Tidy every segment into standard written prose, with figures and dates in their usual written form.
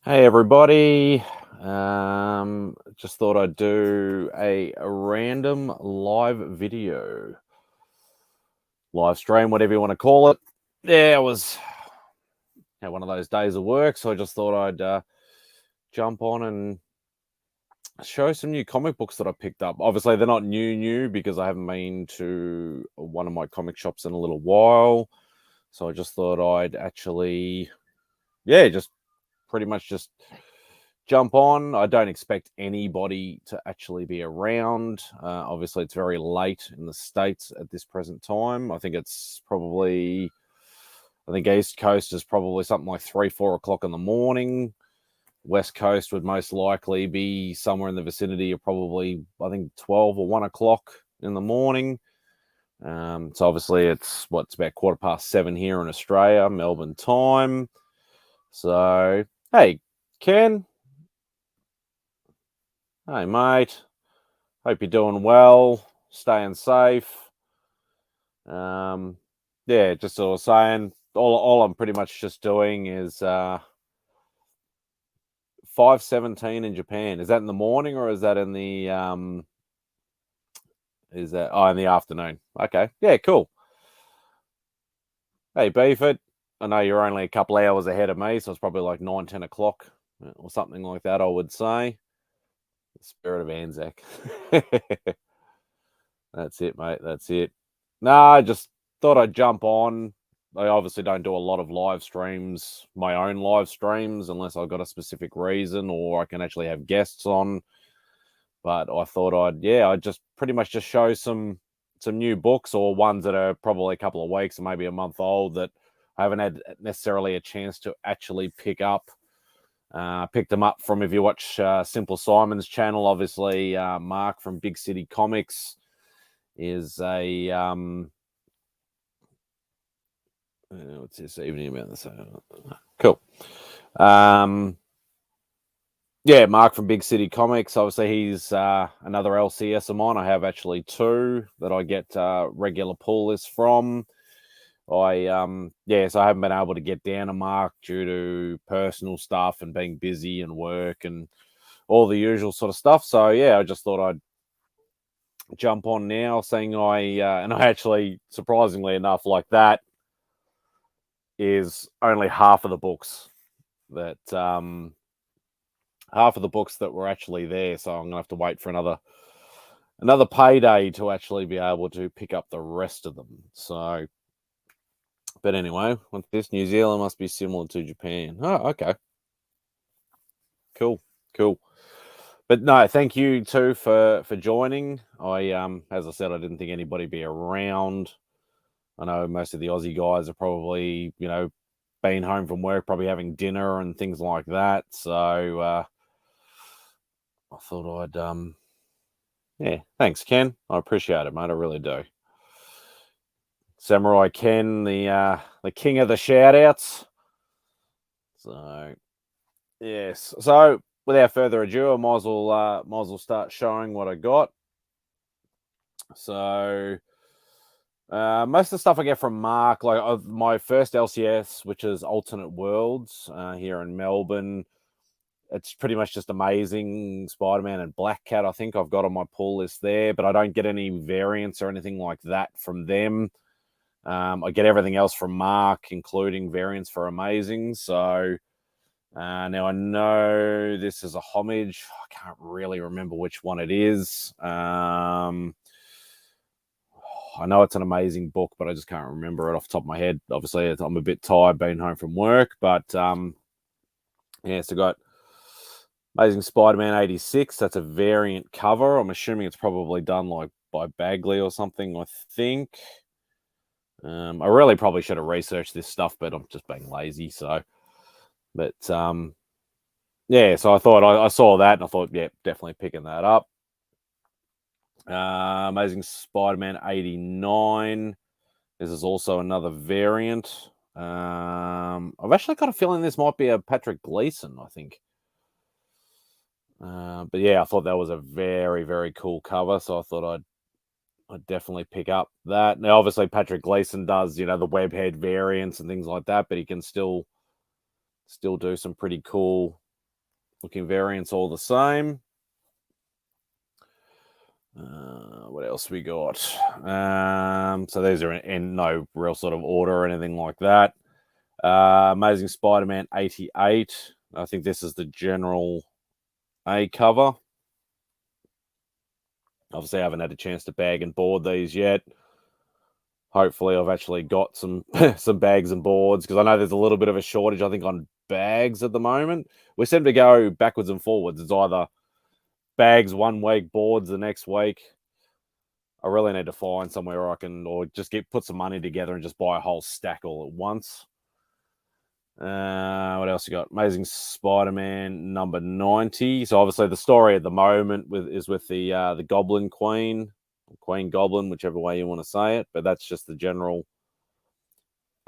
Hey everybody. Just thought I'd do a random live video, live stream, whatever you want to call it. Yeah, it was one of those days of work, so I just thought I'd jump on and show some new comic books that I picked up. Obviously, they're not new because I haven't been to one of my comic shops in a little while. So I just thought I'd actually, just pretty much just jump on. I don't expect anybody to actually be around. Obviously, it's very late in the States at this present time. I think East Coast is probably something like 3, 4 o'clock in the morning. West Coast would most likely be somewhere in the vicinity of probably, I think, 12 or 1 o'clock in the morning. So obviously it's about 7:15 here in Australia, Melbourne time. So, hey, Ken. Hey, mate. Hope you're doing well, staying safe. Just sort of saying, all I'm pretty much just doing is 5:17 in Japan. Is that in the morning or is that in the in the afternoon? Okay, yeah, cool. Hey, Beeford, I know you're only a couple hours ahead of me, so it's probably like 9, 10 o'clock or something like that, I would say. The spirit of Anzac. That's it, mate. That's it. No, I just thought I'd jump on. I obviously don't do a lot of live streams, my own live streams, unless I've got a specific reason or I can actually have guests on. But I thought I'd just pretty much just show some new books or ones that are probably a couple of weeks or maybe a month old that I haven't had necessarily a chance to actually pick up. Picked them up from, if you watch Simple Simon's channel, obviously Mark from Big City Comics is a what's this evening about this? Cool. Mark from Big City Comics. Obviously, he's another LCS of mine. I have actually two that I get regular pull lists from. So I haven't been able to get down to Mark due to personal stuff and being busy and work and all the usual sort of stuff. So yeah, I just thought I'd jump on now, saying I actually, surprisingly enough, like that is only half of the books that were actually there. So I'm gonna have to wait for another payday to actually be able to pick up the rest of them. So, but anyway, with this, New Zealand must be similar to Japan. Oh, okay, cool. But no, thank you too for joining. As I said, I didn't think anybody be around. I know most of the Aussie guys are probably, been home from work, probably having dinner and things like that. So I thought thanks, Ken. I appreciate it, mate. I really do. Samurai Ken, the king of the shout outs. So yes. So without further ado, I might as well start showing what I got. So most of the stuff I get from Mark, like my first LCS, which is Alternate Worlds here in Melbourne, it's pretty much just Amazing Spider-Man and Black Cat. I think I've got on my pull list there, but I don't get any variants or anything like that from them. I get everything else from Mark, including variants for Amazing. So now I know this is a homage. I can't really remember which one it is. I know it's an amazing book, but I just can't remember it off the top of my head. Obviously, I'm a bit tired being home from work, but so got Amazing Spider-Man 86. That's a variant cover. I'm assuming it's probably done like by Bagley or something, I think. I really probably should have researched this stuff, but I'm just being lazy. So, but so I thought I saw that and I thought, yeah, definitely picking that up. Amazing Spider-Man 89. This is also another variant. I've actually got a feeling this might be a Patrick Gleason, I think. But yeah, I thought that was a very, very cool cover. So I thought I'd definitely pick up that. Now, obviously, Patrick Gleason does, the webhead variants and things like that, but he can still do some pretty cool looking variants all the same. What else we got? So these are in no real sort of order or anything like that. Amazing Spider-Man 88. I think this is the general A cover. Obviously, I haven't had a chance to bag and board these yet. Hopefully, I've actually got some some bags and boards, because I know there's a little bit of a shortage, I think, on bags at the moment. We seem to go backwards and forwards. It's either bags one week, boards the next week. I really need to find somewhere where I can, or just put some money together and just buy a whole stack all at once. What else you got? Amazing Spider-Man number 90. So obviously the story at the moment is with the Goblin Queen, Queen Goblin, whichever way you want to say it. But that's just the general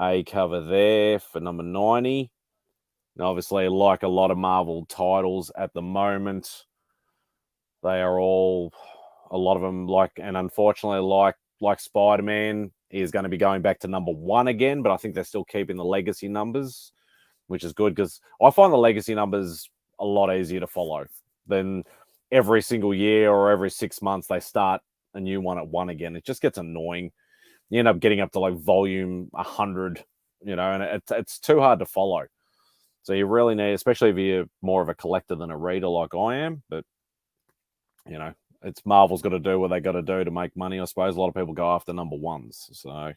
A cover there for number 90. And obviously, like a lot of Marvel titles at the moment, they are all, a lot of them, and unfortunately, like Spider-Man, is going to be going back to number 1 again. But I think they're still keeping the legacy numbers, which is good, because I find the legacy numbers a lot easier to follow than every single year or every 6 months they start a new one at 1 again. It just gets annoying. You end up getting up to like volume 100, and it's too hard to follow. So you really need, especially if you're more of a collector than a reader like I am, but it's Marvel's got to do what they got to do to make money. I suppose a lot of people go after number 1s. So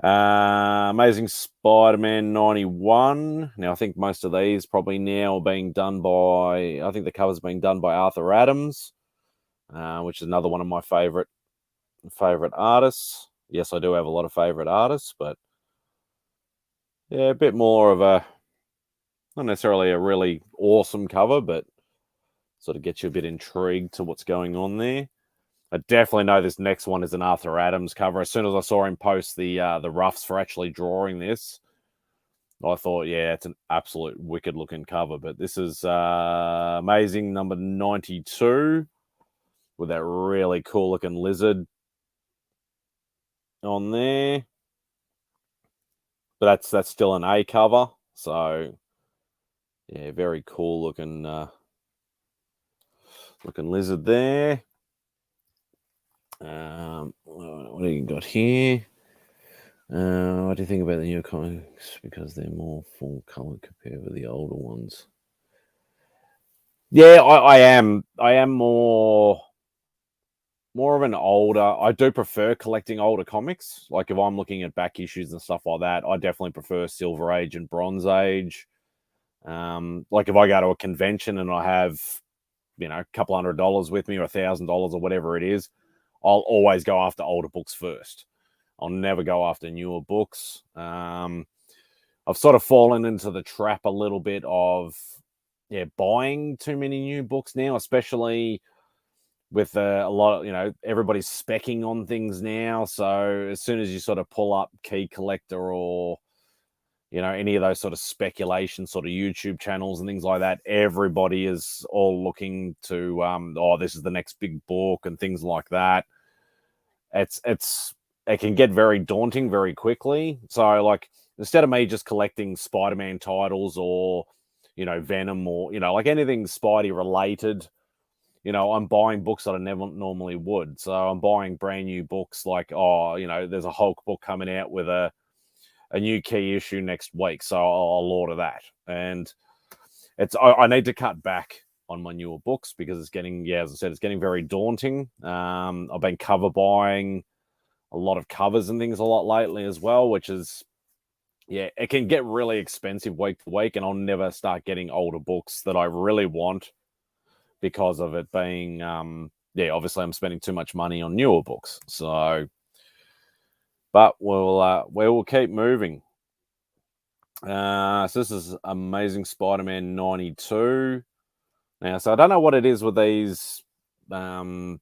Amazing Spider-Man 91. Now, I think most of these probably now are being done by, I think the cover's being done by Arthur Adams, which is another one of my favorite artists. Yes, I do have a lot of favorite artists, but yeah, a bit more of a, not necessarily a really awesome cover, but sort of gets you a bit intrigued to what's going on there. I definitely know this next one is an Arthur Adams cover. As soon as I saw him post the roughs for actually drawing this, I thought, yeah, it's an absolute wicked looking cover. But this is Amazing number 92 with that really cool looking lizard on there. But that's still an A cover. So yeah, very cool looking lizard there. What do you got here? What do you think about the new comics? Because they're more full color compared with the older ones. Yeah, I am more of an older. I do prefer collecting older comics. Like if I'm looking at back issues and stuff like that, I definitely prefer Silver Age and Bronze Age. Like if I go to a convention and I have, a couple $100 with me or $1,000 or whatever it is, I'll always go after older books first. I'll never go after newer books. I've sort of fallen into the trap a little bit of, buying too many new books now, especially with a lot of, everybody's speccing on things now. So as soon as you sort of pull up Key Collector or, any of those sort of speculation sort of YouTube channels and things like that, everybody is all looking to, this is the next big book and things like that. It can get very daunting very quickly. So like, instead of me just collecting Spider-Man titles or, Venom or, like anything Spidey related, I'm buying books that I never normally would. So I'm buying brand new books like, there's a Hulk book coming out with a new key issue next week. So I'll order that. And I need to cut back on my newer books because it's getting, as I said, it's getting very daunting. I've been cover buying a lot of covers and things a lot lately as well, which is, it can get really expensive week to week, and I'll never start getting older books that I really want because of it being, obviously I'm spending too much money on newer books. So, but we'll keep moving. So this is Amazing Spider-Man 92. Now, so I don't know what it is with these, BEY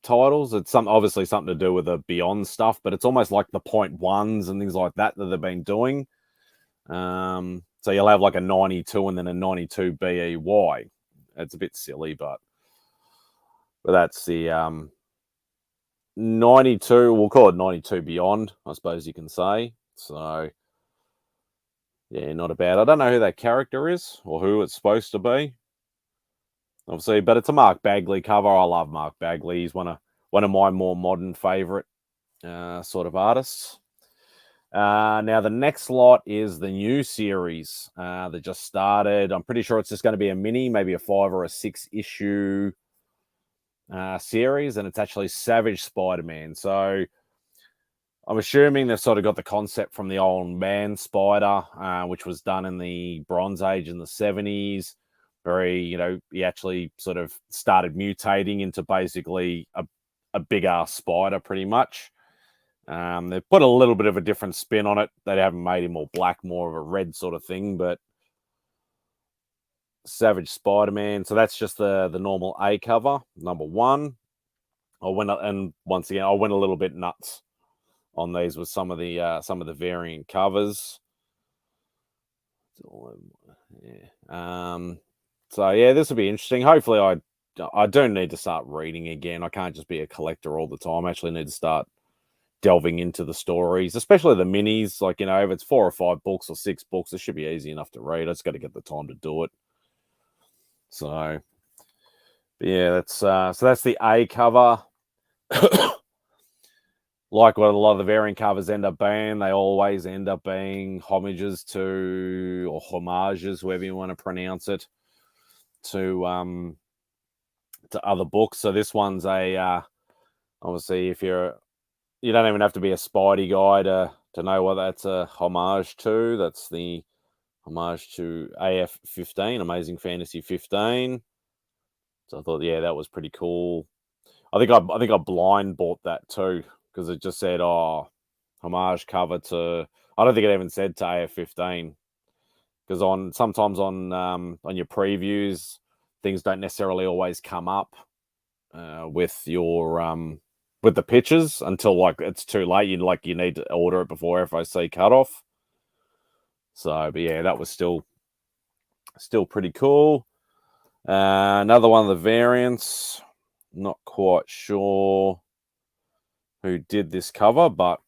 titles. It's obviously something to do with the Beyond stuff, but it's almost like the 0.1s and things like that they've been doing. So you'll have like a 92 and then a 92 BEY. It's a bit silly, but that's the 92. We'll call it 92 Beyond, I suppose you can say. So Yeah, not a bad. I don't know who that character is or who it's supposed to be, obviously, but it's a Mark Bagley cover. I love Mark Bagley. He's one of my more modern favorite sort of artists. Now the next lot is the new series that just started. I'm pretty sure it's just going to be a mini, maybe a 5 or a 6 issue series, and it's actually Savage Spider-Man. So I'm assuming they've sort of got the concept from the old Man Spider, which was done in the Bronze Age in the 70s. Very, he actually sort of started mutating into basically a big ass spider, pretty much. They've put a little bit of a different spin on it. They haven't made him all black, more of a red sort of thing, but Savage Spider-Man. So that's just the normal A cover, number 1. And once again, I went a little bit nuts on these with some of the variant covers. Yeah. So yeah, this will be interesting. Hopefully, I do need to start reading again. I can't just be a collector all the time. I actually need to start delving into the stories, especially the minis. Like, if it's 4 or 5 books or 6 books, it should be easy enough to read. I just got to get the time to do it. So yeah, that's the A cover. Like what a lot of the variant covers end up being, they always end up being homages to, or homages, however you want to pronounce it, to other books. So this one's obviously, if you don't even have to be a Spidey guy to know what that's a homage to. That's the homage to AF 15, Amazing Fantasy 15. So I thought, yeah, that was pretty cool. I think I blind bought that too, because it just said, homage cover to. I don't think it even said to AF 15, because sometimes on your previews, things don't necessarily always come up with your with the pictures until like it's too late. You need to order it before FOC cutoff. So, but yeah, that was still pretty cool. Another one of the variants. Not quite sure who did this cover, but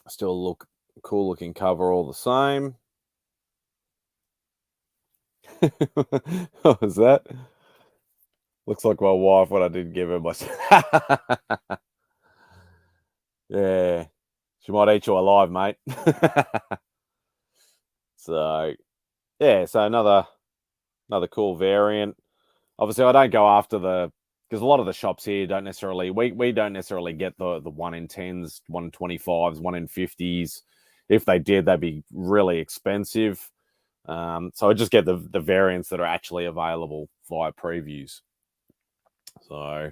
still cool looking cover all the same. What was that? Looks like my wife when I didn't give her my. Yeah, she might eat you alive, mate. So yeah, so another cool variant. Obviously, I don't go after because a lot of the shops here don't necessarily we don't necessarily get the 1 in 10s, 1 in 25s, 1 in 50s. If they did, they'd be really expensive. So I just get the variants that are actually available via previews. So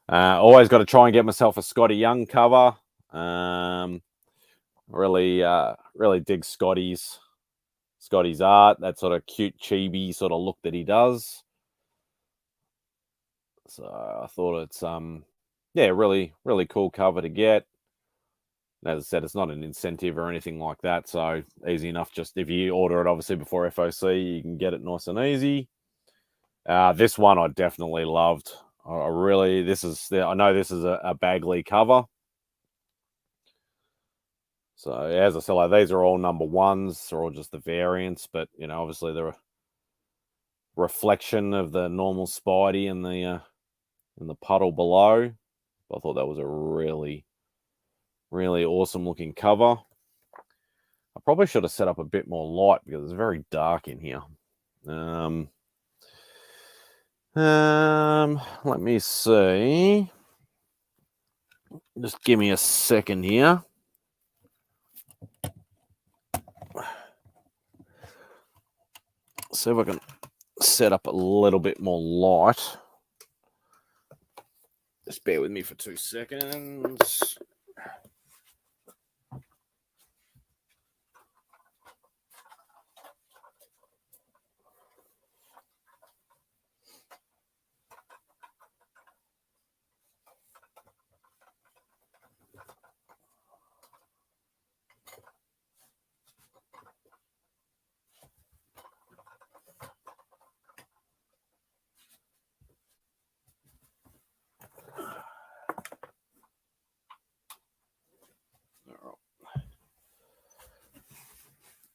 always got to try and get myself a Scotty Young cover. Really dig Scotty's art, that sort of cute chibi sort of look that he does. So I thought it's really, really cool cover to get. As I said, it's not an incentive or anything like that, so easy enough. Just if you order it, obviously before FOC, you can get it nice and easy. This one I definitely loved. I know this is a Bagley cover. So as I said, like, these are all number 1s. They're all just the variants, but obviously they're a reflection of the normal Spidey in the puddle below. I thought that was a really, really awesome looking cover. I probably should have set up a bit more light because it's very dark in here. Let me see. Just give me a second here. See if I can set up a little bit more light. Just bear with me for 2 seconds.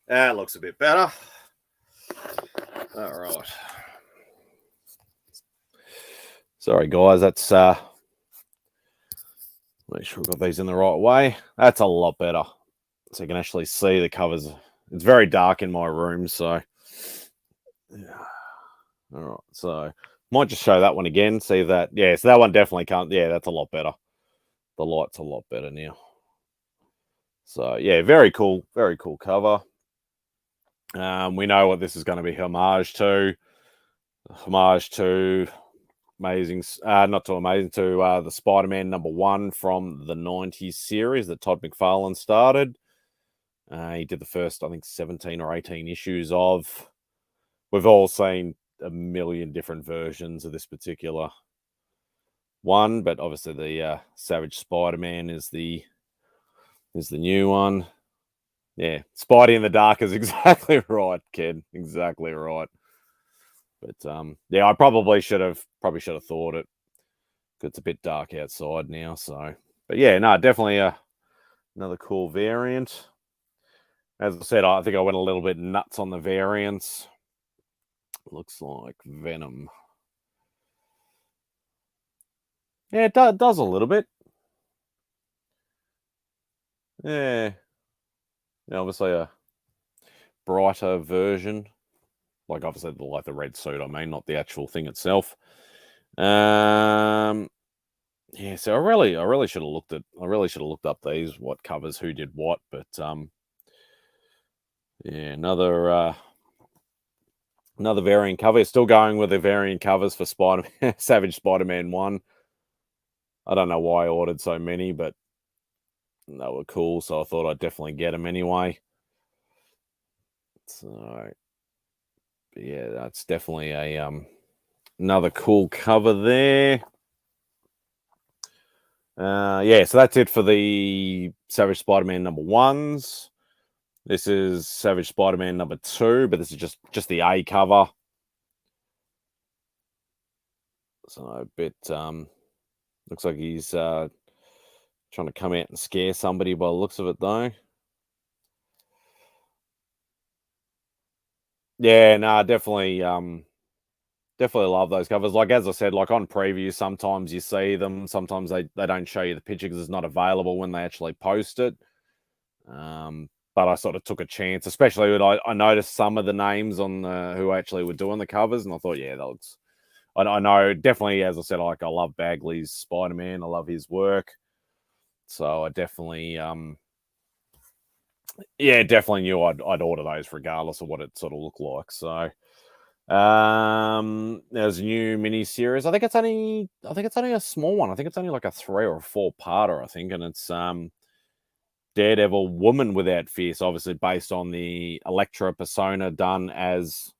That looks a bit better. All right. Sorry, guys. That's make sure we've got these in the right way. That's a lot better. So you can actually see the covers. It's very dark in my room, so yeah. All right. So might just show that one again. See that? Yeah. So that one definitely can't. Yeah, that's a lot better. The light's a lot better now. So yeah, very cool cover. We know what this is going to be homage to amazing, not too amazing, to the Spider-Man #1 from the 90s series that Todd McFarlane started. He did the first, I think, 17 or 18 issues of. We've all seen a million different versions of this particular one, but obviously the Savage Spider-Man is the new one. Yeah, Spidey in the dark is exactly right, kid. Exactly right. But yeah, I probably should have thought it. It's a bit dark outside now, so. But yeah, no, definitely another cool variant. As I said, I think I went a little bit nuts on the variants. Looks like Venom. Yeah, it does a little bit. Yeah, obviously a brighter version. Like obviously like the red suit, I mean, not the actual thing itself. Yeah, so I really should have looked up these, what covers, who did what, but yeah, another variant cover. Still going with the variant covers for Spider-Man, Savage Spider-Man 1. I don't know why I ordered so many, but they were cool, so I thought I'd definitely get them anyway. So yeah, that's definitely a another cool cover there. Yeah, so that's it for the Savage Spider-Man #1s. This is Savage Spider-Man #2, but this is just the A cover. So a bit looks like he's trying to come out and scare somebody by the looks of it, though. Yeah, no, definitely love those covers. Like as I said, like on previews, sometimes you see them, sometimes they don't show you the picture because it's not available when they actually post it. But I sort of took a chance, especially when I noticed some of the names on who actually were doing the covers, and I thought, yeah, that looks. I know definitely, as I said, I love Bagley's Spider-Man. I love his work, so I definitely, definitely knew I'd order those regardless of what it sort of looked like. So, there's a new mini series. I think it's only a small one. I think it's only like a 3 or 4-parter. I think, and it's Daredevil Woman Without Fear. So obviously based on the Elektra persona done as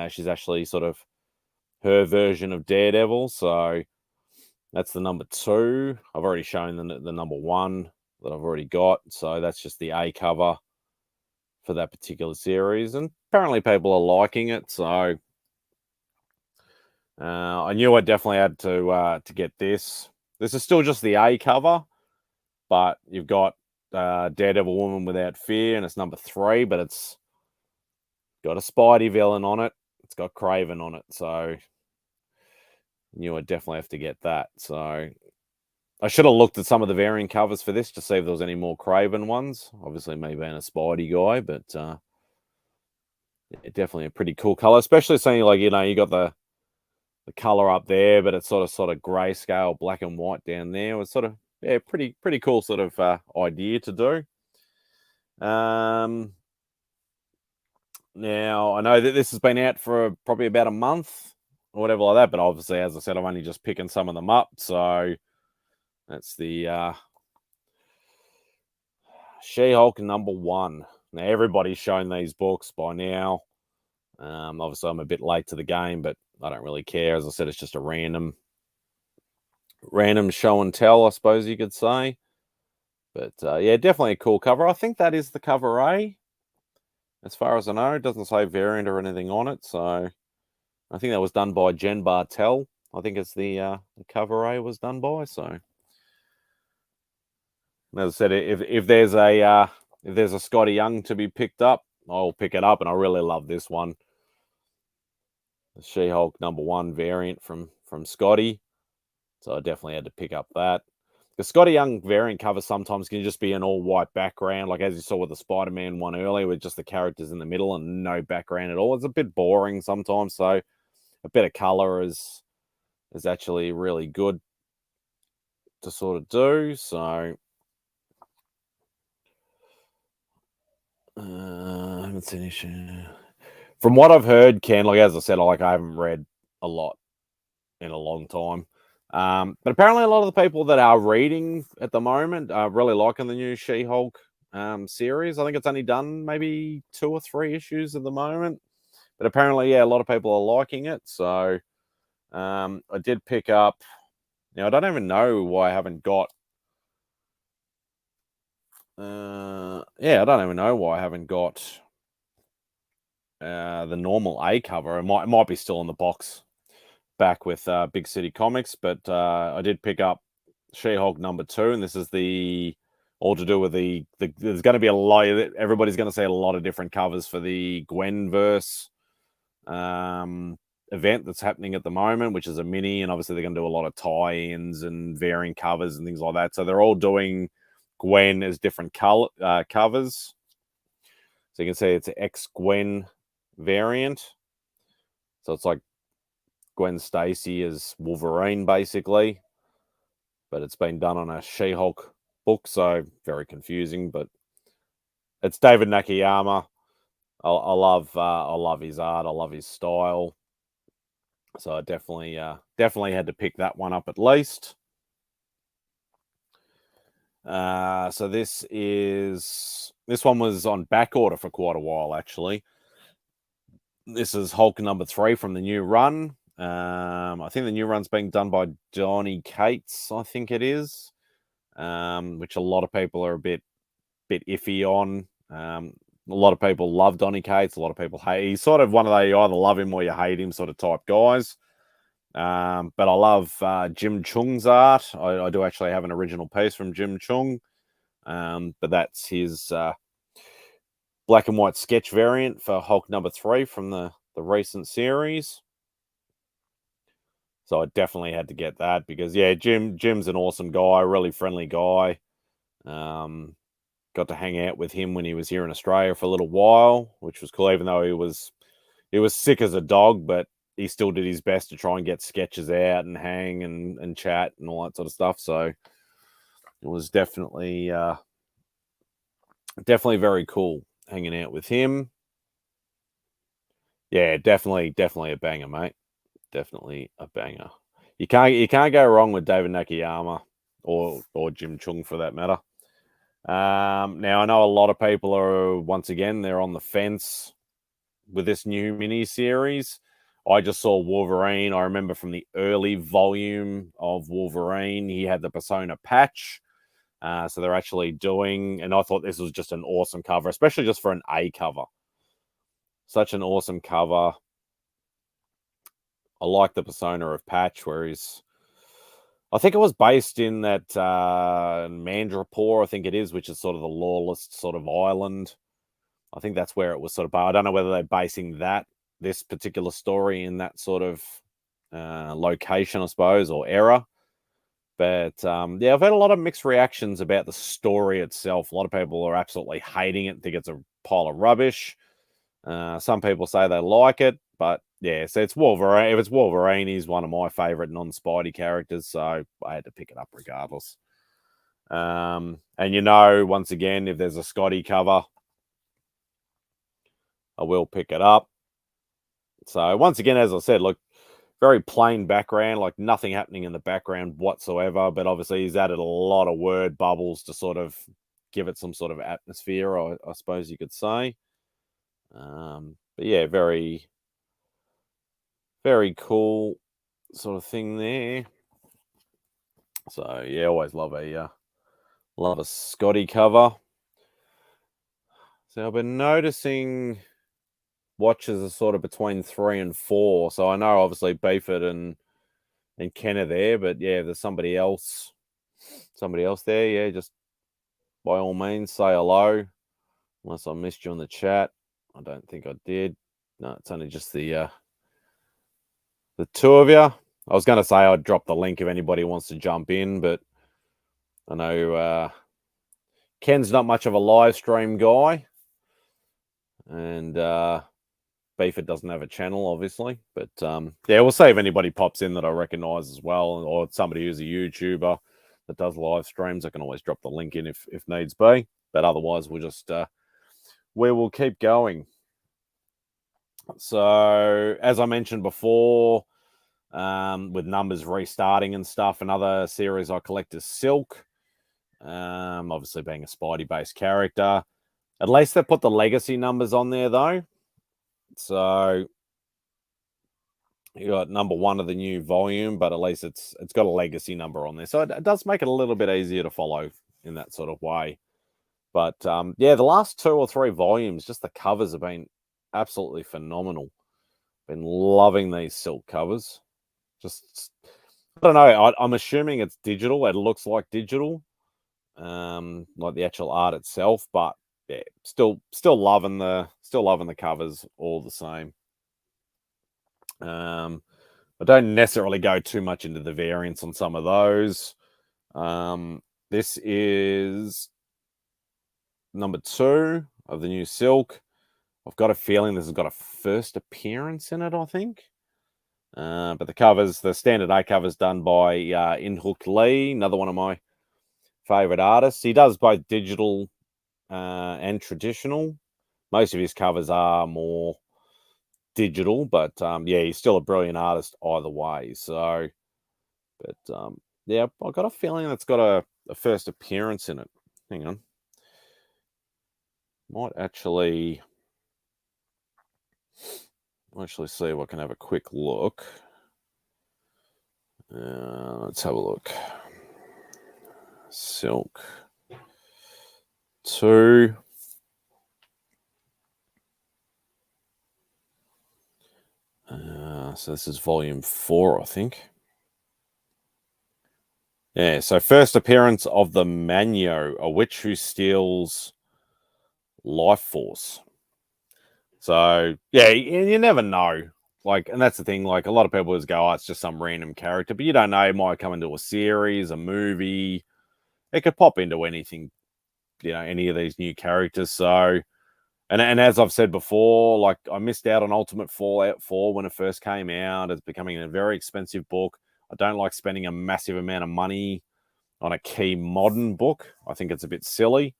she's actually sort of her version of Daredevil. So that's the #2. I've already shown the #1 that I've already got. So that's just the A cover for that particular series. And apparently people are liking it. So I knew I definitely had to get this. This is still just the A cover, but you've got Daredevil Woman Without Fear, and it's #3, but it's got a Spidey villain on it. It's got Kraven on it. So knew I'd definitely have to get that. So I should have looked at some of the variant covers for this to see if there was any more Kraven ones. Obviously, me being a Spidey guy, but yeah, definitely a pretty cool color, especially seeing like, you got the color up there, but it's sort of grayscale, black and white down there. It was sort of, yeah, pretty cool sort of idea to do. Now I know that this has been out for probably about a month or whatever like that, but obviously, as I said, I'm only just picking some of them up. So that's the SheHulk #1. Now everybody's shown these books by now. Obviously, I'm a bit late to the game, but I don't really care. As I said, it's just a random show and tell, I suppose you could say. But yeah, definitely a cool cover. I think that is the cover A. As far as I know, it doesn't say variant or anything on it. So I think that was done by Jen Bartel. I think it's the cover A was done by. So as I said, if there's a Scotty Young to be picked up, I'll pick it up, and I really love this one. The SheHulk #1 variant from Scotty. So I definitely had to pick up that. The Scotty Young variant cover sometimes can just be an all-white background, like as you saw with the SpiderMan one earlier, with just the characters in the middle and no background at all. It's a bit boring sometimes, so a bit of color is actually really good to sort of do. So I haven't seen issue. From what I've heard, Ken, like as I said, I haven't read a lot in a long time. But apparently a lot of the people that are reading at the moment are really liking the new SheHulk series. I think it's only done maybe 2 or 3 issues at the moment. But apparently, yeah, a lot of people are liking it. So I did pick up... Now, I don't even know why I haven't got... yeah, I don't even know why I haven't got the normal A cover. It might be still in the box back with Big City Comics, but I did pick up SheHulk #2, and this is all to do with there's going to be a lot. Everybody's going to see a lot of different covers for the Gwenverse event that's happening at the moment, which is a mini, and obviously they're going to do a lot of tie-ins and varying covers and things like that. So they're all doing Gwen as different covers. So you can see it's an ex-Gwen variant. So it's like Gwen Stacy as Wolverine, basically. But it's been done on a SheHulk book, so very confusing. But it's David Nakayama. I love his art. I love his style. So I definitely had to pick that one up at least. So this one was on back order for quite a while, actually. This is Hulk #3 from the new run. I think the new run's being done by Donny Cates, I think it is, which a lot of people are a bit iffy on. A lot of people love Donny Cates. A lot of people hate. He's sort of one of the you either love him or you hate him sort of type guys. But I love Jim Chung's art. I do actually have an original piece from Jim Chung, but that's his black and white sketch variant for Hulk #3 from the recent series. So I definitely had to get that because, yeah, Jim's an awesome guy, really friendly guy. Got to hang out with him when he was here in Australia for a little while, which was cool, even though he was sick as a dog, but he still did his best to try and get sketches out and hang and chat and all that sort of stuff. So it was definitely very cool hanging out with him. Yeah, definitely a banger, mate. Definitely a banger. You can't go wrong with David Nakayama or Jim Chung for that matter. Now I know a lot of people are they're on the fence with this new mini series. I just saw Wolverine. I remember from the early volume of Wolverine, he had the Persona patch. So they're actually doing, and I thought this was just an awesome cover, especially just for an A cover. Such an awesome cover. I like the persona of Patch, where I think it was based in that Mandrapore, I think it is, which is sort of the lawless sort of island. I think that's where it was sort of. I don't know whether they're basing this particular story in that sort of location, I suppose, or era. But yeah, I've had a lot of mixed reactions about the story itself. A lot of people are absolutely hating it, think it's a pile of rubbish. Some people say they like it, but yeah, so it's Wolverine. If it's Wolverine, he's one of my favorite non-Spidey characters, so I had to pick it up regardless. And once again, if there's a Scotty cover, I will pick it up. So once again, as I said, look, very plain background, like nothing happening in the background whatsoever, but obviously he's added a lot of word bubbles to sort of give it some sort of atmosphere, I suppose you could say. But yeah, very, very cool sort of thing there. So yeah, always love a Scotty cover. So I've been noticing watches are sort of between 3 and 4. So I know obviously Beeford and Ken are there, but yeah, if there's somebody else there, yeah, just by all means say hello. Unless I missed you in the chat. I don't think I did. No, it's only just the two of you. I was going to say I'd drop the link if anybody wants to jump in, but I know Ken's not much of a live stream guy, and Beeford doesn't have a channel, obviously. But yeah, we'll see if anybody pops in that I recognise as well, or somebody who's a YouTuber that does live streams. I can always drop the link in if needs be. But otherwise, we'll just we will keep going. So as I mentioned before, with numbers restarting and stuff, another series I collect is SheHulk. Obviously being a Spidey based character. At least they put the legacy numbers on there though. So you got number 1 of the new volume, but at least it's got a legacy number on there. So it does make it a little bit easier to follow in that sort of way. But yeah, the last 2 or 3 volumes, just the covers have been absolutely phenomenal. Been loving these SheHulk covers. Just, I don't know. I'm assuming it's digital. It looks like digital, like the actual art itself. But yeah, still loving the covers all the same. I don't necessarily go too much into the variants on some of those. This is number 2 of the new SheHulk. I've got a feeling this has got a first appearance in it, I think. But the covers, the standard A covers done by In-Hook Lee, another one of my favourite artists. He does both digital and traditional. Most of his covers are more digital, but yeah, he's still a brilliant artist either way. So, but yeah, I've got a feeling that's got a first appearance in it. Hang on. Might actually see if I can have a quick look. Let's have a look. SheHulk 2. So this is volume 4, I think. Yeah, so first appearance of the Manyo, a witch who steals life force. So yeah, you never know. Like, and that's the thing. Like, a lot of people just go, "Oh, it's just some random character," but you don't know. It might come into a series, a movie. It could pop into anything. You know, any of these new characters. So, and as I've said before, like I missed out on Ultimate Fallout 4 when it first came out. It's becoming a very expensive book. I don't like spending a massive amount of money on a key modern book. I think it's a bit silly.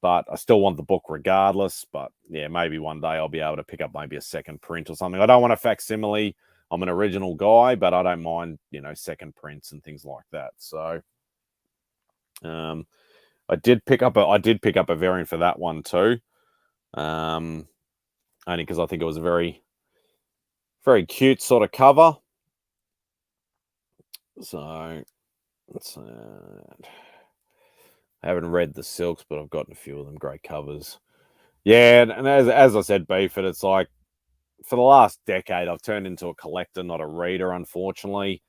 But I still want the book regardless. But yeah, maybe one day I'll be able to pick up maybe a second print or something. I don't want a facsimile. I'm an original guy, but I don't mind, you know, second prints and things like that. So I did pick up a variant for that one too. Only because I think it was a very, very cute sort of cover. So let's I haven't read the SheHulks, but I've gotten a few of them. Great covers. Yeah, and as I said, Beeford, it's like for the last decade, I've turned into a collector, not a reader, unfortunately.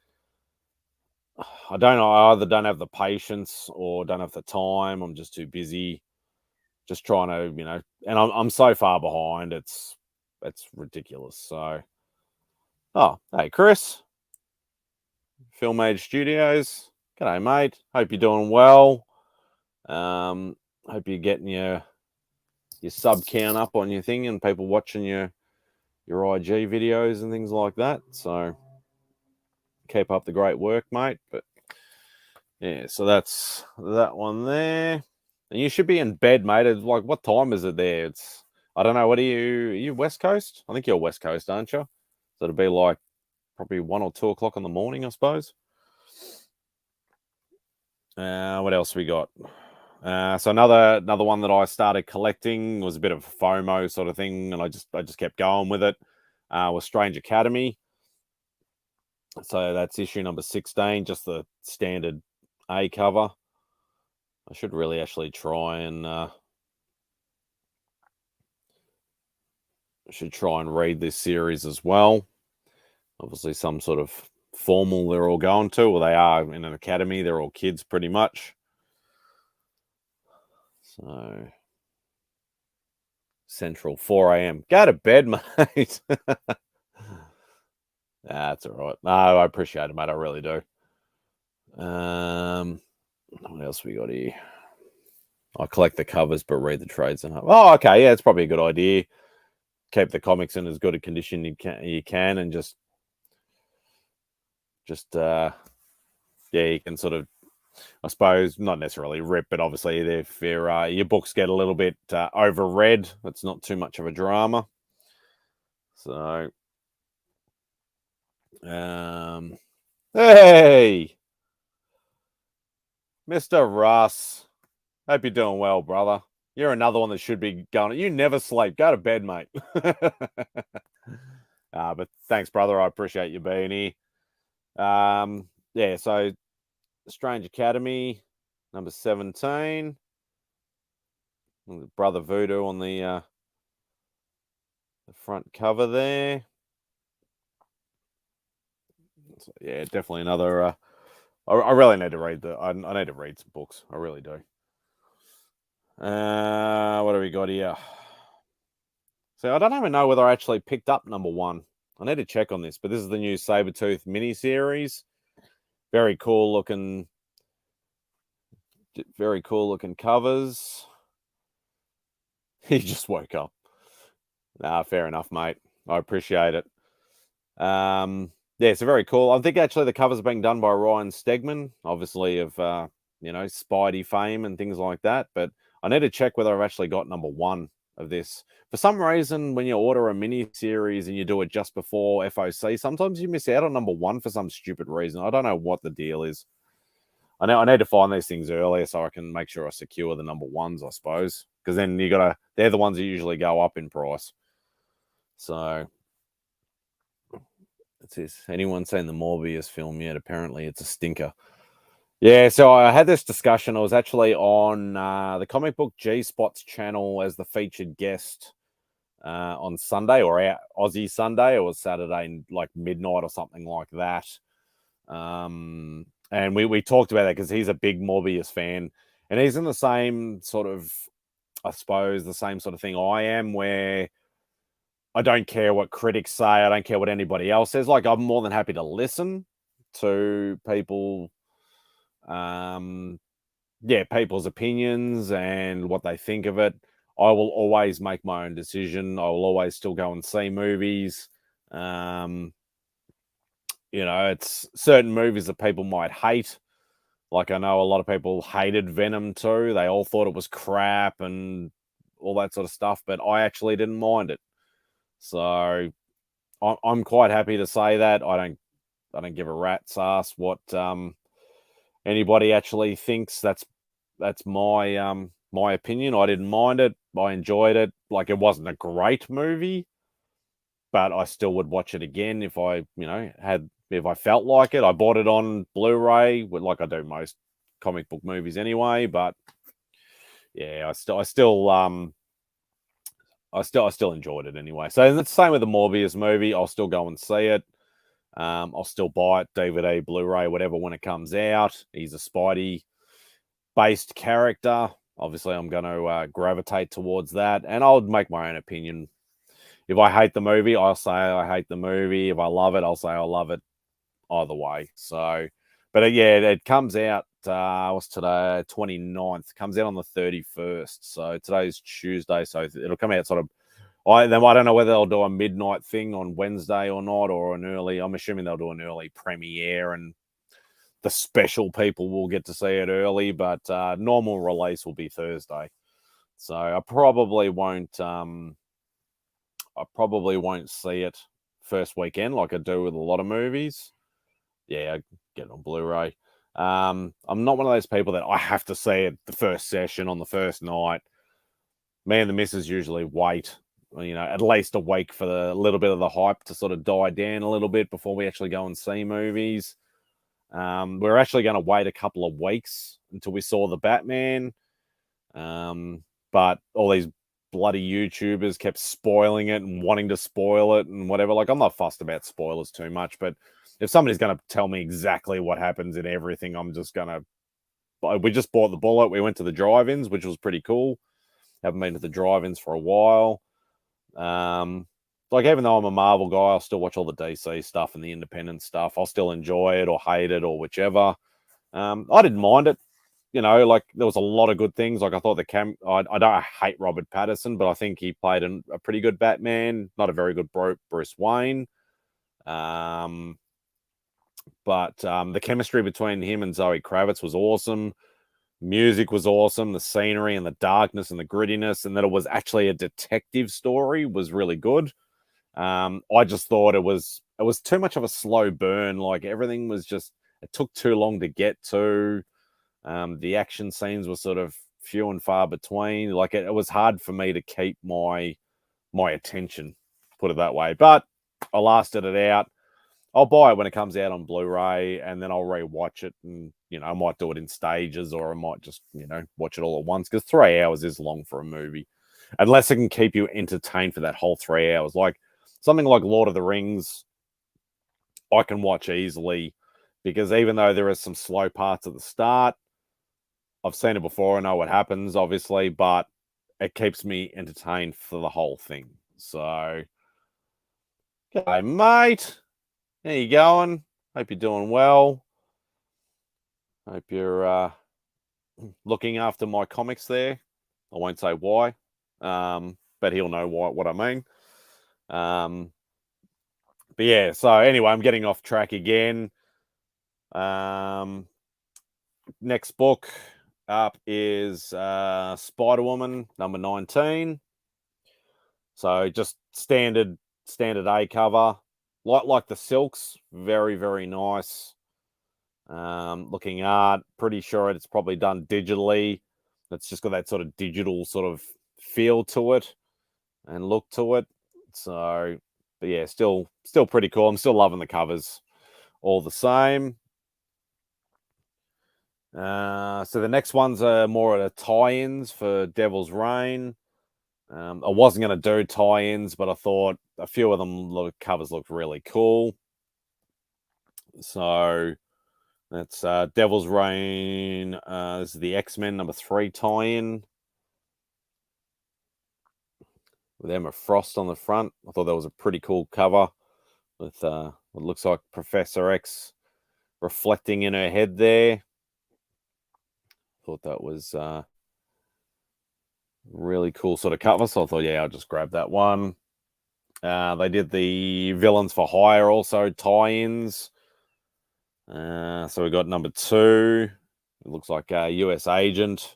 I either don't have the patience or don't have the time. I'm just too busy, just trying to, you know, and I'm so far behind. It's ridiculous. So, oh, hey, Chris, Film Age Studios. G'day, mate. Hope you're doing well. Hope you're getting your sub count up on your thing and people watching your IG videos and things like that. So keep up the great work, mate. But yeah, so that's that one there. And you should be in bed, mate. It's like, what time is it there? It's, I don't know. What are you West Coast? I think you're West Coast, aren't you? So it'll be like probably 1 or 2 o'clock in the morning, I suppose. What else we got? So another one that I started collecting was a bit of a FOMO sort of thing, and I just kept going with it. Was Strange Academy. So that's issue number 16, just the standard A cover. I should really actually try and read this series as well. Obviously, some sort of formal they're all going to, or they are in an academy. They're all kids, pretty much. So Central, 4 a.m. Go to bed, mate. That's all right. No, I appreciate it, mate. I really do. What else we got here? I collect the covers, but read the trades and oh, okay, yeah, it's probably a good idea. Keep the comics in as good a condition you can, and just yeah, you can sort of, I suppose, not necessarily rip, but obviously if your books get a little bit overread, it's not too much of a drama. So, hey, Mr. Russ, hope you're doing well, brother. You're another one that should be going. You never sleep. Go to bed, mate. But thanks, brother. I appreciate you being here. Yeah, so Strange Academy, number 17. Brother Voodoo on the front cover there. So, yeah, definitely another. I really need to read I need to read some books. I really do. What do we got here? So I don't even know whether I actually picked up number 1. I need to check on this, but this is the new Sabretooth miniseries. Very cool looking covers. He just woke up. Nah, fair enough, mate. I appreciate it. Yeah, so very cool. I think actually the covers are being done by Ryan Stegman, obviously of Spidey fame and things like that. But I need to check whether I've actually got number 1 of this. For some reason, when you order a mini series and you do it just before FOC, sometimes you miss out on number 1 for some stupid reason. I don't know what the deal is. I need to find these things earlier so I can make sure I secure the number 1s, I suppose. Because then they're the ones that usually go up in price. So it's this. Anyone seen the Morbius film yet? Apparently it's a stinker. Yeah, so I had this discussion. I was actually on the Comic Book G-Spot's channel as the featured guest on Sunday, or Aussie Sunday, or Saturday, like midnight or something like that. And we talked about that because he's a big Morbius fan, and he's in the same sort of, I suppose, the same sort of thing I am, where I don't care what critics say. I don't care what anybody else says. Like, I'm more than happy to listen to people, people's opinions and what they think of it. I will always make my own decision. I will always still go and see movies. It's certain movies that people might hate. Like, I know a lot of people hated Venom 2. They all thought it was crap and all that sort of stuff, but I actually didn't mind it. So I'm quite happy to say that. I don't give a rat's ass what anybody actually thinks. That's my my opinion. I didn't mind it. I enjoyed it. Like, it wasn't a great movie, but I still would watch it again if I felt like it. I bought it on Blu-ray, like I do most comic book movies anyway. But yeah, I still enjoyed it anyway. So it's the same with the Morbius movie. I'll still go and see it. I'll still buy it, DVD, Blu-ray, whatever, when it comes out. He's a Spidey-based character. Obviously, I'm going to gravitate towards that, and I'll make my own opinion. If I hate the movie, I'll say I hate the movie. If I love it, I'll say I love it. Either way. So, but yeah, it comes out, what's today? 29th. Comes out on the 31st. So today's Tuesday. So it'll come out sort of, I don't know whether they'll do a midnight thing on Wednesday or not, or an early, I'm assuming they'll do an early premiere and the special people will get to see it early, but normal release will be Thursday. So I probably won't see it first weekend like I do with a lot of movies. Yeah, I get it on Blu-ray. I'm not one of those people that I have to see it the first session on the first night. Me and the missus usually wait, at least a week for the little bit of the hype to sort of die down a little bit before we actually go and see movies. We're actually going to wait a couple of weeks until we saw the Batman. But all these bloody YouTubers kept spoiling it and wanting to spoil it and whatever. Like, I'm not fussed about spoilers too much, but if somebody's going to tell me exactly what happens in everything, I'm just going to... We just bought the Bullet. We went to the drive-ins, which was pretty cool. Haven't been to the drive-ins for a while. Like, even though I'm a Marvel guy, I'll still watch all the DC stuff and the independent stuff. I'll still enjoy it or hate it or whichever. I didn't mind it. You know, like, there was a lot of good things. Like, I thought I don't hate Robert Pattinson, but I think he played a pretty good Batman. Not a very good Bruce Wayne. But the chemistry between him and Zoe Kravitz was awesome. Music was awesome. The scenery and the darkness and the grittiness, and that it was actually a detective story was really good. I just thought it was too much of a slow burn. Like, everything was just, it took too long to get to. The action scenes were sort of few and far between. Like, it was hard for me to keep my attention, put it that way. But I lasted it out. I'll buy it when it comes out on Blu-ray, and then I'll rewatch it. And, you know, I might do it in stages, or I might just, you know, watch it all at once, because 3 hours is long for a movie, unless it can keep you entertained for that whole 3 hours. Like, something like Lord of the Rings, I can watch easily, because even though there are some slow parts at the start, I've seen it before. I know what happens, obviously, but it keeps me entertained for the whole thing. So, okay, mate. How you going? Hope you're doing well. Hope you're looking after my comics there. I won't say why, but he'll know what I mean. But yeah, so anyway, I'm getting off track again. Next book up is Spider-Woman number 19. So just standard A cover, like the silks, very, very nice. Looking art, pretty sure it's probably done digitally. It's just got that sort of digital sort of feel to it and look to it. So, but yeah, still pretty cool. I'm still loving the covers all the same. So the next ones are more of the tie-ins for Devil's Reign. I wasn't going to do tie-ins, but I thought a few of them covers looked really cool. So that's Devil's Reign. This is the X-Men number 3 tie-in with Emma Frost on the front. I thought that was a pretty cool cover with what looks like Professor X reflecting in her head there. Thought that was really cool sort of cover. So I thought, yeah, I'll just grab that one. They did the Villains for Hire also tie-ins. So we got number 2. It looks like a US agent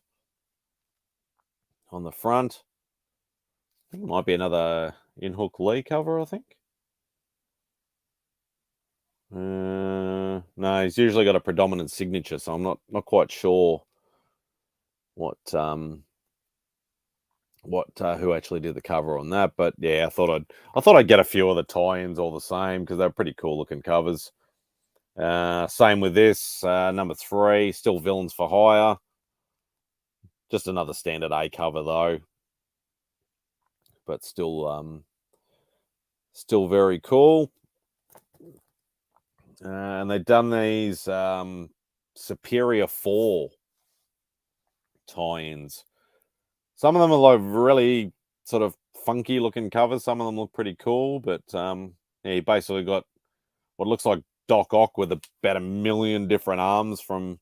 on the front. I think it might be another In-Hook Lee cover, I think. No, he's usually got a predominant signature, so I'm not quite sure what who actually did the cover on that. But yeah, I thought I'd get a few of the tie-ins all the same, because they're pretty cool looking covers. Same with this, number 3, still Villains for Hire. Just another standard A cover though, but still very cool. And they've done these Superior 4 tie-ins. Some of them are like really sort of funky looking covers. Some of them look pretty cool, but yeah, you basically got what looks like Doc Ock with about 1 million different arms from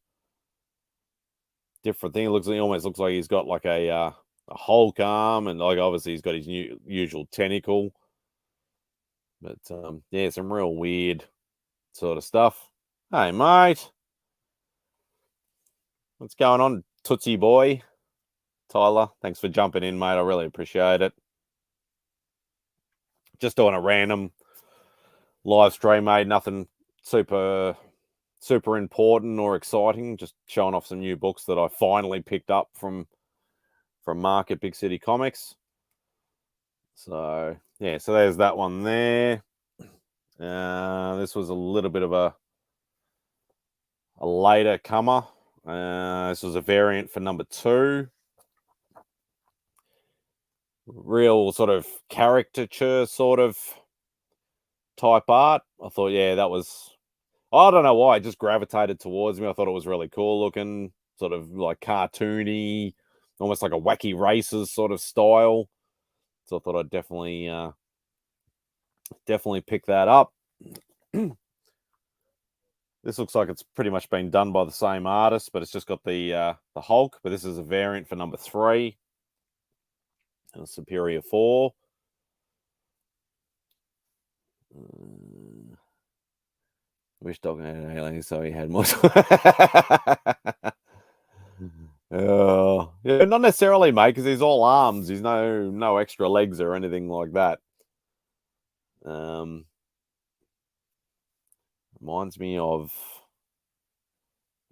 different things. He almost looks like he's got like a Hulk arm, and like obviously he's got his usual tentacle. But yeah, some real weird sort of stuff. Hey, mate. What's going on, Tootsie Boy? Tyler, thanks for jumping in, mate. I really appreciate it. Just doing a random live stream, mate. Nothing super important or exciting. Just showing off some new books that I finally picked up from Mark at Big City Comics. So yeah, so there's that one there. This was a little bit of a later comer. This was a variant for number 2. Real sort of caricature sort of type art. I thought, yeah, that was, I don't know why, it just gravitated towards me. I thought it was really cool looking, sort of like cartoony. almost like a Wacky Races sort of style. So I thought I'd definitely pick that up. This looks like it's pretty much been done by the same artist, but it's just got the Hulk. But this is a variant for number 3 and a Superior 4. Wish Dog had an alien, so he had more. Yeah, not necessarily, mate, because he's all arms. He's no extra legs or anything like that. Reminds me of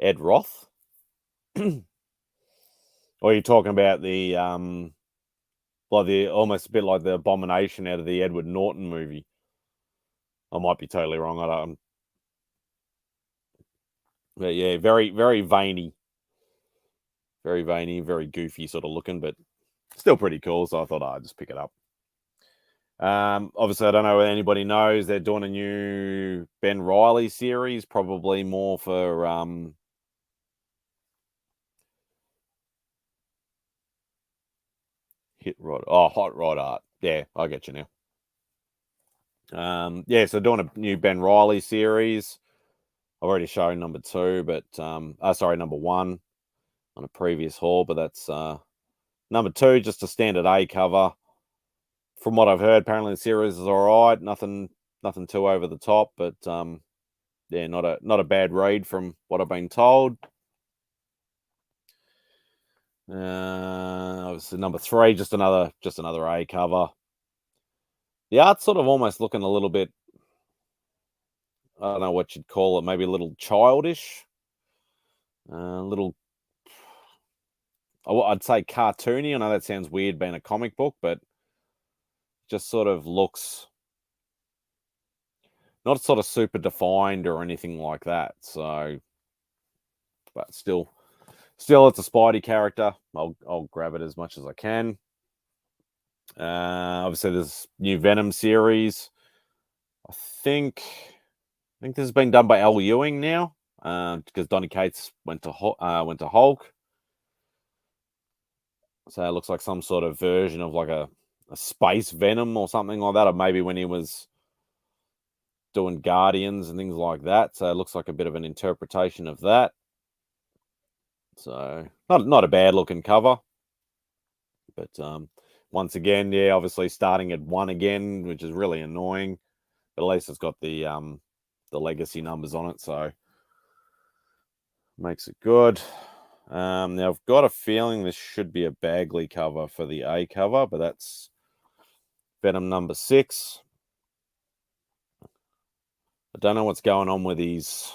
Ed Roth. Or you're talking about the almost a bit like the Abomination out of the Edward Norton movie. I might be totally wrong. I don't. But yeah, very, very veiny. Very veiny, very goofy sort of looking, but still pretty cool. So I thought I'd just pick it up. Obviously, I don't know if anybody knows they're doing a new Ben Reilly series, probably more for Hot Rod Art. Yeah, I get you now. Yeah, so doing a new Ben Reilly series. I've already shown number 2, but number 1 on a previous haul, but that's number 2, just a standard A cover. From what I've heard, apparently the series is all right. Nothing too over the top, but yeah, not a bad read from what I've been told. Obviously number 3, just another A cover. The art's sort of almost looking a little bit, I don't know what you'd call it, maybe a little childish, little, I'd say cartoony. I know that sounds weird being a comic book, but just sort of looks not sort of super defined or anything like that. So, but still it's a Spidey character. I'll grab it as much as I can. Obviously, there's new Venom series. I think this has been done by Al Ewing now, because Donny Cates went to Hulk. So it looks like some sort of version of like a space Venom or something like that, or maybe when he was doing Guardians and things like that. So it looks like a bit of an interpretation of that. So not a bad looking cover, but once again, yeah, obviously starting at 1 again, which is really annoying. But at least it's got the legacy numbers on it, so makes it good. Now I've got a feeling this should be a Bagley cover for the A cover, but that's Venom number 6. I don't know what's going on with his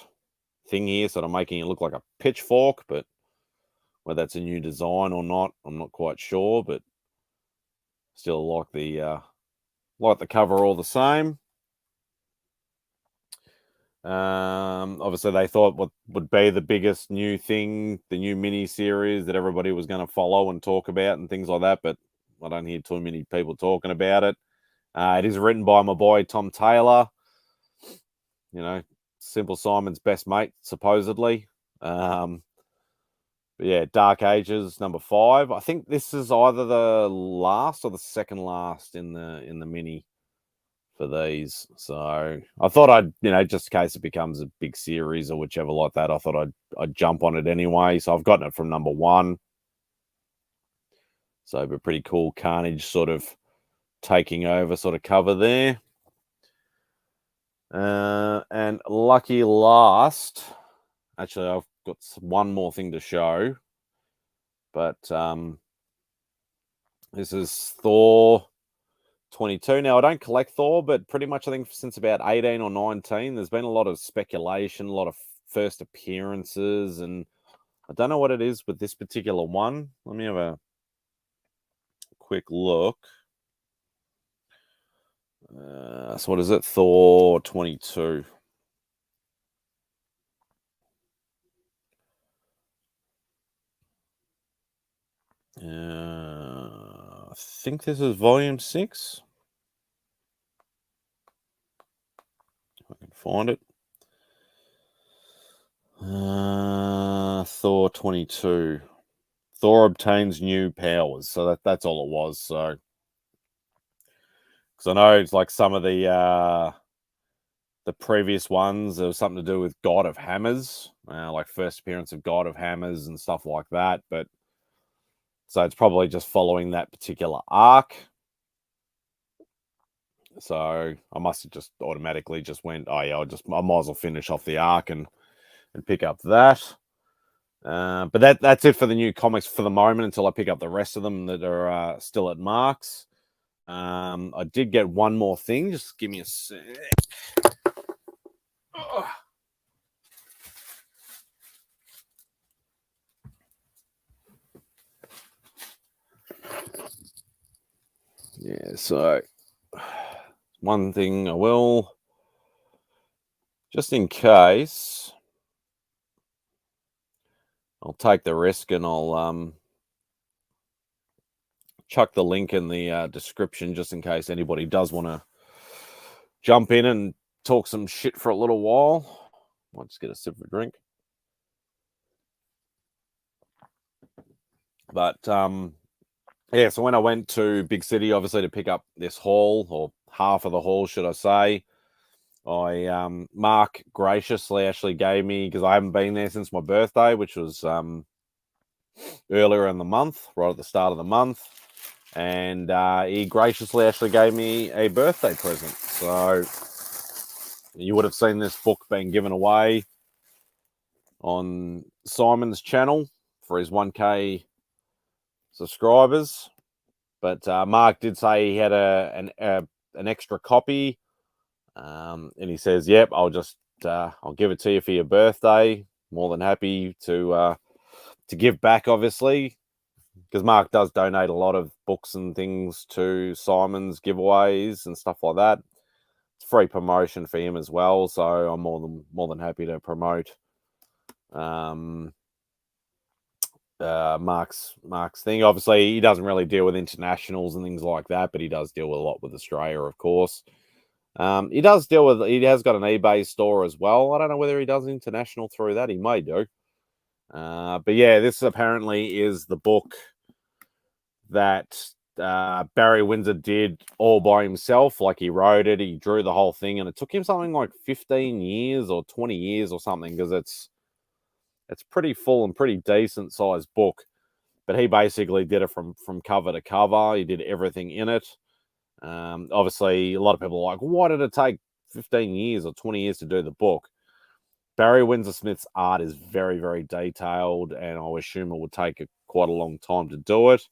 thing here, sort of making it look like a pitchfork, but whether that's a new design or not, I'm not quite sure, but still like the cover all the same. Obviously, they thought what would be the biggest new thing, the new mini series that everybody was going to follow and talk about and things like that, but I don't hear too many people talking about it. It is written by my boy Tom Taylor, you know, Simple Simon's best mate, supposedly. But yeah, Dark Ages number 5. I think this is either the last or the second last in the mini for these. So I thought I'd, just in case it becomes a big series or whichever like that, I thought I'd jump on it anyway. So I've gotten it from number 1. So a pretty cool Carnage sort of taking over sort of cover there. And lucky last, actually I've got one more thing to show, but this is Thor 22. Now, I don't collect Thor, but pretty much I think since about 18 or 19, there's been a lot of speculation, a lot of first appearances, and I don't know what it is with this particular one. Let me have a quick look. So what is it? Thor 22. I think this is volume 6. If I can find it. Thor 22. Thor obtains new powers. So that's all it was. So, because I know it's like some of the previous ones, there was something to do with God of Hammers, like first appearance of God of Hammers and stuff like that. But so it's probably just following that particular arc. So I must have just automatically just went, oh yeah, I might as well finish off the arc and pick up that. But that's it for the new comics for the moment until I pick up the rest of them that are still at Marks. I did get one more thing. Just give me a sec. Yeah, so one thing I will, just in case, I'll take the risk and I'll chuck the link in the description just in case anybody does want to jump in and talk some shit for a little while. I'll just get a sip of a drink. But yeah, so when I went to Big City, obviously to pick up this haul, or half of the haul, should I say, Mark graciously actually gave me, because I haven't been there since my birthday, which was earlier in the month, right at the start of the month, and he graciously actually gave me a birthday present. So you would have seen this book being given away on Simon's channel for his 1K subscribers, but Mark did say he had an extra copy, and he says, "Yep, I'll give it to you for your birthday." More than happy to give back, obviously, because Mark does donate a lot of books and things to Simon's giveaways and stuff like that. It's free promotion for him as well, so I'm more than happy to promote Mark's thing. Obviously, he doesn't really deal with internationals and things like that, but he does deal with a lot with Australia, of course. He has got an eBay store as well. I don't know whether he does international through that. He may do. But yeah, this apparently is the book that Barry Windsor did all by himself. Like, he wrote it, he drew the whole thing, and it took him something like 15 years or 20 years or something, because it's pretty full and pretty decent sized book. But he basically did it from cover to cover. He did everything in it. Obviously, a lot of people are like, why did it take 15 years or 20 years to do the book? Barry Windsor Smith's art is very, very detailed, and I assume it would take quite a long time to do it.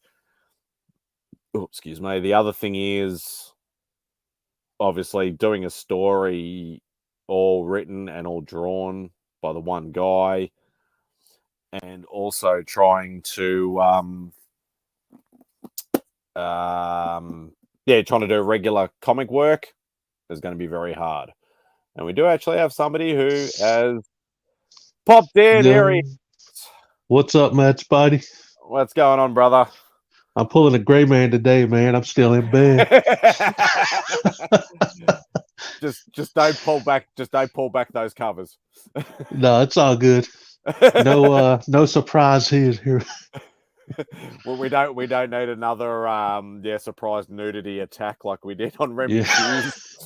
Oh, excuse me. The other thing is, obviously, doing a story all written and all drawn by the one guy, and also trying to trying to do regular comic work is going to be very hard. And we do actually have somebody who has popped in. Here he is. What's up, MadSpidey? What's going on, brother? I'm pulling a gray man today, man. I'm still in bed. just don't pull back. Just don't pull back those covers. No, it's all good. No surprise here. Well, we don't need another surprise nudity attack like we did on Remy Hughes.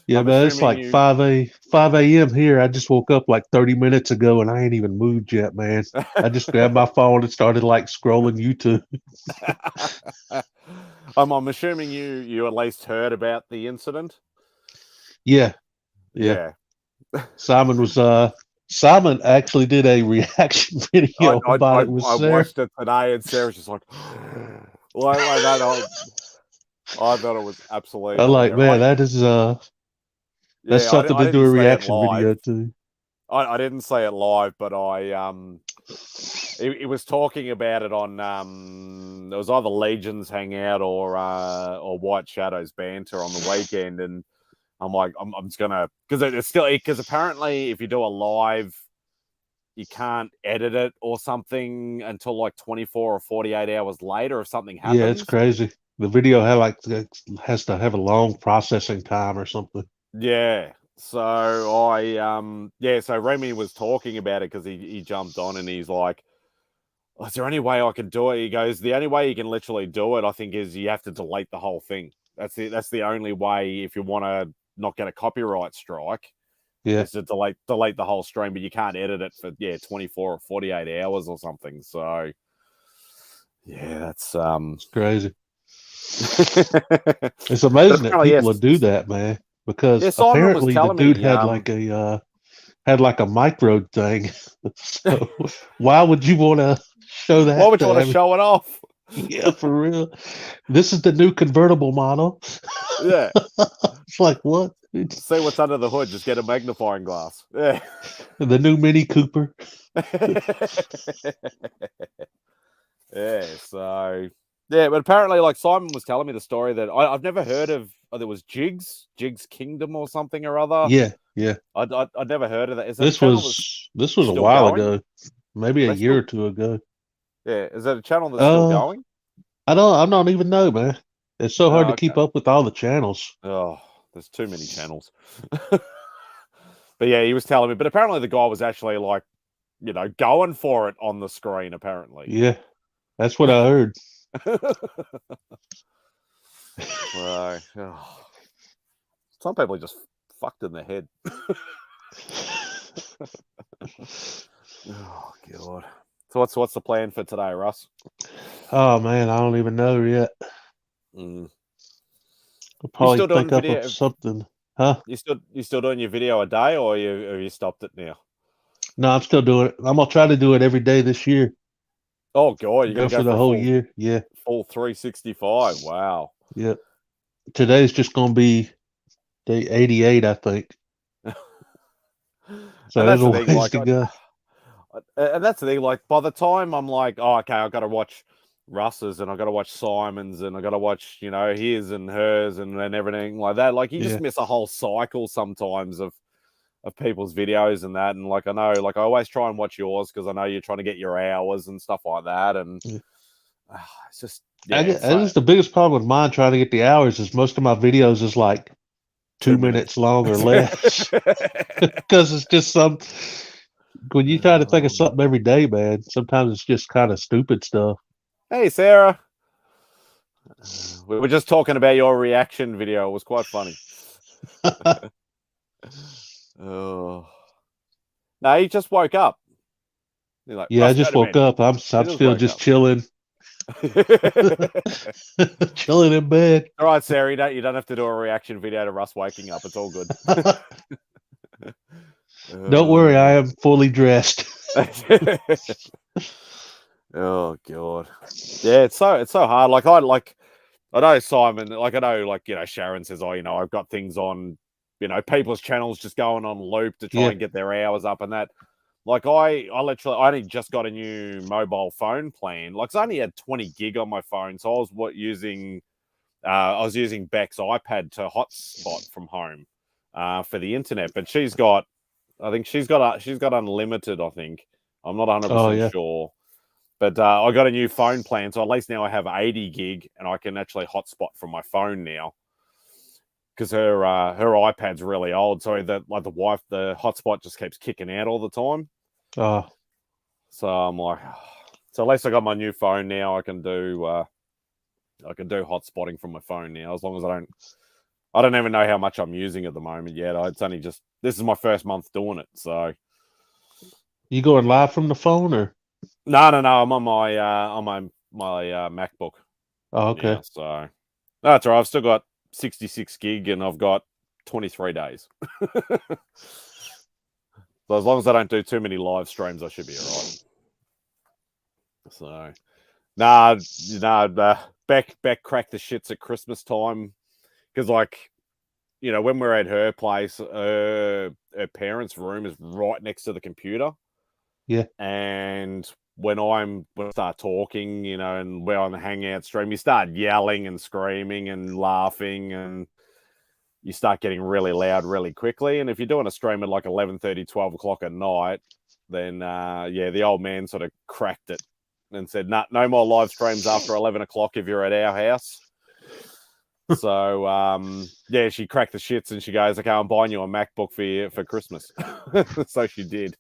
Yeah, man, it's like 5 a.m. here. I just woke up like 30 minutes ago and I ain't even moved yet, man. I just grabbed my phone and started like scrolling YouTube. I'm assuming you at least heard about the incident. Yeah. Simon actually did a reaction video about it with Sarah. I watched it today, and Sarah's just like, like that. I thought it was absolutely. I'm like, man, that's something to do a reaction video to. I didn't say it live, but he was talking about it on it was either Legion's Hangout or White Shadows Banter on the weekend, and I'm like, I'm just gonna, because apparently if you do a live, you can't edit it or something until like 24 or 48 hours later if something happens. Yeah, it's crazy. The video has to have a long processing time or something. Yeah. So so Remy was talking about it because he jumped on and he's like, is there any way I can do it? He goes, the only way you can literally do it, I think, is you have to delete the whole thing. That's the only way if you want to not get a copyright strike. Yeah. Is to delete the whole stream, but you can't edit it for 24 or 48 hours or something. So yeah, that's It's crazy. It's amazing that people would do that, man. Because apparently the dude had like a micro thing. So why would you want to show that? Why would you want to show it off? Yeah, for real. This is the new convertible model. Yeah. It's like, what? See what's under the hood. Just get a magnifying glass. Yeah. The new Mini Cooper. Yeah, so... Yeah, but apparently, like, Simon was telling me the story that I've never heard of... there was Jig's Kingdom or something or other. Yeah. I'd never heard of that. Is that this was a while ago. Maybe a year or two ago. Yeah, is that a channel that's still going? I don't even know, man. It's so hard to keep up with all the channels. Oh, there's too many channels. But yeah, he was telling me. But apparently the guy was actually like, going for it on the screen, apparently. Yeah, that's what I heard. Right. Some people are just fucked in the head. Oh, God. So what's the plan for today, Russ? Oh, man, I don't even know yet. Mm. I'll probably think up of something. Huh? You still doing your video a day, or have you stopped it now? No, I'm still doing it. I'm going to try to do it every day this year. Oh, God. You're going to go for the whole year? Yeah. Full 365. Wow. Yep. Today's just going to be day 88, I think. So there's a ways to go. And that's the thing, like, by the time I'm like, oh, okay, I've got to watch Russ's and I've got to watch Simon's and I've got to watch, his and hers and everything like that. Like, you just miss a whole cycle sometimes of people's videos and that. And, like, I know, like, I always try and watch yours because I know you're trying to get your hours and stuff like that. And it's just, that's the biggest problem with mine trying to get the hours is most of my videos is like 2 minutes long or less. Because it's just when you try to think of something every day, man, sometimes it's just kind of stupid stuff. Hey, Sarah. We were just talking about your reaction video. It was quite funny. Oh. No, he just woke up. Like, yeah, I just woke up. I'm still just chilling. Chilling in bed. All right, Sarah, you don't have to do a reaction video to Russ waking up. It's all good. Don't worry, I am fully dressed. Oh, God. Yeah, it's so hard. I know Simon, like, I know, like, Sharon says, oh, I've got things on, people's channels just going on loop to try and get their hours up and that. Like, I only just got a new mobile phone plan. Like, I only had 20 gig on my phone, so I was using Beck's iPad to hotspot from home for the internet. But she's got unlimited. I think I'm not 100% sure. But I got a new phone plan, so at least now I have 80 gig, and I can actually hotspot from my phone now. Because her iPad's really old, so the hotspot just keeps kicking out all the time. Oh, so I'm like, so at least I got my new phone now. I can do hotspotting from my phone now, as long as I don't even know how much I'm using at the moment yet. It's only this is my first month doing it. So, you going live from the phone or? No. I'm on my MacBook. Oh, okay. Now, so that's all right. I've still got 66 gig and I've got 23 days. So as long as I don't do too many live streams, I should be all right. So, Beck cracked the shits at Christmas time because, like, when we're at her place, her parents' room is right next to the computer. Yeah. And when I start talking, and we're on the Hangout stream, you start yelling and screaming and laughing, and you start getting really loud really quickly. And if you're doing a stream at like 11:30, 12 o'clock at night, then, the old man sort of cracked it and said, no more live streams after 11 o'clock if you're at our house. So, she cracked the shits and she goes, okay, I'm buying you a MacBook for Christmas. So she did.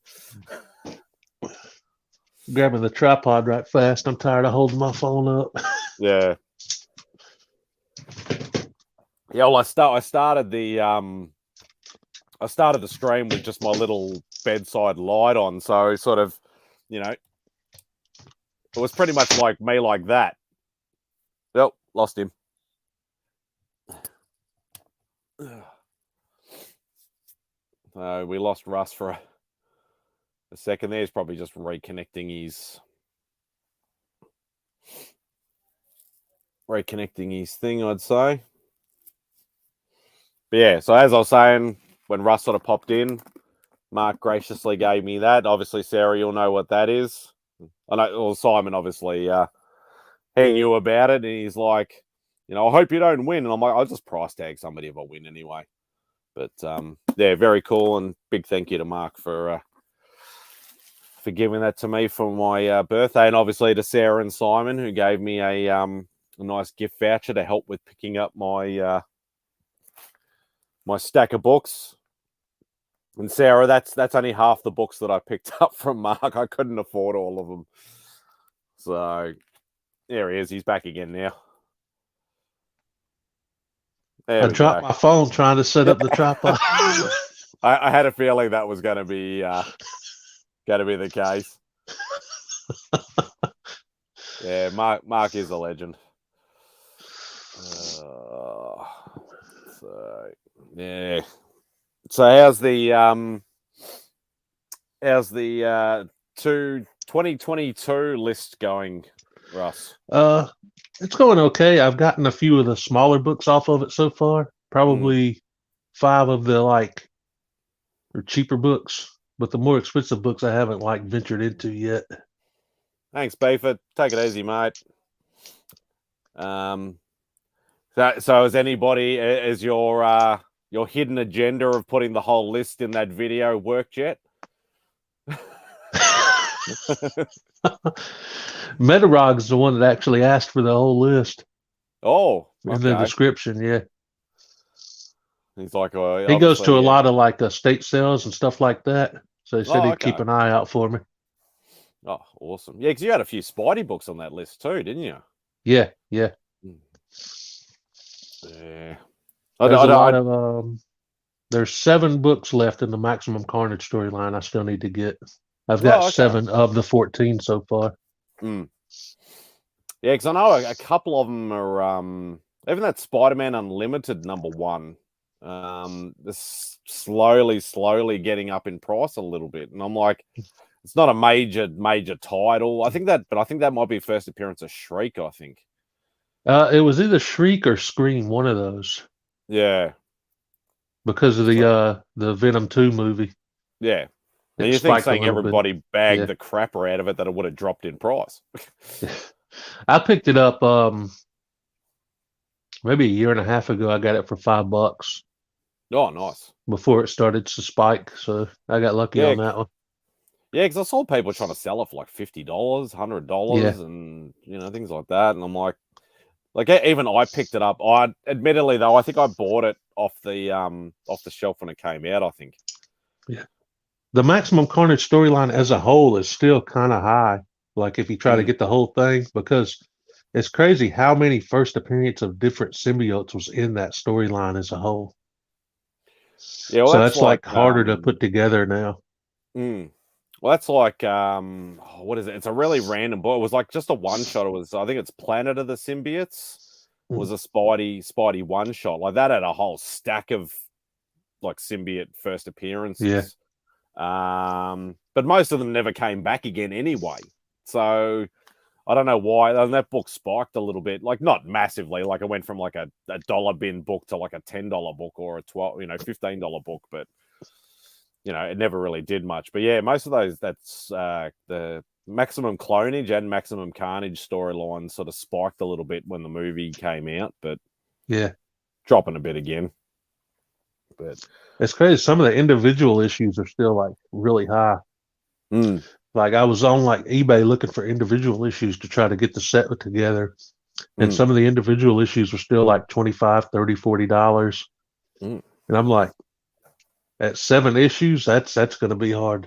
grabbing the tripod right fast. I'm tired of holding my phone up. Yeah. Yeah, well, I started the stream with just my little bedside light on, so sort of, it was pretty much like me like that. Yep, lost him. We lost Russ for a second there. He's probably just reconnecting his thing, I'd say. But yeah, so as I was saying, when Russ sort of popped in, Mark graciously gave me that. Obviously, Sarah, you'll know what that is. I know, well, Simon obviously he knew about it, and he's like, I hope you don't win. And I'm like, I'll just price tag somebody if I win anyway. But yeah, very cool, and big thank you to Mark for giving that to me for my birthday, and obviously to Sarah and Simon, who gave me a nice gift voucher to help with picking up my my stack of books. And Sarah, that's only half the books that I picked up from Mark. I couldn't afford all of them. So there he is. He's back again now. I dropped my phone trying to set up the tripod. I had a feeling that was going to be the case. Yeah, Mark is a legend. So yeah. So how's the 2022 list going, Russ? It's going okay. I've gotten a few of the smaller books off of it so far. Probably 5 of the or cheaper books, but the more expensive books I haven't ventured into yet. Thanks, Beeford. Take it easy, mate. So is your hidden agenda of putting the whole list in that video worked yet? Metarog is the one that actually asked for the whole list. Oh, okay. In the description, yeah. He's like, he goes to a lot of estate sales and stuff like that. So he said he'd keep an eye out for me. Oh, awesome. Yeah, because you had a few Spidey books on that list too, didn't you? Yeah. Yeah. There's 7 books left in the Maximum Carnage storyline I still need to get. I've got 7 of the 14 so far. Yeah, because I know a couple of them are even that SpiderMan Unlimited #1. This slowly getting up in price a little bit, and I'm like, it's not a major title. I think that might be first appearance of Shriek. I think it was either Shriek or Scream, one of those. Yeah, because of the Venom 2 movie. Yeah, and you think saying everybody bagged the crapper out of it that it would have dropped in price. I picked it up maybe a year and a half ago. I got it for $5. Oh, nice. Before it started to spike, so I got lucky on that one. Yeah, because I saw people trying to sell it for $50, $100, and things like that. And I'm like even I picked it up. Admittedly though, I think I bought it off the shelf when it came out. I think. Yeah, the Maximum Carnage storyline as a whole is still kind of high. If you try to get the whole thing, because it's crazy how many first appearances of different symbiotes was in that storyline as a whole. Yeah, well, so that's harder to put together now. Well, that's what is it? It's a really random book. It was just a one shot. It was, I think it's Planet of the Symbiotes. Was a Spidey one shot. That had a whole stack of symbiote first appearances. Yeah. But most of them never came back again anyway. So I don't know why. And that book spiked a little bit, not massively. It went from a dollar bin book to a $10 book or a $15 book, but it never really did much. But yeah, most of those, that's the Maximum Clonage and Maximum Carnage storylines sort of spiked a little bit when the movie came out, but yeah, dropping a bit again. But it's crazy. Some of the individual issues are still really high. I was on eBay looking for individual issues to try to get the set together. And some of the individual issues were still $25, $30, $40. And I'm at 7 issues, that's going to be hard.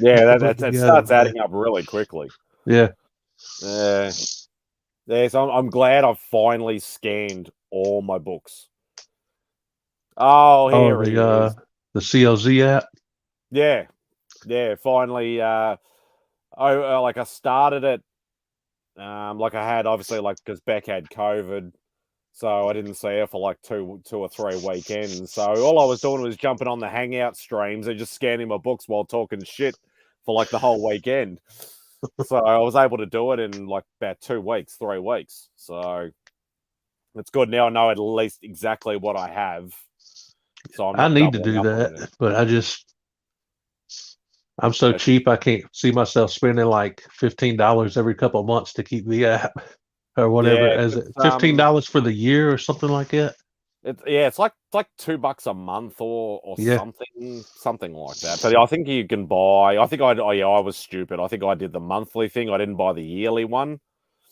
Yeah, Put that together, starts man. adding up really quickly. Yeah. Yeah, so I'm glad I've finally scanned all my books. Oh, Oh, here he is. the COZ app. Yeah, yeah, finally. Like I started it. Like I had obviously like because Beck had COVID, so I didn't see her for like two or three weekends. So all I was doing was jumping on the Hangout streams and just scanning my books while talking shit for like the whole weekend. So I was able to do it in like about 2 weeks, 3 weeks. So it's good. Now I know at least exactly what I have. So I'm I not need to doubling do up on anything. that, but I'm so But cheap I can't see myself spending like $15 every couple of months to keep the app or whatever. yeah, Is it it's $15 for the year or something like that? it's like $2 a month or Yeah. something like that. But I think you can buy. I think I was stupid. I think I did the monthly thing. I didn't buy the yearly one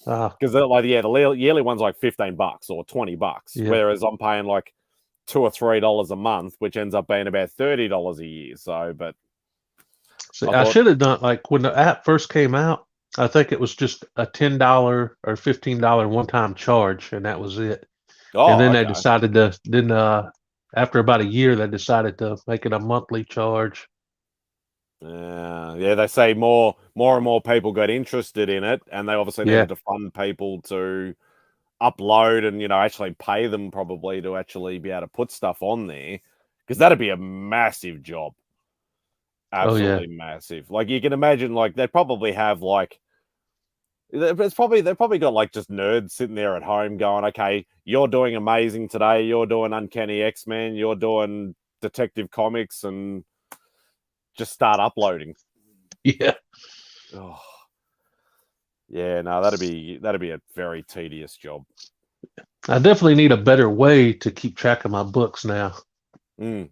Ah, because like the yearly one's like $15 or $20, yeah. whereas I'm paying like $2 or $3 a month, which ends up being about $30 a year. So, but See, I I thought, should have done like when the app first came out, I think it was just a $10 or $15 one-time charge, and that was it. And oh, then they okay. decided to after about a year they decided to make it a monthly charge. Yeah, they say more and more people got interested in it, and they obviously Yeah. needed to fund people to upload and actually pay them probably to actually be able to put stuff on there because that'd be a massive job, Oh yeah. absolutely massive. Like you can imagine, like they probably have like they've probably got like just nerds sitting there at home going, okay, you're doing amazing today, you're doing Uncanny X-Men, you're doing Detective Comics, and just start uploading. Yeah. Oh. Yeah, no, that'd be a very tedious job. I definitely need a better way to keep track of my books now. Mm.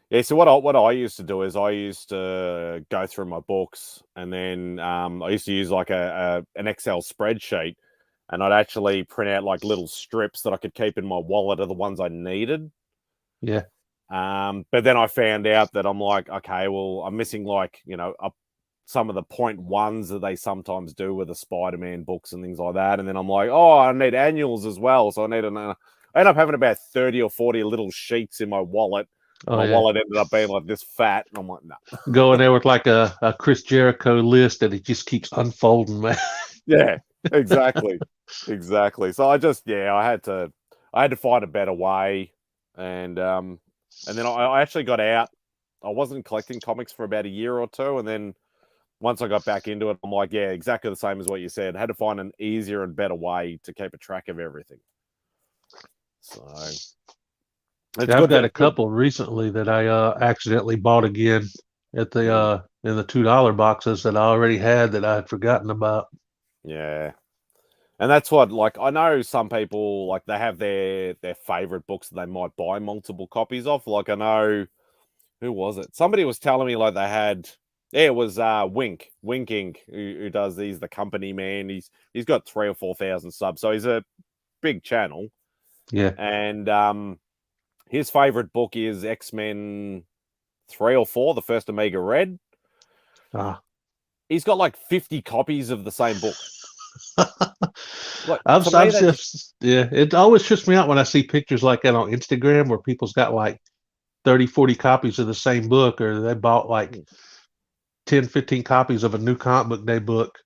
Yeah, so what I used to do is I used to go through my books, and then I used to use like an Excel spreadsheet, and I'd actually print out like little strips that I could keep in my wallet of the ones I needed. Yeah. But then I found out that I'm like, okay, well, I'm missing like some of the point ones that they sometimes do with the SpiderMan books and things like that. And then I'm like, oh, I need annuals as well. So I end up having about 30 or 40 little sheets in my wallet. Oh My yeah. wallet ended up being like this fat. And I'm like, no. Go in there with like a Chris Jericho list that it just keeps unfolding, man. Yeah, exactly. Exactly. So I had to find a better way. And then I actually got out. I wasn't collecting comics for about a year or two. And then once I got back into it, I'm like, yeah, exactly the same as what you said. I had to find an easier and better way to keep a track of everything. So it's Yeah, I've good. got a It's good. couple recently that I accidentally bought again at the Mm, in the $2 boxes that I already had that I had forgotten about. yeah. And that's what, like, I know some people, like, they have their favorite books that they might buy multiple copies of. Like, I know, who was it? Somebody was telling me, like, they had, yeah, it was Wink Inc., who does these, the company man. He's got 3,000 or 4,000 subs, so he's a big channel. Yeah. And his favorite book is X-Men 3 or 4, the first Omega Red. Ah. He's got like 50 copies of the same book. Like, to me, I've that's just yeah, it always trips me out when I see pictures like that on Instagram where people's got like 30, 40 copies of the same book, or they bought like 10, 15 copies of a new comic book day book.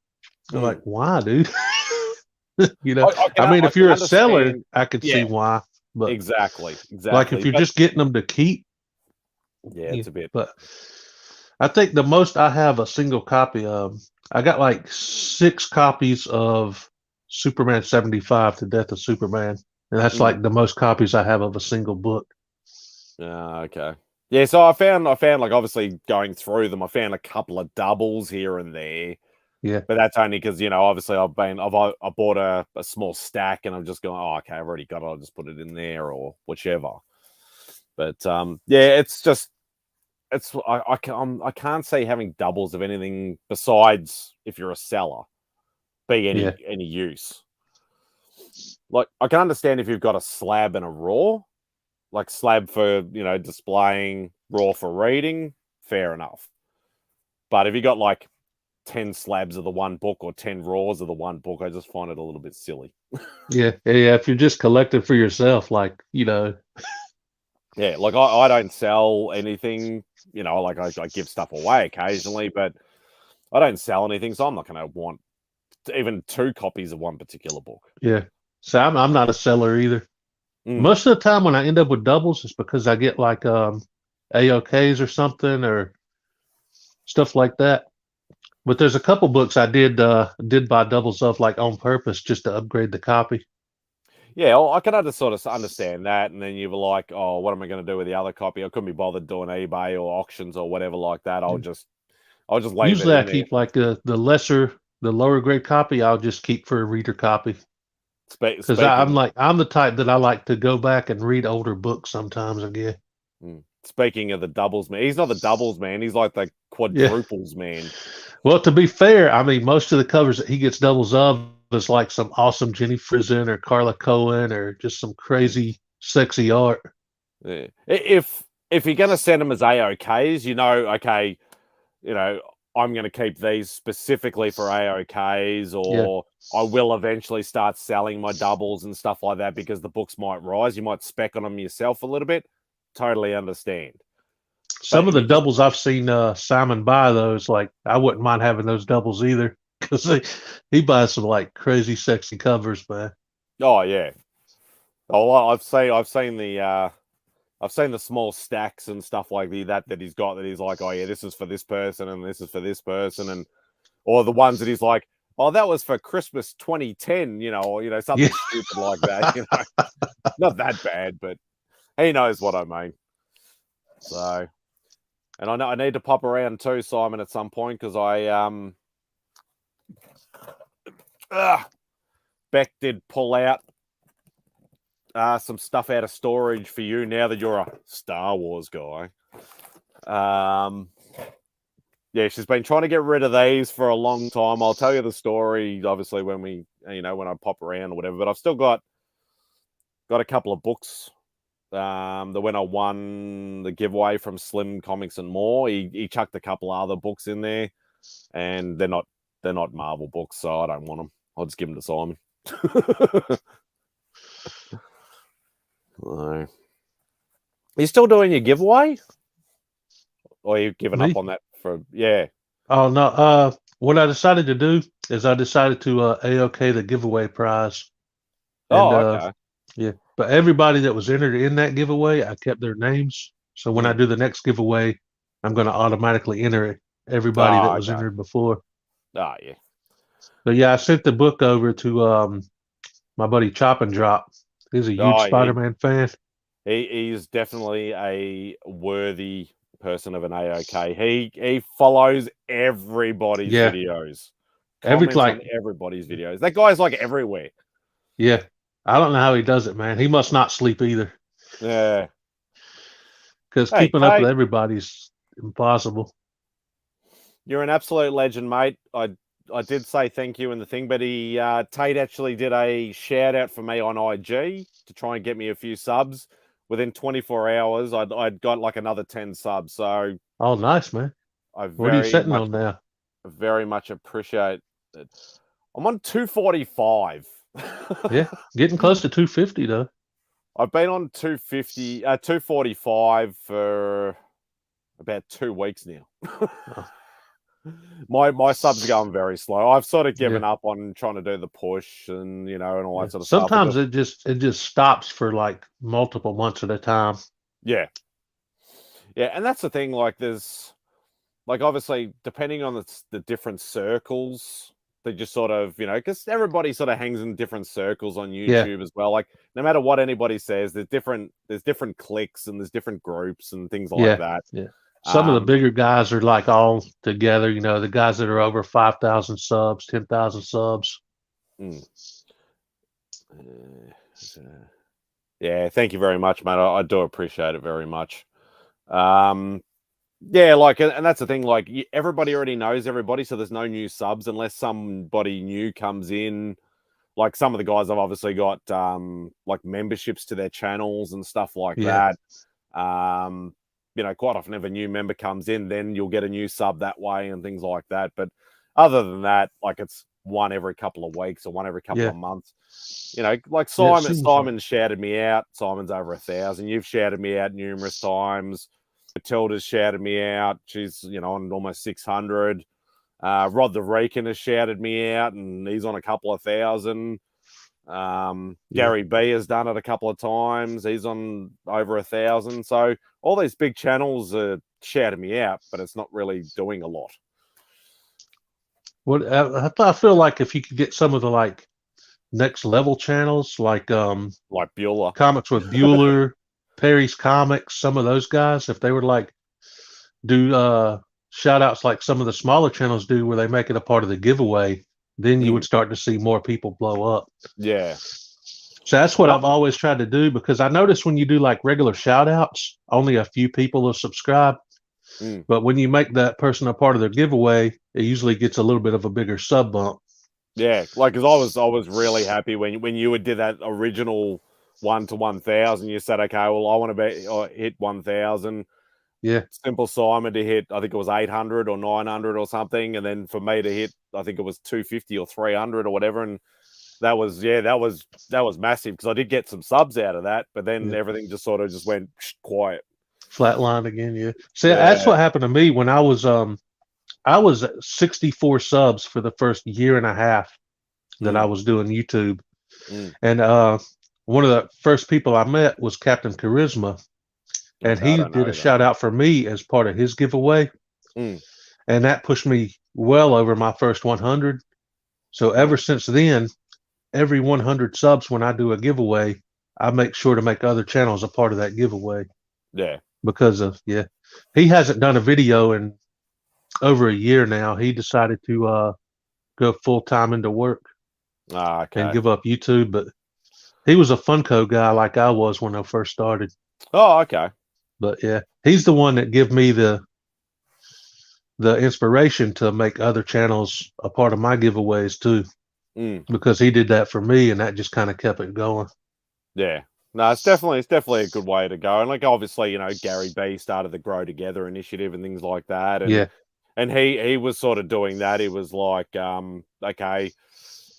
I'm like, mm. why, dude? You know, I mean, I if can you're a seller, understand. I could see Yeah, why, but exactly, like if exactly. you're But just getting them to keep, yeah, yeah, it's a bit. but I think the most I have a single copy of, I got like 6 copies of Superman 75, The Death of Superman. And that's Mm. like the most copies I have of a single book. Okay. Yeah, so I found like obviously going through them, I found a couple of doubles here and there, Yeah. but that's only because obviously I bought a small stack and I'm just going, oh, okay, I've already got it, I'll just put it in there or whichever. But yeah, it's just I can't see having doubles of anything besides if you're a seller be Yeah. any use. Like I can understand if you've got a slab and a raw, like slab for displaying, raw for reading, fair enough. But if you got like 10 slabs of the one book or 10 raws of the one book, I just find it a little bit silly. Yeah, yeah. If you're just collecting for yourself, like, Yeah, like I don't sell anything, like I give stuff away occasionally, but I don't sell anything, so I'm not going to want even 2 copies of one particular book. yeah. So I'm not a seller either. Most of the time when I end up with doubles, it's because I get like AOKs or something or stuff like that. But there's a couple books I did buy doubles of, like, on purpose, just to upgrade the copy. Yeah, well, I can sort of understand that, and then you were like, "Oh, what am I going to do with the other copy? I couldn't be bothered doing eBay or auctions or whatever like that. I'll just leave it Usually I in there." keep like the lower grade copy. I'll just keep for a reader copy because Speaking I'm the type that I like to go back and read older books sometimes again. speaking of the doubles man, he's not the doubles man. He's like the Yeah. quadruples man. Well, to be fair, I mean, most of the covers that he gets doubles of is like some awesome Jenny Frison or Carla Cohen or just some crazy sexy art. Yeah. If you're going to send them as AOKs, okay, I'm going to keep these specifically for AOKs, or I will eventually start selling my doubles and stuff like that because the books might rise. You might spec on them yourself a little bit. Totally understand. Some of the doubles I've seen Simon buy, those, like, I wouldn't mind having those doubles either because he buys some like crazy sexy covers, man. Oh yeah. Oh, I've seen the small stacks and stuff like that he's got, that he's like, oh yeah, this is for this person and this is for this person, and or the ones that he's like, oh, that was for Christmas 2010, or something stupid like that. Not that bad, but he knows what I mean. So, and I know I need to pop around too, Simon, at some point, because Beck did pull out some stuff out of storage for you now that you're a Star Wars guy. Yeah, she's been trying to get rid of these for a long time. I'll tell you the story, obviously, when when I pop around or whatever. But I've still got a couple of books. The when I won the giveaway from Slim Comics and More, he chucked a couple other books in there, and they're not Marvel books, so I don't want them. I'll just give them to Simon. Are you still doing your giveaway? Or are you giving up on that for, yeah? Oh, no. What I decided to do is I decided to AOK the giveaway prize. And, okay. Yeah. But everybody that was entered in that giveaway, I kept their names. So when I do the next giveaway, I'm going to automatically enter everybody that was entered before. Oh, yeah. But yeah, I sent the book over to my buddy Chop and Drop. He's a huge SpiderMan fan. He's definitely a worthy person of an AOK. He follows everybody's videos. Comments on everybody's videos. That guy's like everywhere. Yeah. I don't know how he does it, man. He must not sleep either. Yeah. Because keeping up with everybody's impossible. You're an absolute legend, mate. I did say thank you in the thing, but Tate actually did a shout out for me on IG to try and get me a few subs. Within 24 hours, I'd got like another 10 subs. So, oh, nice, man. What are you sitting on now? Very much appreciate it. I'm on 245. Yeah, getting close to 250 though. I've been on 245 for about 2 weeks now. My subs are going very slow. I've sort of given up on trying to do the push and and all that sort of stuff. Sometimes it just stops for like multiple months at a time. Yeah. Yeah, and that's the thing. Like, there's obviously depending on the different circles, they just sort of because everybody sort of hangs in different circles on YouTube as well. Like, no matter what anybody says, there's different cliques and there's different groups and things like that. Yeah. Some of the bigger guys are like all together, the guys that are over 5,000 subs, 10,000 subs. Yeah, thank you very much, mate. I do appreciate it very much. Yeah, like, and that's the thing, like, everybody already knows everybody, so there's no new subs unless somebody new comes in. Like, some of the guys have obviously got like memberships to their channels and stuff like that. quite often if a new member comes in, then you'll get a new sub that way and things like that. But other than that, like it's one every couple of weeks or one every couple of months. Like Simon shouted me out. Simon's over 1,000. You've shouted me out numerous times. Matilda's shouted me out. She's, on almost 600. Rod the Reekin has shouted me out, and he's on a couple of thousand. Gary B has done it a couple of times. He's on over 1,000. So all these big channels are shouting me out, but it's not really doing a lot. I feel like if you could get some of the like next level channels, like Bueller, Comics with Bueller, Perry's Comics, some of those guys, if they were like do shout outs like some of the smaller channels do, where they make it a part of the giveaway, then you would start to see more people blow up. Yeah. So that's what I've always tried to do, because I notice when you do like regular shout outs, only a few people will subscribe. But when you make that person a part of their giveaway, it usually gets a little bit of a bigger sub bump. Yeah, like because I was really happy when you did that original 1 to 1,000. You said, okay, well, I want to hit 1,000. Yeah, Simple Simon to hit, I think it was 800 or 900 or something, and then for me to hit, I think it was 250 or 300 or whatever, and that was massive, because I did get some subs out of that, but then everything just sort of just went quiet. Flatline again, yeah. See, that's what happened to me when I was at 64 subs for the first year and a half that I was doing YouTube. And one of the first people I met was Captain Charisma, and he did a shout out for me as part of his giveaway. And that pushed me well over my first 100. So ever since then, every 100 subs when I do a giveaway, I make sure to make other channels a part of that giveaway. Yeah. Because of he hasn't done a video in over a year now. He decided to go full time into work and give up YouTube. But he was a Funko guy like I was when I first started. Oh, okay. But yeah, he's the one that gave me the inspiration to make other channels a part of my giveaways too. Because he did that for me, and that just kind of kept it going. Yeah. No, it's definitely a good way to go. And like, obviously, Gary B started the Grow Together initiative and things like that. And and he was sort of doing that. He was like, okay,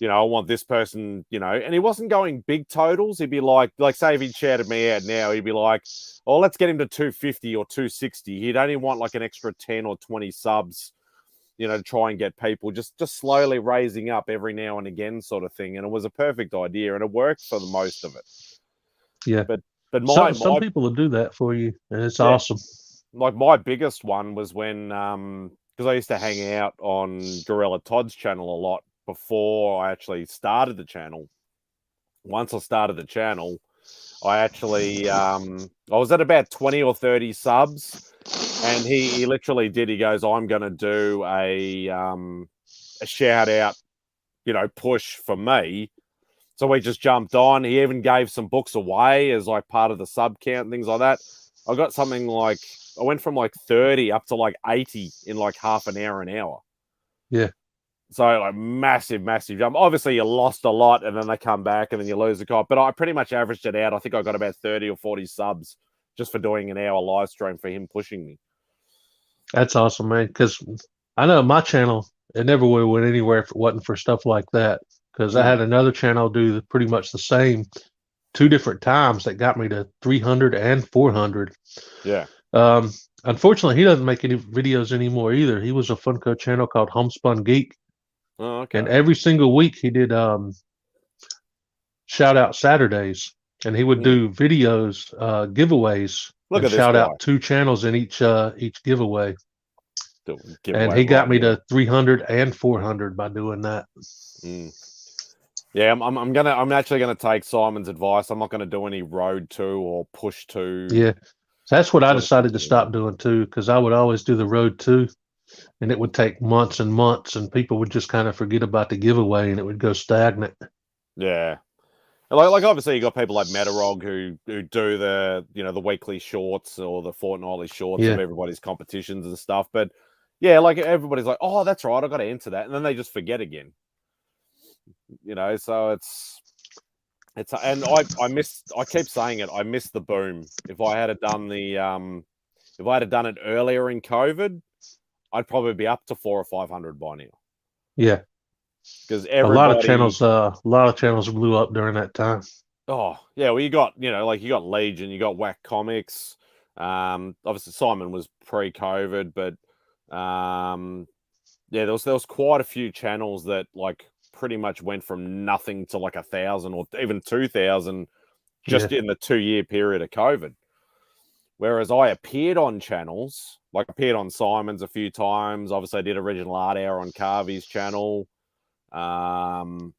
I want this person, and he wasn't going big totals. He'd be like say if he shouted me out now, he'd be like, oh, let's get him to 250 or 260. He'd only want like an extra 10 or 20 subs, to try and get people just slowly raising up every now and again, sort of thing. And it was a perfect idea, and it worked for the most of it. Yeah, but some people will do that for you, and it's awesome. Like my biggest one was when because I used to hang out on Gorilla Todd's channel a lot before I actually started the channel. Once I started the channel, I actually I was at about 20 or 30 subs, and he literally did. He goes, I'm going to do a shout out, push for me. So we just jumped on. He even gave some books away as like part of the sub count and things like that. I got something like, I went from like 30 up to like 80 in like half an hour. Yeah. So like massive jump. Obviously you lost a lot, and then they come back and then you lose a cop. But I pretty much averaged it out. I think I got about 30 or 40 subs just for doing an hour live stream for him pushing me. That's awesome, man. Because I know my channel, it never would have went anywhere if it wasn't for stuff like that. Because I had another channel do pretty much the same 2 different times that got me to 300 and 400. Yeah. Unfortunately, he doesn't make any videos anymore either. He was a Funko channel called Homespun Geek. Oh, okay. And every single week he did shout out Saturdays, and he would do videos, giveaways, and shout out 2 channels in each giveaway. And he got me to 300 and 400 by doing that. Yeah, I'm actually gonna take Simon's advice. I'm not gonna do any road to or push to. Yeah, that's what I decided to stop doing too, because I would always do the road to, and it would take months and months, and people would just kind of forget about the giveaway, and it would go stagnant. Yeah, like obviously you got people like Metarog who do the the weekly shorts or the fortnightly shorts of everybody's competitions and stuff. But yeah, like everybody's like, oh, that's right, I got to enter that, and then they just forget again. So it's and I keep saying it. I miss the boom. If I had done the If I had done it earlier in COVID, I'd probably be up to 400 or 500 by now. Yeah. Because A lot of channels blew up during that time. Oh, yeah, well, you got Legion, you got Whack Comics. Obviously Simon was pre-COVID, but yeah, there was quite a few channels that like pretty much went from nothing to like 1,000 or even 2,000 just in the 2-year period of COVID. Whereas I appeared on channels, like appeared on Simon's a few times. Obviously, I did Original Art Hour on Carvey's channel. What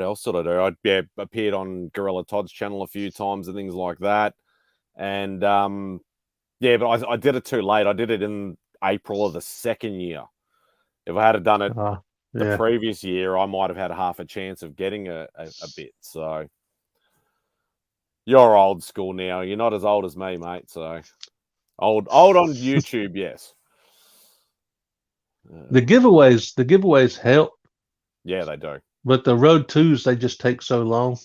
else did I do? I appeared on Gorilla Todd's channel a few times and things like that. And yeah, but I did it too late. I did it in April of the second year. If I had done it the previous year, I might have had half a chance of getting a bit. So you're old school now. You're not as old as me, mate. So old on YouTube, yes. The giveaways help. Yeah, they do. But the road twos, they just take so long.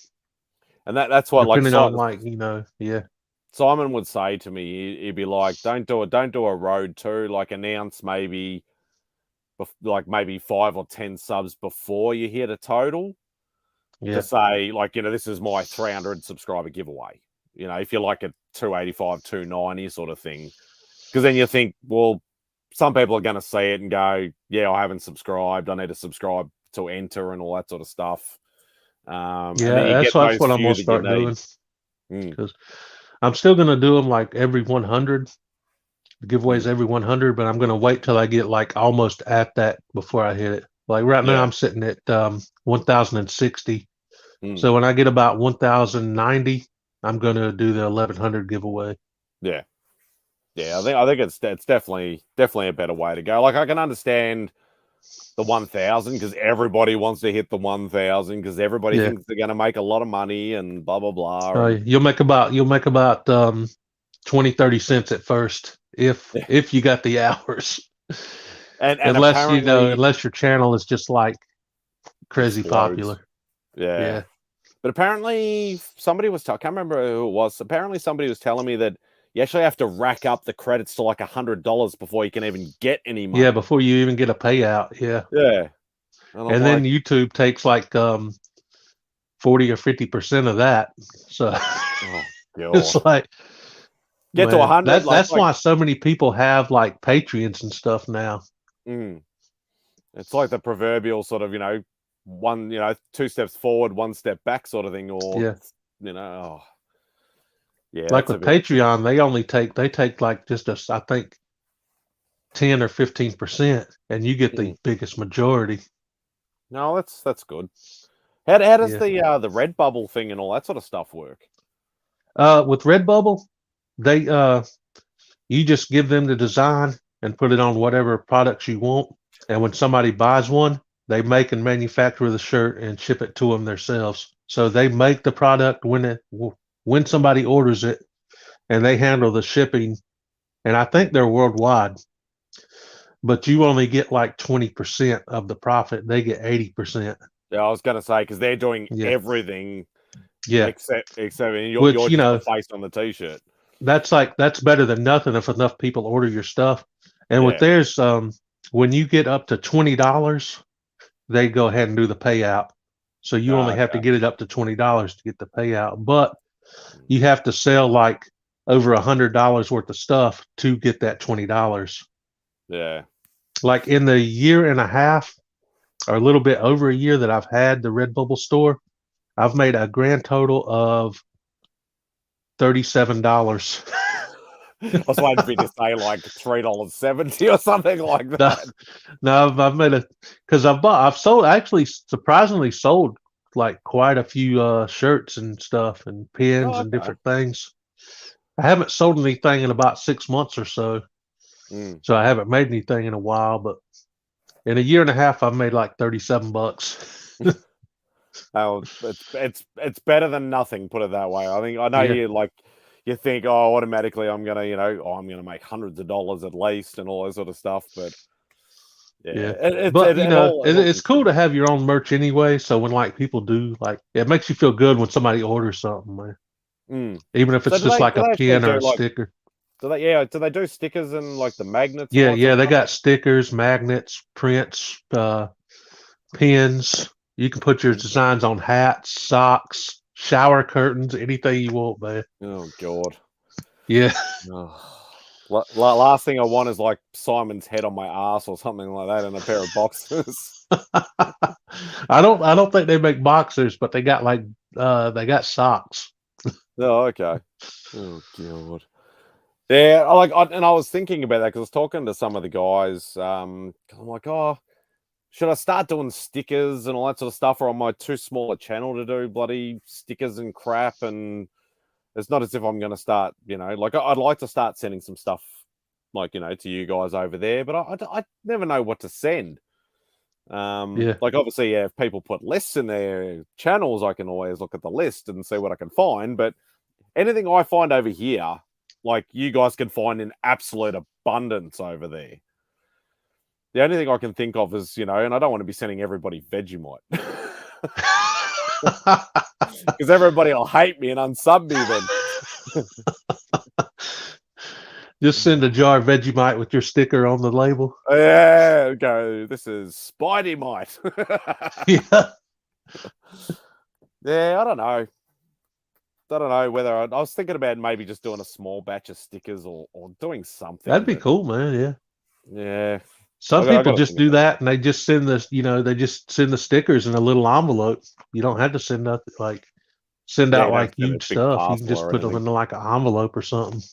And that's what depending on yeah. Simon would say to me, he'd be like, don't do a road two, like announce maybe 5 or 10 subs before you hit a total. Yeah. To say, like, this is my 300 subscriber giveaway. If you're like a 285, 290 sort of thing. Because then you think, well, some people are going to see it and go, yeah, I haven't subscribed. I need to subscribe to enter and all that sort of stuff. Yeah, that's what I'm going to start doing. Because I'm still going to do them like every 100. Giveaways every 100, but I'm going to wait till I get like almost at that before I hit it. Like right now I'm sitting at 1,060. So when I get about 1,090, I'm going to do the 1,100 giveaway. Yeah. Yeah, I think it's definitely a better way to go. Like I can understand the 1,000 because everybody wants to hit the 1,000 because everybody thinks they're going to make a lot of money and blah blah blah. You'll make about 20, 30 cents at first if you got the hours. And unless your channel is just like crazy popular. Yeah. But apparently somebody was I can't remember who it was. Apparently somebody was telling me that you actually have to rack up the credits to like $100 before you can even get any money. Yeah, before you even get a payout. Yeah. Yeah. And then YouTube takes like 40 or 50% of that. So it's like get to 100. That's why so many people have like Patreons and stuff now. It's like the proverbial sort of, one, 2 steps forward, 1 step back sort of thing, or yeah, like with Patreon, they take like just I think 10 or 15%, and you get the biggest majority. No, that's good. How does the Redbubble thing and all that sort of stuff work? With Redbubble, they you just give them the design and put it on whatever products you want, and when somebody buys one, they make and manufacture the shirt and ship it to them themselves. So they make the product when somebody orders it, and they handle the shipping, and I think they're worldwide. But you only get like 20% of the profit. They get 80%. Yeah, I was going to say, because they're doing everything. Yeah. Except you're just the face on the T-shirt. That's better than nothing if enough people order your stuff. And with theirs, when you get up to $20, they go ahead and do the payout. So you only have to get it up to $20 to get the payout. But you have to sell like over $100 worth of stuff to get that $20. Yeah. Like in the year and a half, or a little bit over a year that I've had the Redbubble store, I've made a grand total of $37. I was waiting for you to say like $3.70 or something like that. No, I've made because I've sold, actually surprisingly sold like quite a few shirts and stuff and pins and different things. I haven't sold anything in about 6 months or so. So I haven't made anything in a while, but in a year and a half, I've made like $37. Oh, it's better than nothing. Put it that way. I know you think, oh, automatically I'm gonna, I'm gonna make hundreds of dollars at least and all that sort of stuff. But it's cool to have your own merch anyway. So when like people do, like, it makes you feel good when somebody orders something, man. Even if it's just like a pin or a sticker. Do they? Yeah. Do they do stickers and like the magnets? And Yeah, all that sort yeah, of they stuff? got stickers, magnets, prints, pins. You can put your designs on hats, socks, shower curtains, anything you want, man. Oh God. Yeah. Last thing I want is like Simon's head on my ass or something like that in a pair of boxers. I don't think they make boxers, but they got like they got socks. Oh, okay. Oh God. Yeah, and I was thinking about that because I was talking to some of the guys. 'Cause I'm like, oh, should I start doing stickers and all that sort of stuff, or am I too small a channel to do bloody stickers and crap? And it's not as if I'm going to start, like I'd like to start sending some stuff, like to you guys over there, but I never know what to send. Yeah. Like obviously, yeah, if people put lists in their channels, I can always look at the list and see what I can find. But anything I find over here, like you guys can find in absolute abundance over there. The only thing I can think of is, and I don't want to be sending everybody Vegemite because everybody will hate me and unsub me then. Just send a jar of Vegemite with your sticker on the label. Yeah, go. This is SpiderMite. Yeah. Yeah, I don't know. I don't know whether I was thinking about maybe just doing a small batch of stickers or doing something. That'd be but cool, man. Yeah. Yeah. Some I people gotta just think do about that and they just send this, they just send the stickers in a little envelope. You don't have to send nothing like send it. Yeah, out you don't have like to send a huge big stuff. You can parcel just or put them anything. in like an envelope or something.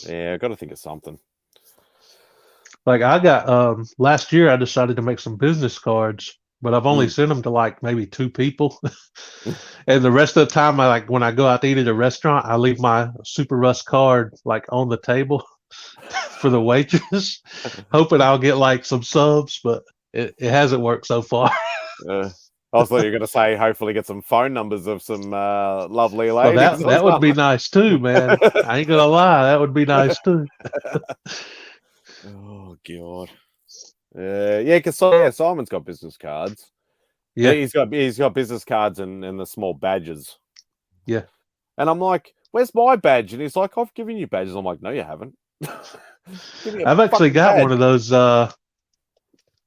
Yeah, I got to think of something. Like I got last year I decided to make some business cards, but I've only sent them to like maybe 2 people. And the rest of the time I like when I go out to eat at a restaurant, I leave my Super Rust card like on the table for the waitress, hoping I'll get like some subs, but it hasn't worked so far. I thought you were going to say, hopefully, get some phone numbers of some lovely Well, ladies. that would be nice too, man. I ain't gonna lie, that would be nice too. Oh God. Yeah, because Simon's got business cards. Yeah, He's got business cards and the small badges. yeah. And I'm like, "Where's my badge?" And he's like, "I've given you badges." I'm like, "No, you haven't." Give me a I've actually fucking got badge.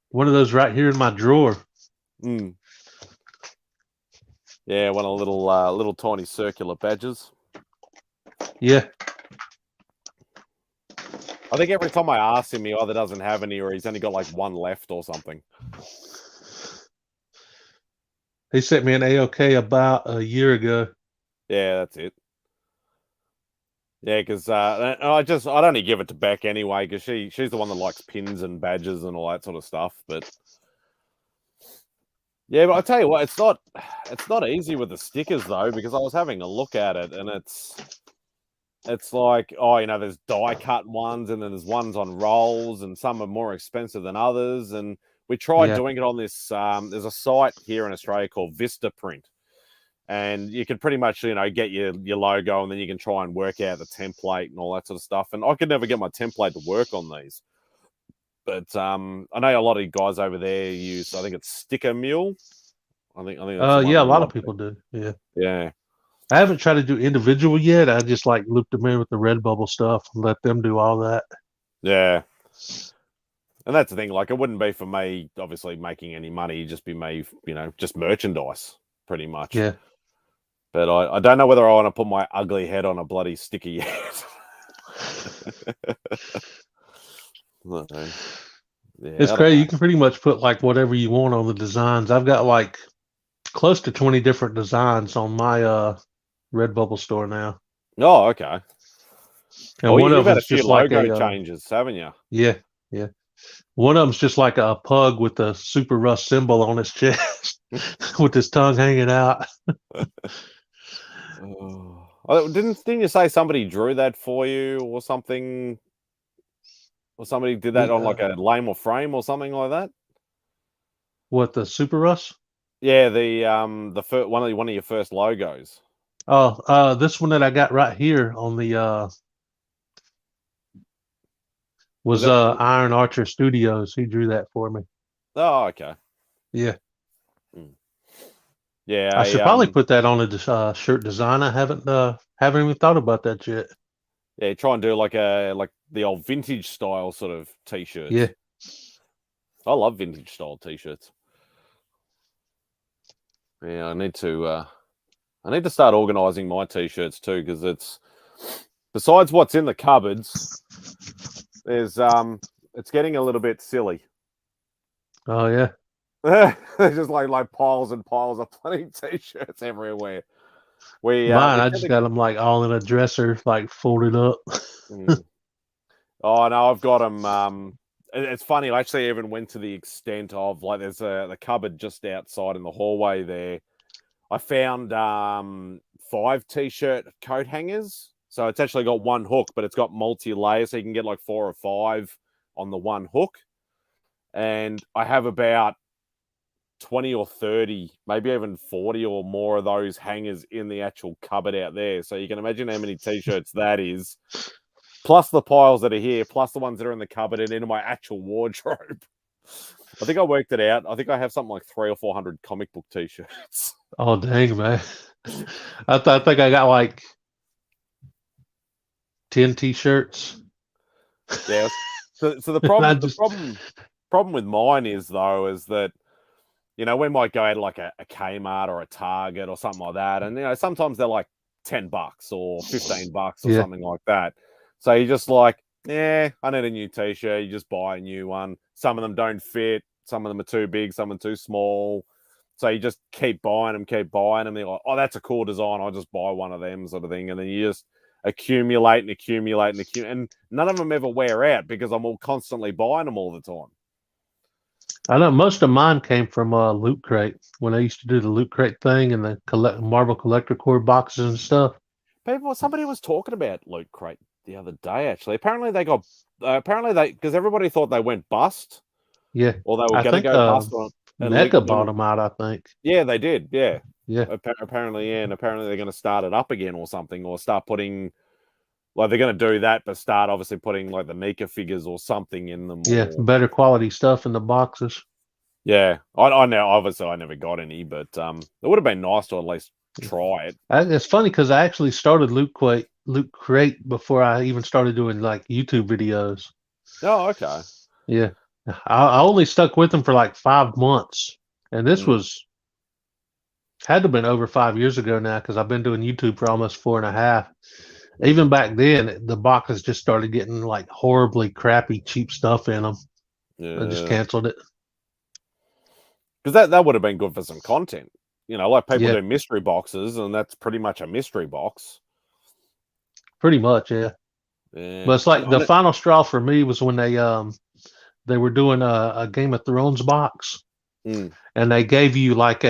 one of those right here in my drawer. Yeah, one of the little tiny circular badges. Yeah. I think every time I ask him, he either doesn't have any or he's only got like one left or something. He sent me an AOK about a year ago. Yeah, that's it. Yeah, because I'd only give it to Beck anyway because she's the one that likes pins and badges and all that sort of stuff. But yeah, but I tell you what, it's not easy with the stickers though because I was having a look at it and it's like, there's die cut ones and then there's ones on rolls and some are more expensive than others. And we tried doing it on this. There's a site here in Australia called Vista Print. And you can pretty much, get your logo and then you can try and work out the template and all that sort of stuff. And I could never get my template to work on these. But I know a lot of guys over there use, I think it's Sticker Mule. I think that's Yeah, a lot of people do. Yeah. Yeah. I haven't tried to do individual yet. I just like looped them in with the Redbubble stuff and let them do all that. Yeah. And that's the thing, like it wouldn't be for me, obviously, making any money, just be me, just merchandise, pretty much. Yeah. But I don't know whether I want to put my ugly head on a bloody sticker yet. Yeah, It's crazy. You can pretty much put like whatever you want on the designs. I've got like close to 20 different designs on my Redbubble store now. Oh, okay. And one you've of had a them's few just like logo a changes, haven't you? yeah, yeah. One of them's just like a pug with the Super Rust symbol on his chest with his tongue hanging out. Didn't you say somebody drew that for you or something? Or somebody did that on like a lame or frame or something like that? What, the Super Rust? Yeah, the first, one of your first logos. Oh, this one that I got right here on the was Iron Archer Studios. He drew that for me. Oh, okay. Yeah. Yeah, I should probably put that on a shirt design. I haven't even thought about that yet. Yeah, try and do like the old vintage style sort of t-shirts. Yeah. I love vintage style t-shirts. Yeah, I need to start organizing my t-shirts too, because it's besides what's in the cupboards, there's it's getting a little bit silly. Oh yeah. There's just like piles and piles of bloody t-shirts everywhere. Mine, I just got them like all in a dresser, like folded up. Oh no, I've got them. It's funny. I actually even went to the extent of like there's the cupboard just outside in the hallway there. I found 5 t-shirt coat hangers. So it's actually got one hook, but it's got multi-layer, so you can get like 4 or 5 on the one hook. And I have about 20 or 30, maybe even 40 or more of those hangers in the actual cupboard out there. So you can imagine how many t-shirts that is. Plus the piles that are here, plus the ones that are in the cupboard and into my actual wardrobe. I think I worked it out. I think I have something like 300 or 400 comic book t-shirts. Oh dang, man! I think I got like 10 t-shirts. Yeah. So the problem with mine is that we might go out to like a Kmart or a Target or something like that, and sometimes they're like $10 or $15 or something like that. So you're just like, I need a new t-shirt. You just buy a new one. Some of them don't fit. Some of them are too big. Some are too small. So you just keep buying them. They're like, oh, that's a cool design. I'll just buy one of them, sort of thing. And then you just accumulate, and none of them ever wear out because I'm all constantly buying them all the time. I know most of mine came from Loot Crate when I used to do the Loot Crate thing and the Marvel Collector Core boxes and stuff. Somebody was talking about Loot Crate the other day. Actually, apparently because everybody thought they went bust. Yeah, or they were going to go bust. Mega bought them out, I think. Yeah, they did. Yeah. Apparently, and apparently they're going to start it up again or something, or start putting. Like they're going to do that, but start obviously putting like the Nika figures or something in them. Yeah, better quality stuff in the boxes. Yeah, I know. Obviously, I never got any, but it would have been nice to at least try it. It's funny because I actually started Loot Crate before I even started doing like YouTube videos. Oh, okay. Yeah, I only stuck with them for like 5 months, and this had to have been over 5 years ago now because I've been doing YouTube for almost 4.5. Even back then, the boxes just started getting like horribly crappy, cheap stuff in them. Yeah. I just canceled it. Because that would have been good for some content. Like people do mystery boxes, and that's pretty much a mystery box. Pretty much, yeah. But it's like the final straw for me was when they were doing a Game of Thrones box, and they gave you like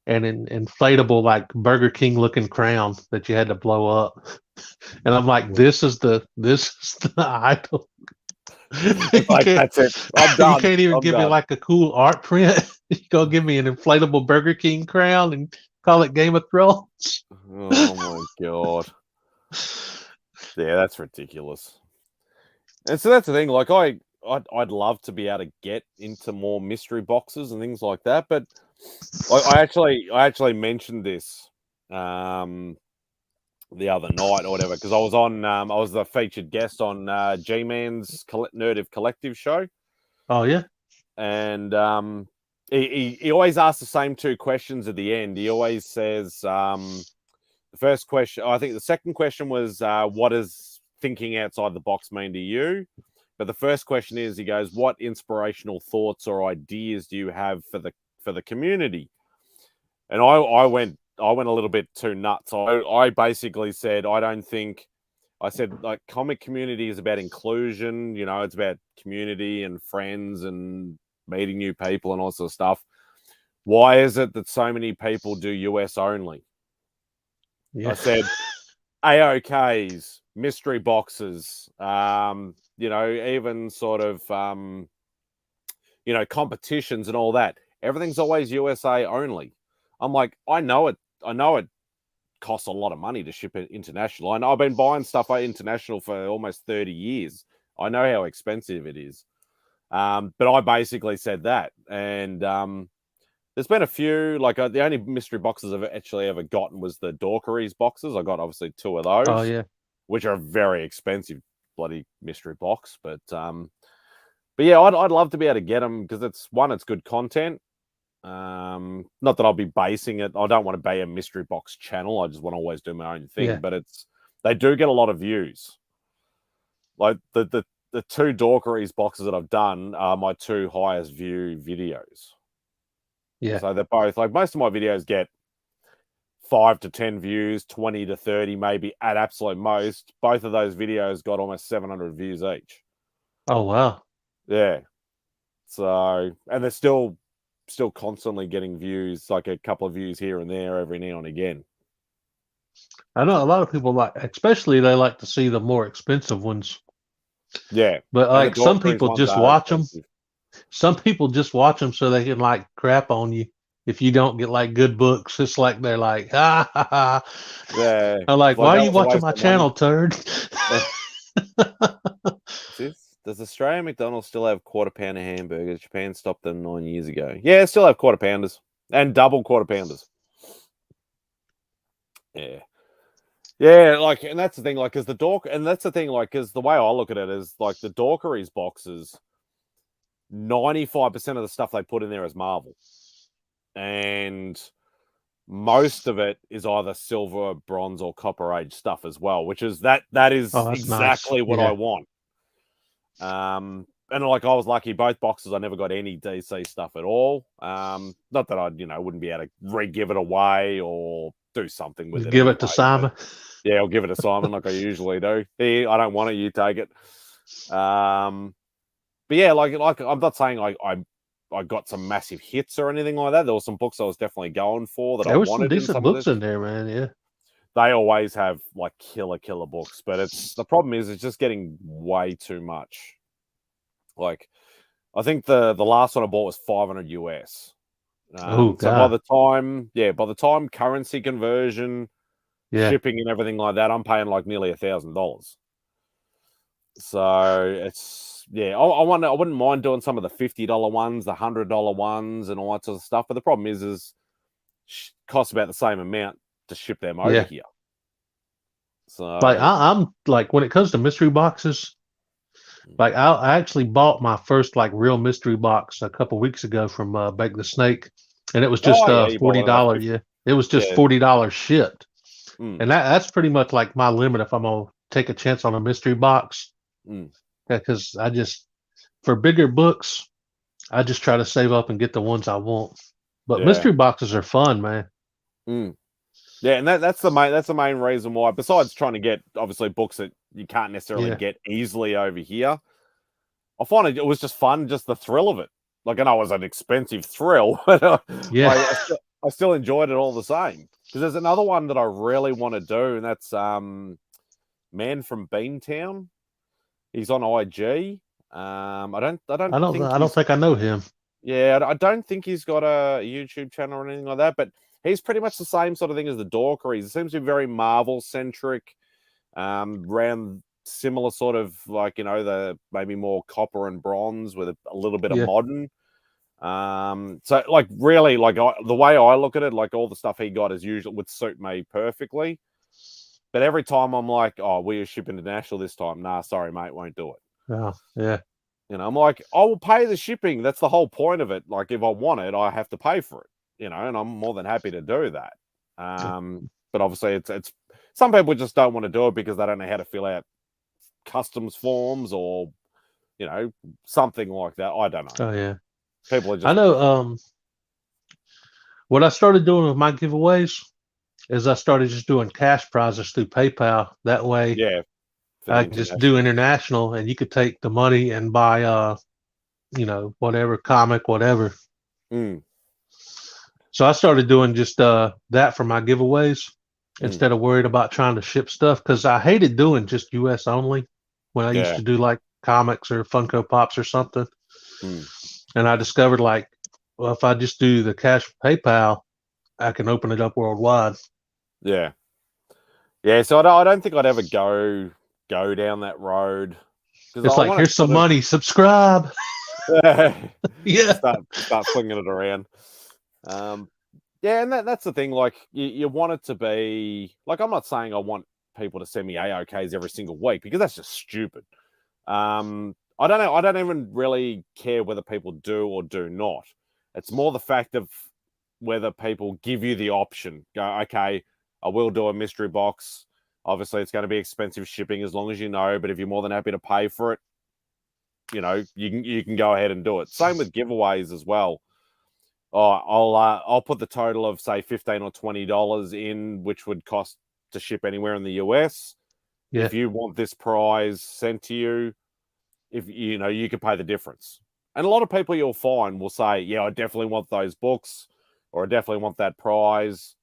an inflatable like Burger King looking crown that you had to blow up. And I'm like, this is the item. Like that's it. I'm done. You can't even give me like a cool art print. You go give me an inflatable Burger King crown and call it Game of Thrones. Oh my god. Yeah, that's ridiculous. And so that's the thing. Like I'd love to be able to get into more mystery boxes and things like that, but I actually mentioned this the other night or whatever, because I was the featured guest on G-Man's Nerdive Collective show. Oh yeah, and he always asks the same 2 questions at the end. He always says the first question. I think the second question was what does thinking outside the box mean to you? But the first question is, he goes, what inspirational thoughts or ideas do you have for the community? And I went a little bit too nuts. I basically said, I said, like, comic community is about inclusion. It's about community and friends and meeting new people and all sorts of stuff. Why is it that so many people do US only? Yeah. I said, AOKs, mystery boxes, even sort of, competitions and all that. Everything's always USA only. I'm like, I know it costs a lot of money to ship it international. And I've been buying stuff international for almost 30 years. I know how expensive it is. But I basically said that. And there's been a few, like the only mystery boxes I've actually ever gotten was the Dorkeries boxes. I got obviously 2 of those. Oh, yeah. which are a very expensive bloody mystery box. But yeah, I'd love to be able to get them because it's good content. Not that I'll be basing it. I don't want to be a mystery box channel. I just want to always do my own thing. Yeah. But they do get a lot of views. Like the 2 Dorkeries boxes that I've done are my 2 highest view videos. Yeah. So they're both like most of my videos get 5 to 10 views, 20 to 30 maybe at absolute most. Both of those videos got almost 700 views each. Oh wow. Yeah. So and they're still constantly getting views, like a couple of views here and there every now and again. I know a lot of people especially they like to see the more expensive ones. Yeah. But like some people just watch them. Some people just watch them so they can like crap on you if you don't get like good books. It's like they're like, ha ha ha. Yeah. I'm like, why are you watching my channel, turd? Does Australian McDonald's still have quarter pounder hamburgers? Japan stopped them 9 years ago. Yeah, still have quarter pounders and double quarter pounders. Yeah. Yeah, like, and that's the thing, like, because the way I look at it is like the Dorkeries boxes, 95% of the stuff they put in there is Marvel. And most of it is either silver, bronze, or copper age stuff as well, which is that is exactly what I want. And like I was lucky, both boxes I never got any DC stuff at all. Not that I wouldn't be able to re-give it away or do something with it. Give it to Simon. Yeah, I'll give it to Simon like I usually do. Here, I don't want it, you take it. But yeah, like I'm not saying I got some massive hits or anything like that. There were some books I was definitely going for that I wanted. There were some decent books in there, man. Yeah. They always have like killer books, but the problem is it's just getting way too much. Like, I think the last one I bought was $500 US. So by the time currency conversion, shipping and everything like that, I'm paying like nearly $1,000. So it's I wouldn't mind doing some of the $50 ones, the $100 ones, and all that sort of stuff. But the problem is costs about the same amount to ship them over here. So like I'm like when it comes to mystery boxes, like I actually bought my first like real mystery box a couple weeks ago from Bake the Snake, and it was just $40. Yeah, it was just $40 shipped, and that's pretty much like my limit if I'm gonna take a chance on a mystery box. Because for bigger books, I just try to save up and get the ones I want. But mystery boxes are fun, man. Yeah, and that's the main reason why. Besides trying to get obviously books that you can't necessarily get easily over here, I find it was just fun, just the thrill of it. Like I know it was an expensive thrill, but I still enjoyed it all the same. Because there's another one that I really want to do, and that's Man from Beantown. He's on IG. I don't think I know him. Yeah, I don't think he's got a YouTube channel or anything like that, but he's pretty much the same sort of thing as the Dorkeries. It seems to be very Marvel-centric, around similar sort of like, the maybe more copper and bronze with a little bit of modern. So like really, like the way I look at it, like all the stuff he got is usually would suit me perfectly. But every time I'm like, oh, we ship international this time. Nah, sorry, mate, won't do it. Oh, yeah. I'm like, I will pay the shipping. That's the whole point of it. Like, if I want it, I have to pay for it, and I'm more than happy to do that. But obviously, it's some people just don't want to do it because they don't know how to fill out customs forms or, something like that. I don't know. Oh, yeah. People are just. I know. What I started doing with my giveaways is I started just doing cash prizes through PayPal. That way, I can just do international, and you could take the money and buy, whatever comic, whatever. So I started doing just that for my giveaways instead of worried about trying to ship stuff because I hated doing just US only when I used to do like comics or Funko Pops or something. And I discovered like, well, if I just do the cash PayPal, I can open it up worldwide. Yeah. So I don't think I'd ever go down that road. It's like, here's some money, subscribe. Start flinging it around. And that's the thing. Like you want it to be like, I'm not saying I want people to send me AOKs every single week because that's just stupid. I don't know. I don't even really care whether people do or do not. It's more the fact of whether people give you the option. Go, okay, I will do a mystery box. Obviously, it's going to be expensive shipping as long as you know, but if you're more than happy to pay for it, you know, you can go ahead and do it. Same with giveaways as well. I'll put the total of say $15 or $20 in, which would cost to ship anywhere in the US. Yeah. If you want this prize sent to you, if you know, you can pay the difference. And a lot of people you'll find will say, yeah, I definitely want those books, or I definitely want that prize.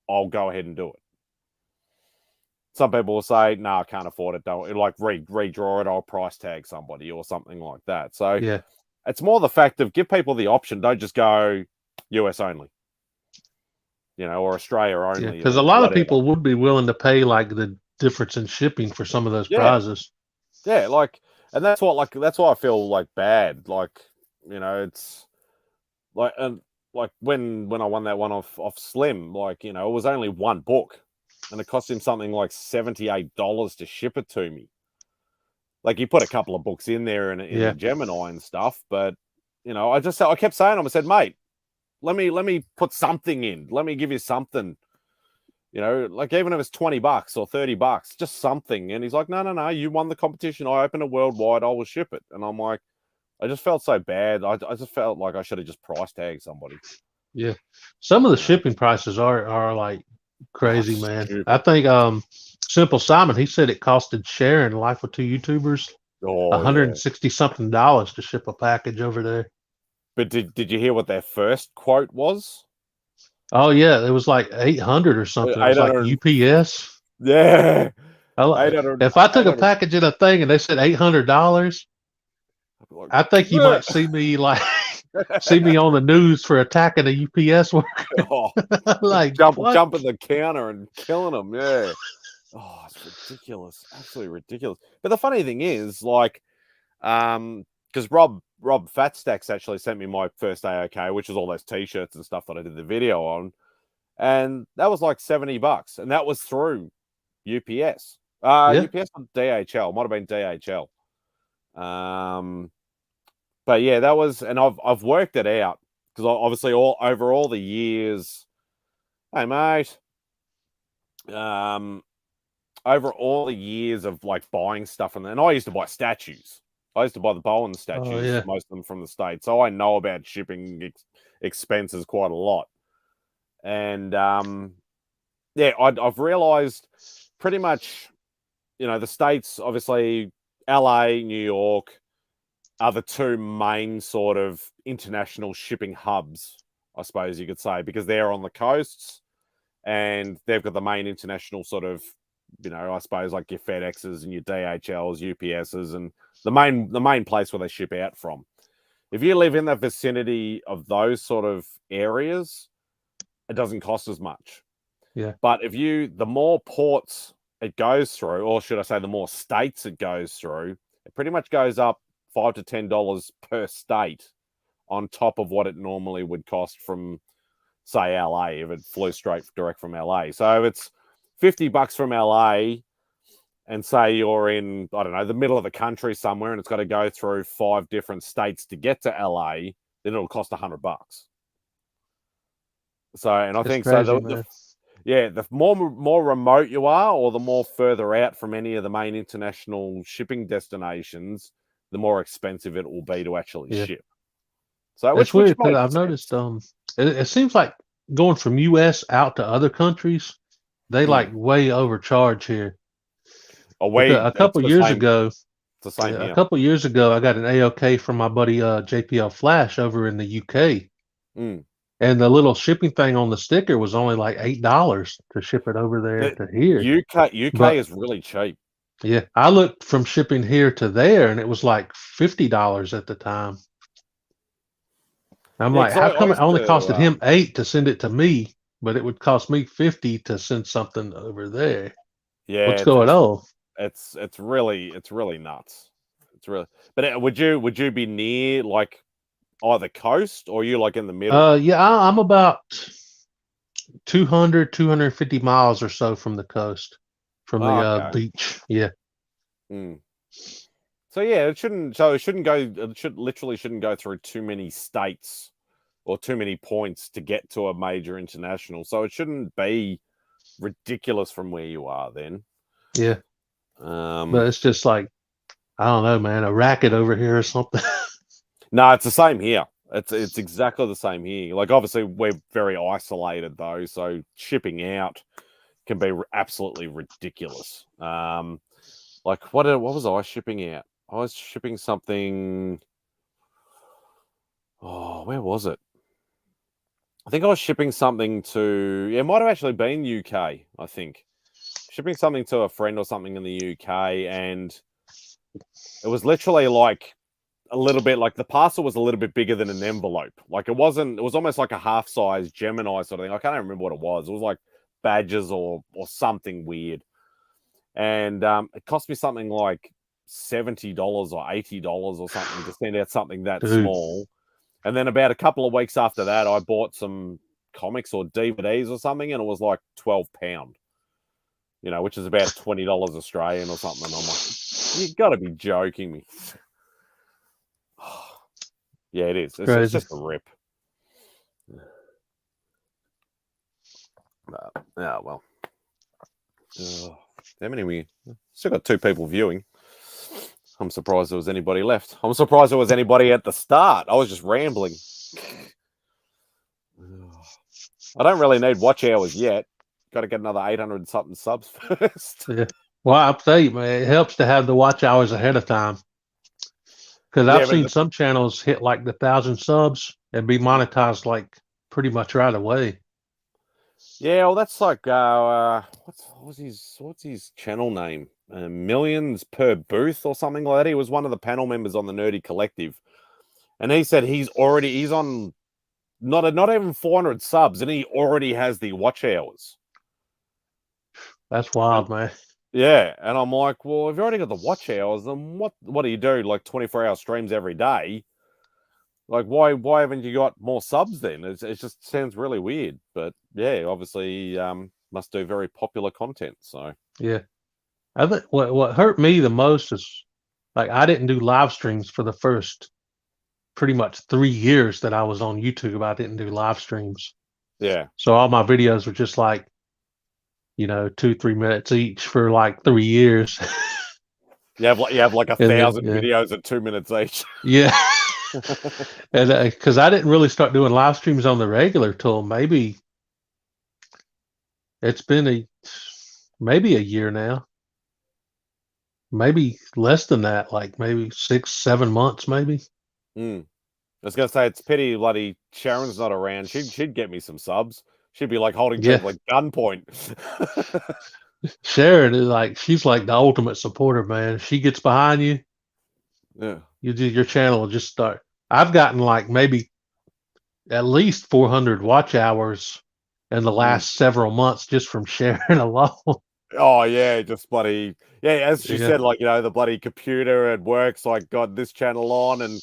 I'll go ahead and do it. Some people will say, no, I can't afford it. Don't like redraw it. I'll price tag somebody or something like that. So yeah, it's more the fact of give people the option. Don't just go US only, you know, or Australia only. because or a lot of whatever. people would be willing to pay like the difference in shipping for some of those prizes. Yeah, like, and that's why I feel like bad. Like, you know, it's like, and like when I won that one off Slim, like, you know, it was only one book, and it cost him something like $78 to ship it to me. Like, he put a couple of books in there in the Gemini and stuff, but you know, I kept saying to him, I said, mate, let me put something in. Let me give you something. You know, like even if it's $20 or $30, just something. And he's like, no, you won the competition. I open it worldwide. I will ship it. And I'm like, I just felt so bad. I just felt like I should have just price tagged somebody. Yeah, some of the shipping prices are like crazy, man. Stupid. I think Simple Simon, he said it costed Sharon, Life with Two YouTubers, $160 something to ship a package over there. But did you hear what their first quote was? Oh yeah, it was like 800 or something. It was like UPS. Yeah. If I took a package in a thing and they said $800, I think you might see me like see me on the news for attacking a UPS worker. Like jumping the counter and killing them. Yeah. Oh, it's ridiculous. Absolutely ridiculous. But the funny thing is, like, because Rob Fatstacks actually sent me my first AOK, which is all those t-shirts and stuff that I did the video on, and that was like $70, and that was through UPS. UPS or DHL, might have been DHL. But yeah, that was, and I've worked it out because obviously over all the years, hey mate, over all the years of like buying stuff, and I used to buy statues. I used to buy the Bowen statues, most of them from the States, so I know about shipping expenses quite a lot. And I've realized pretty much, you know, the States, obviously, LA, New York, are the two main sort of international shipping hubs, I suppose you could say, because they're on the coasts and they've got the main international sort of, you know, I suppose like your FedExes and your DHLs, UPSs, and the main place where they ship out from. If you live in the vicinity of those sort of areas, it doesn't cost as much. Yeah. But the more ports it goes through, or should I say the more states it goes through, it pretty much goes up $5 to $10 per state on top of what it normally would cost from, say, LA, if it flew direct from LA. So if it's $50 from LA, and say you're in, I don't know, the middle of the country somewhere, and it's got to go through 5 different states to get to LA, then it'll cost $100. So, and I think crazy, so. The more remote you are, or the more further out from any of the main international shipping destinations, the more expensive it will be to actually ship. So it's weird because I've noticed it seems like going from US out to other countries, they like way overcharge here. A couple years ago, I got an AOK from my buddy JPL Flash over in the UK. And the little shipping thing on the sticker was only like $8 to ship it over there to here. UK is really cheap. Yeah, I looked from shipping here to there, and it was like $50 at the time. I'm like, how come it only costed him $8 to send it to me, but it would cost me $50 to send something over there? Yeah, what's going on? It's really nuts. It's really. But would you be near like either coast, or are you like in the middle? Yeah, I'm about 250 miles or so from the coast. from Oh, the okay. beach. Yeah. Mm. So yeah, it shouldn't. So it shouldn't go. It shouldn't go through too many states or too many points to get to a major international. So it shouldn't be ridiculous from where you are then. Yeah. Um, But it's just like, I don't know, man, a racket over here or something. no, it's the same here. It's exactly the same here. Like obviously we're very isolated though, so shipping out can be absolutely ridiculous. Like what was I shipping out? I was shipping something. Oh, where was it? I think I was shipping something to. Yeah, it might have actually been UK. I think shipping something to a friend or something in the UK, and it was literally like a little bit like the parcel was a little bit bigger than an envelope. Like it wasn't. It was almost like a half size Gemini sort of thing. I can't remember what it was. It was like badges or something weird, and it cost me something like $70 or $80 or something to send out something that Dude. small. And then about a couple of weeks after that, I bought some comics or DVDs or something, and it was like £12, which is about $20 Australian or something. I'm like, you got to be joking me. Yeah, it is. It's just a rip. Yeah, well. How many we still got 2 people viewing. I'm surprised there was anybody left. I'm surprised there was anybody at the start. I was just rambling. I don't really need watch hours yet. Got to get another 800 something subs first. Yeah. Well, I'll tell you, man, it helps to have the watch hours ahead of time. Because I've seen some channels hit like the 1,000 subs and be monetized like pretty much right away. Yeah, well, that's like what's his channel name? Millions per booth or something like that. He was one of the panel members on the Nerdy Collective, and he said he's on not even 400 subs, and he already has the watch hours. That's wild, man. Yeah, and I'm like, well, if you already got the watch hours, then what do you do? Like 24-hour streams every day? Like, why haven't you got more subs then? It just sounds really weird. But yeah, obviously, must do very popular content. So yeah, I think what hurt me the most is like I didn't do live streams for the first pretty much 3 years that I was on YouTube. I didn't do live streams. Yeah. So all my videos were just like, 2-3 minutes each for like 3 years. You have like 1,000 videos at 2 minutes each. Yeah. And because I didn't really start doing live streams on the regular till maybe it's been maybe a year now. Maybe less than that, like maybe 6-7 months, maybe. I was gonna say it's pity bloody Sharon's not around. She'd get me some subs. She'd be like holding people at gunpoint. Sharon is like she's like the ultimate supporter, man. She gets behind you. Yeah. Your channel will just start. I've gotten like maybe at least 400 watch hours in the last several months just from Sharon alone. Oh yeah, just bloody as she said, like the bloody computer at work's like got this channel on, and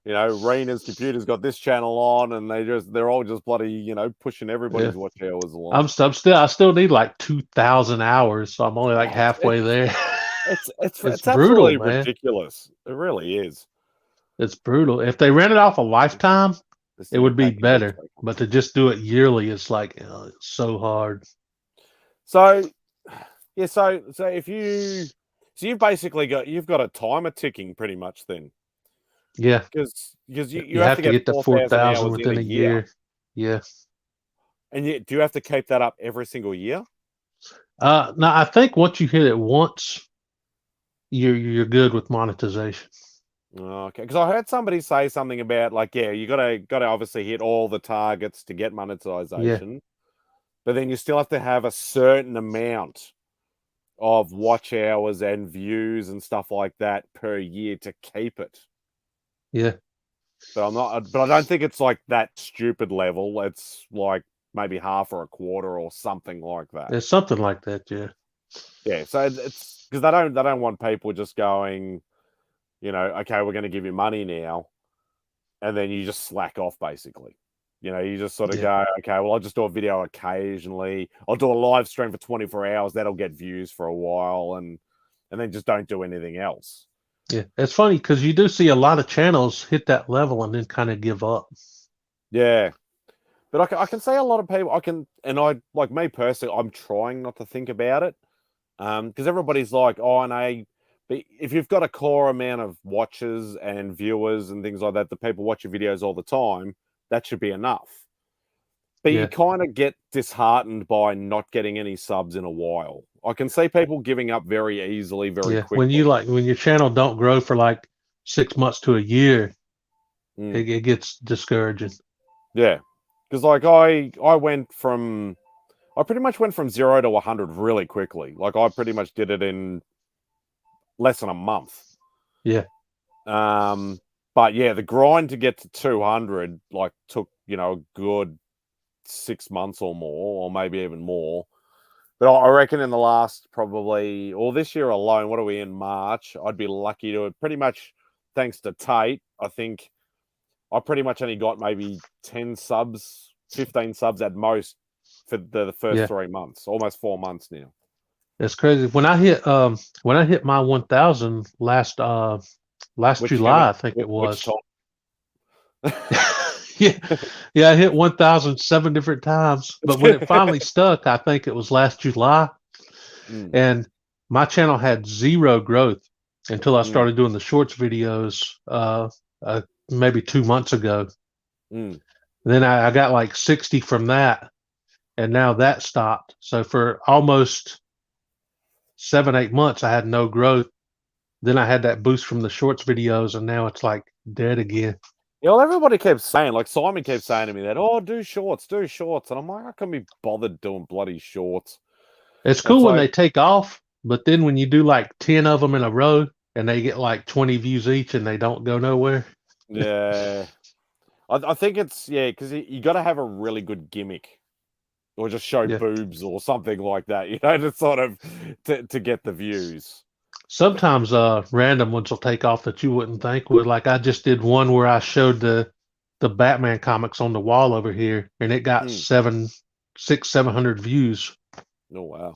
Rena's computer's got this channel on, and they're all just bloody pushing everybody's watch hours along. I still need like 2,000 hours, so I'm only like halfway there. It's brutal, absolutely man. ridiculous. It really is. It's brutal. If they ran it off a lifetime, it would be better. But to just do it yearly, it's like it's so hard. So yeah, so if you've basically you've got a timer ticking pretty much then. Yeah, because you have to get to 4,000 within a year. Yeah. And do you have to keep that up every single year? No, I think once you hit it once, you're good with monetization. Okay, because I heard somebody say something about like, you gotta obviously hit all the targets to get monetization, but then you still have to have a certain amount of watch hours and views and stuff like that per year to keep it. Yeah. But I don't think it's like that stupid level. It's like maybe half or a quarter or something like that. It's something like that, yeah. Yeah, so it's because they don't want people just going, okay, we're going to give you money now, and then you just slack off basically. You know, you just sort of go, okay, well, I'll just do a video occasionally. I'll do a live stream for 24 hours. That'll get views for a while, and then just don't do anything else. Yeah, it's funny because you do see a lot of channels hit that level and then kind of give up. Yeah. But I can say a lot of people, like me personally, I'm trying not to think about it. Because everybody's like, oh, no, but if you've got a core amount of watchers and viewers and things like that, the people watch your videos all the time, that should be enough. But you kind of get disheartened by not getting any subs in a while. I can see people giving up very easily, very quickly. When your channel don't grow for like 6 months to a year, it gets discouraging. Yeah. Because like I pretty much went from 0 to 100 really quickly. Like I pretty much did it in less than a month. Yeah. But yeah, the grind to get to 200 like took, a good 6 months or more, or maybe even more. But I reckon in the last this year alone, what are we in March? I'd be lucky to pretty much, thanks to Tate, I think I pretty much only got maybe 10 subs, 15 subs at most for the first 3 months, almost 4 months now. That's crazy. When I hit my 1,000 last July, I think it was. Yeah, I hit 1,000 7 different times. But when it finally stuck, I think it was last July. And my channel had 0 growth until I started doing the shorts videos maybe 2 months ago. Then I got like 60 from that, and now that stopped. So for almost 7, 8 months, I had no growth. Then I had that boost from the shorts videos, and now it's like dead again. Yeah, well, everybody kept saying, like Simon kept saying to me that, oh, do shorts. And I'm like, I can't be bothered doing bloody shorts. It's cool when they take off, but then when you do like 10 of them in a row and they get like 20 views each and they don't go nowhere. Yeah. I think it's, because you got to have a really good gimmick or just show boobs or something like that, to sort of, to get the views. Sometimes random ones will take off that you wouldn't think would. Like I just did one where I showed the Batman comics on the wall over here, and it got 700 views. Oh wow!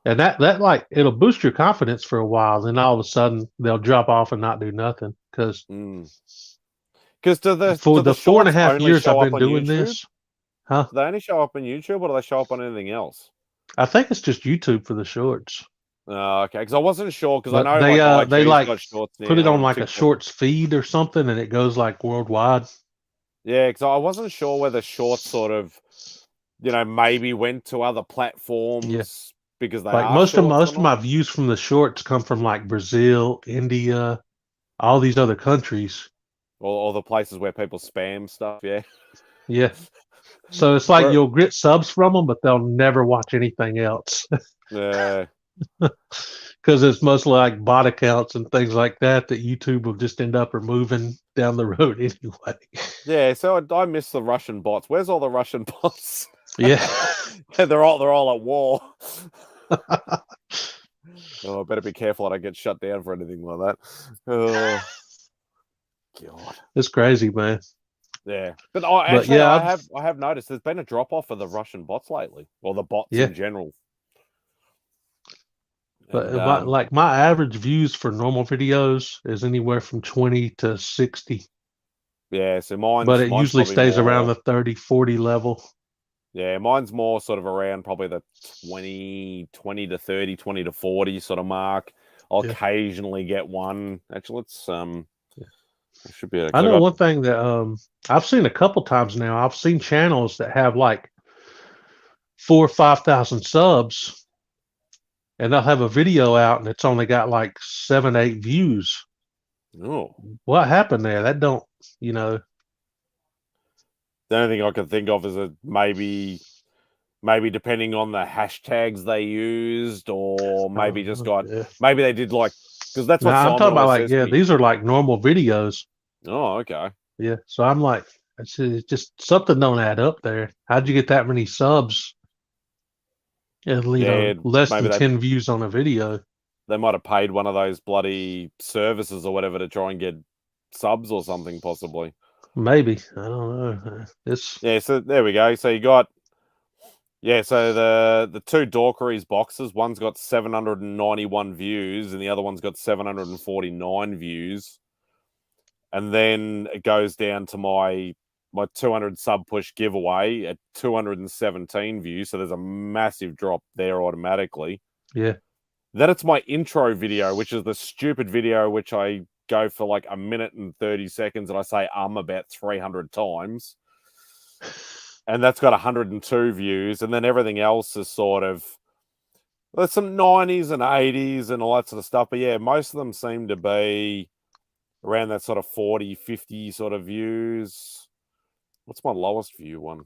And that like it'll boost your confidence for a while. Then all of a sudden they'll drop off and not do nothing because for the 4.5 years I've been doing this. Do they only show up on YouTube, or do they show up on anything else? I think it's just YouTube for the shorts. Oh, okay, because I wasn't sure, because I know they shorts put it on like a shorts feed or something, and it goes like worldwide. Yeah, because I wasn't sure whether shorts sort of, maybe went to other platforms because they like most of my views from the shorts come from like Brazil, India, all these other countries, or the places where people spam stuff. Yeah. So it's like you'll get subs from them, but they'll never watch anything else. Yeah. Because it's mostly like bot accounts and things like that YouTube will just end up removing down the road anyway. Yeah, so I miss the Russian bots. Where's all the Russian bots? Yeah. they're all at war. Oh, I better be careful I don't get shut down for anything like that. Oh, God. It's crazy, man. Yeah. But I have noticed there's been a drop-off of the Russian bots lately. Or the bots in general. But my average views for normal videos is anywhere from 20 to 60. Yeah, so mine's But it usually stays around the 30, 40 level. Yeah, mine's more sort of around probably the 20 to 30, 20 to 40 sort of mark. I'll occasionally get one. Actually, let's should be. I know one thing that I've seen a couple times now. I've seen channels that have like 4,000 or 5,000 subs, and they'll have a video out and it's only got like 7, 8 views. Oh, what happened there? That don't, The only thing I can think of is that maybe depending on the hashtags they used, or maybe maybe they did like, because that's what I'm talking about. Like, these are like normal videos. Oh, okay. Yeah, so I'm like, it's just something don't add up there. How'd you get that many subs? Less than 10 views on a video. They might have paid one of those bloody services or whatever to try and get subs or something, possibly. Maybe. I don't know. It's Yeah, so there we go. So you got so the two Dorkeries boxes, one's got 791 views and the other one's got 749 views. And then it goes down to my 200 sub push giveaway at 217 views. So there's a massive drop there automatically. yeah. Then it's my intro video, which is the stupid video which I go for like a minute and 30 seconds and I say about 300 times. And that's got 102 views. And then everything else is sort of, there's some 90s and 80s and all that sort of stuff. But yeah, most of them seem to be around that sort of 40, 50 sort of views. What's my lowest view one?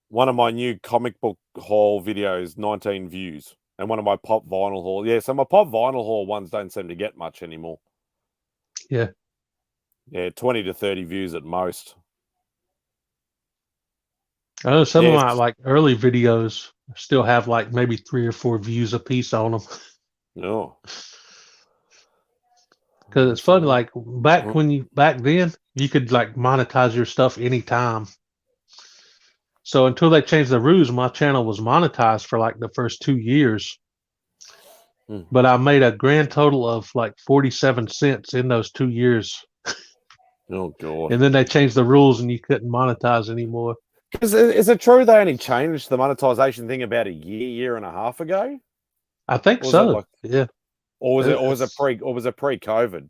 One of my new comic book haul videos, 19 views. And one of my pop vinyl haul. Yeah, so my pop vinyl haul ones don't seem to get much anymore. Yeah. Yeah, 20 to 30 views at most. I know some of my like early videos still have like maybe 3 or 4 views a piece on them. No. Because it's funny, like back then you could like monetize your stuff anytime. So until they changed the rules, my channel was monetized for like the first 2 years. But I made a grand total of like 47 cents in those 2 years. Oh God! And then they changed the rules and you couldn't monetize anymore. Is it true they only changed the monetization thing about a year and a half ago? I think so. Yeah. Or was it pre-COVID?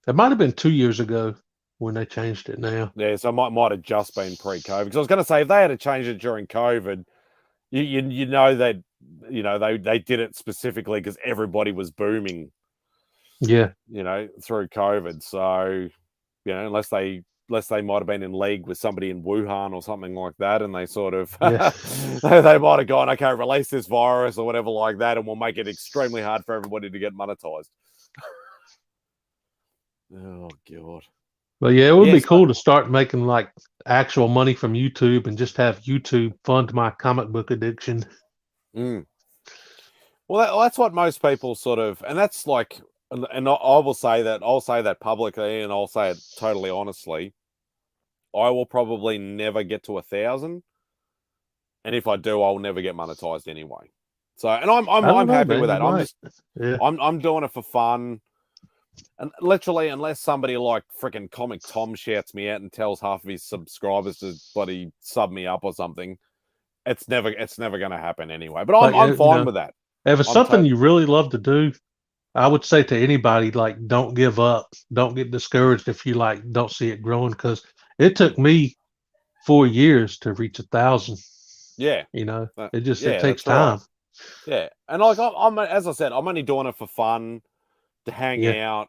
It might have been 2 years ago when they changed it now. Yeah, so it might have just been pre-COVID. Because I was going to say, if they had changed it during COVID, you know that they did it specifically because everybody was booming. Yeah. Through COVID. So, unless they might have been in league with somebody in Wuhan or something like that, and they sort of they might have gone, okay, release this virus or whatever like that, and we'll make it extremely hard for everybody to get monetized. Oh God. But yeah, it would be cool to start making like actual money from YouTube and just have YouTube fund my comic book addiction. Well, that's what most people sort of, and that's like, and I will say that, I'll say that publicly, and I'll say it totally honestly. I will probably never get to 1,000, and if I do, I'll never get monetized anyway. So, and I'm happy with that. I'm doing it for fun. And literally, unless somebody like freaking Comic Tom shouts me out and tells half of his subscribers to bloody sub me up or something, it's never going to happen anyway. But I'm fine with that. If it's something you really love to do, I would say to anybody, like, don't give up. Don't get discouraged if you like don't see it growing, because it took me 4 years to reach 1,000. Yeah, it takes time. Right. Yeah, and like I'm as I said, I'm only doing it for fun, to hang out.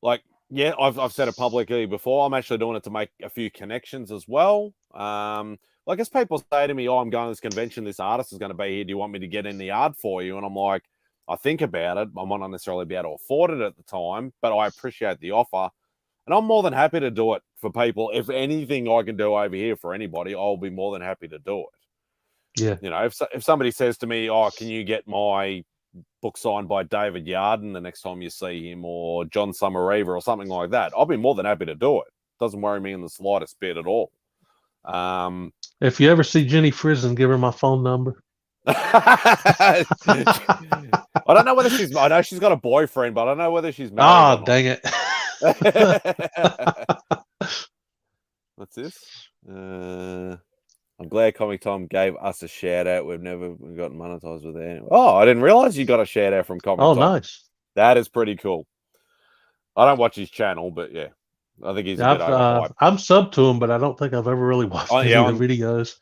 Like, yeah, I've said it publicly before. I'm actually doing it to make a few connections as well. Like, as people say to me, "Oh, I'm going to this convention. This artist is going to be here. Do you want me to get in the art for you?" And I'm like, I think about it. I might not necessarily be able to afford it at the time, but I appreciate the offer. And I'm more than happy to do it for people. If anything I can do over here for anybody, I'll be more than happy to do it. Yeah. If somebody says to me, "Oh, can you get my book signed by David Yarden the next time you see him, or John Summerreaver or something like that," I'll be more than happy to do it. Doesn't worry me in the slightest bit at all. If you ever see Jenny Frizen, give her my phone number. I don't know whether I know she's got a boyfriend, but I don't know whether she's married. Oh, dang it. What's this? I'm glad Comic Tom gave us a shout out. We've never gotten monetized with it. Oh, I didn't realize you got a shout out from Comic Tom. Oh, nice. That is pretty cool. I don't watch his channel, but yeah, I think he's a bit overhyped. I'm sub to him, but I don't think I've ever really watched any of the videos.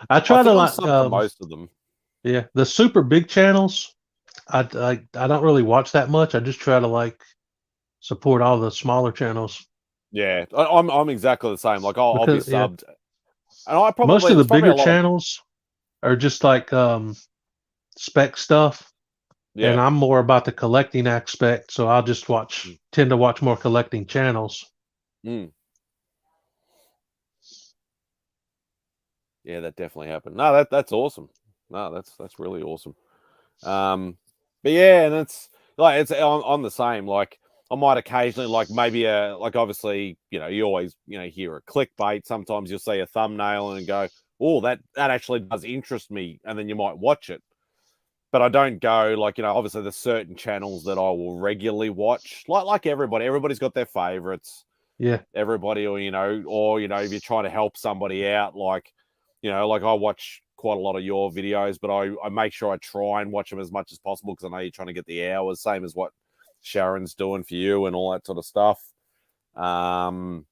I try to like most of them. Yeah, the super big channels, I don't really watch that much. I just try to like support all the smaller channels. Yeah, I'm exactly the same. Like I'll be subbed. And I probably, most of the bigger channels are just like spec stuff. Yeah. And I'm more about the collecting aspect, so I'll just tend to watch more collecting channels. Yeah, that definitely happened. No, that's awesome. No, that's really awesome. But yeah, and like it's I'm the same. Like I might occasionally like maybe like obviously you always hear a clickbait. Sometimes you'll see a thumbnail and go, oh that actually does interest me, and then you might watch it. But I don't go like obviously there's certain channels that I will regularly watch. Like everybody's got their favorites. Yeah. Everybody, or if you're trying to help somebody out, like like I watch quite a lot of your videos, but I make sure I try and watch them as much as possible because I know you're trying to get the hours, same as what Sharon's doing for you and all that sort of stuff. Oh,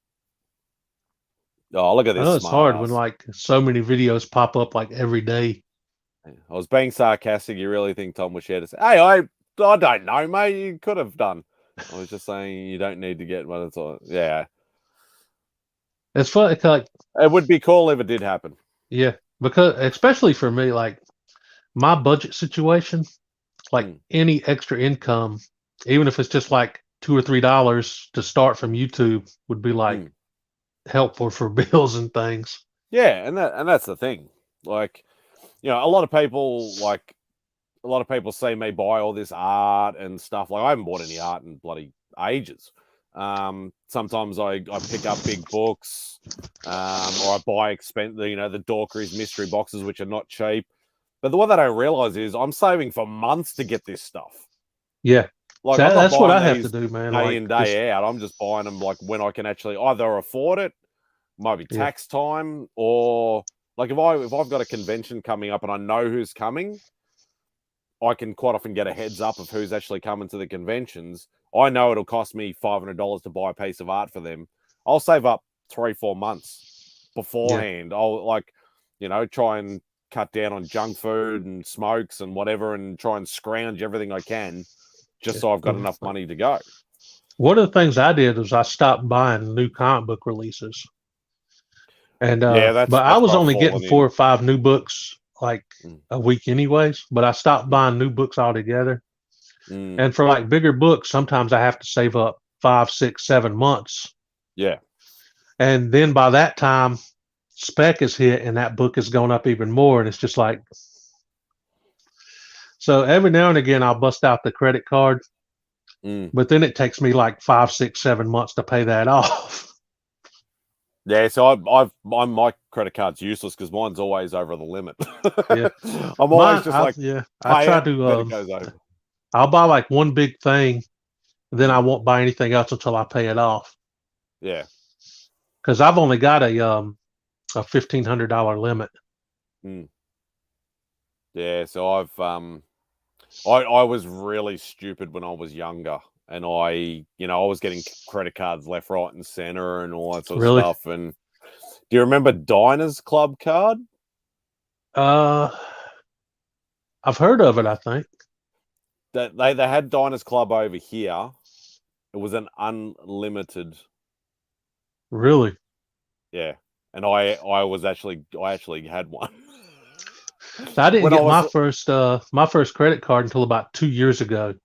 look at this! I know it's hard when Smartass. like so many videos pop up like every day. I was being sarcastic. You really think Tom was here to say, "Hey, I don't know, mate. You could have done." I was just saying you don't need to get one. It's all, yeah. It's fun. Like It would be cool if it did happen. yeah, because especially for me, like my budget situation, like any extra income, even if it's just like $2 or $3 to start from YouTube, would be like helpful for bills and things. Yeah, and that's the thing. Like, a lot of people see me buy all this art and stuff. Like I haven't bought any art in bloody ages. Sometimes I pick up big books, or I buy the Dorkeries mystery boxes, which are not cheap. But the one that I realize is I'm saving for months to get this stuff. Yeah. Like So I'm not that's what I buying have to do, man. day Like in, day out. I'm just buying them like when I can actually either afford it, might be tax time, or like if I've got a convention coming up and I know who's coming, I can quite often get a heads up of who's actually coming to the conventions. I know it'll cost me $500 to buy a piece of art for them. I'll save up 3-4 months beforehand. Yeah. I'll try and cut down on junk food and smokes and whatever, and try and scrounge everything I can just so I've got enough money to go. One of the things I did was I stopped buying new comic book releases. And but I was only getting 4 or 5 new books like a week anyways, but I stopped buying new books altogether. And for like bigger books, sometimes I have to save up 5, 6, 7 months. Yeah. And then by that time, spec is hit and that book has gone up even more. And it's just like, so every now and again, I'll bust out the credit card, but then it takes me like 5, 6, 7 months to pay that off. Yeah, so my credit card's useless because mine's always over the limit. Yeah, I'm always just like, I try to. It goes over. I'll buy like one big thing, then I won't buy anything else until I pay it off. Yeah, because I've only got a $1,500 limit. Yeah, so I was really stupid when I was younger. And I was getting credit cards left, right, and center, and all that sort of stuff. And do you remember Diners Club card? I've heard of it. I think that they had Diners Club over here. It was an unlimited. Really? Yeah, and I actually had one. I didn't get my first credit card until about 2 years ago.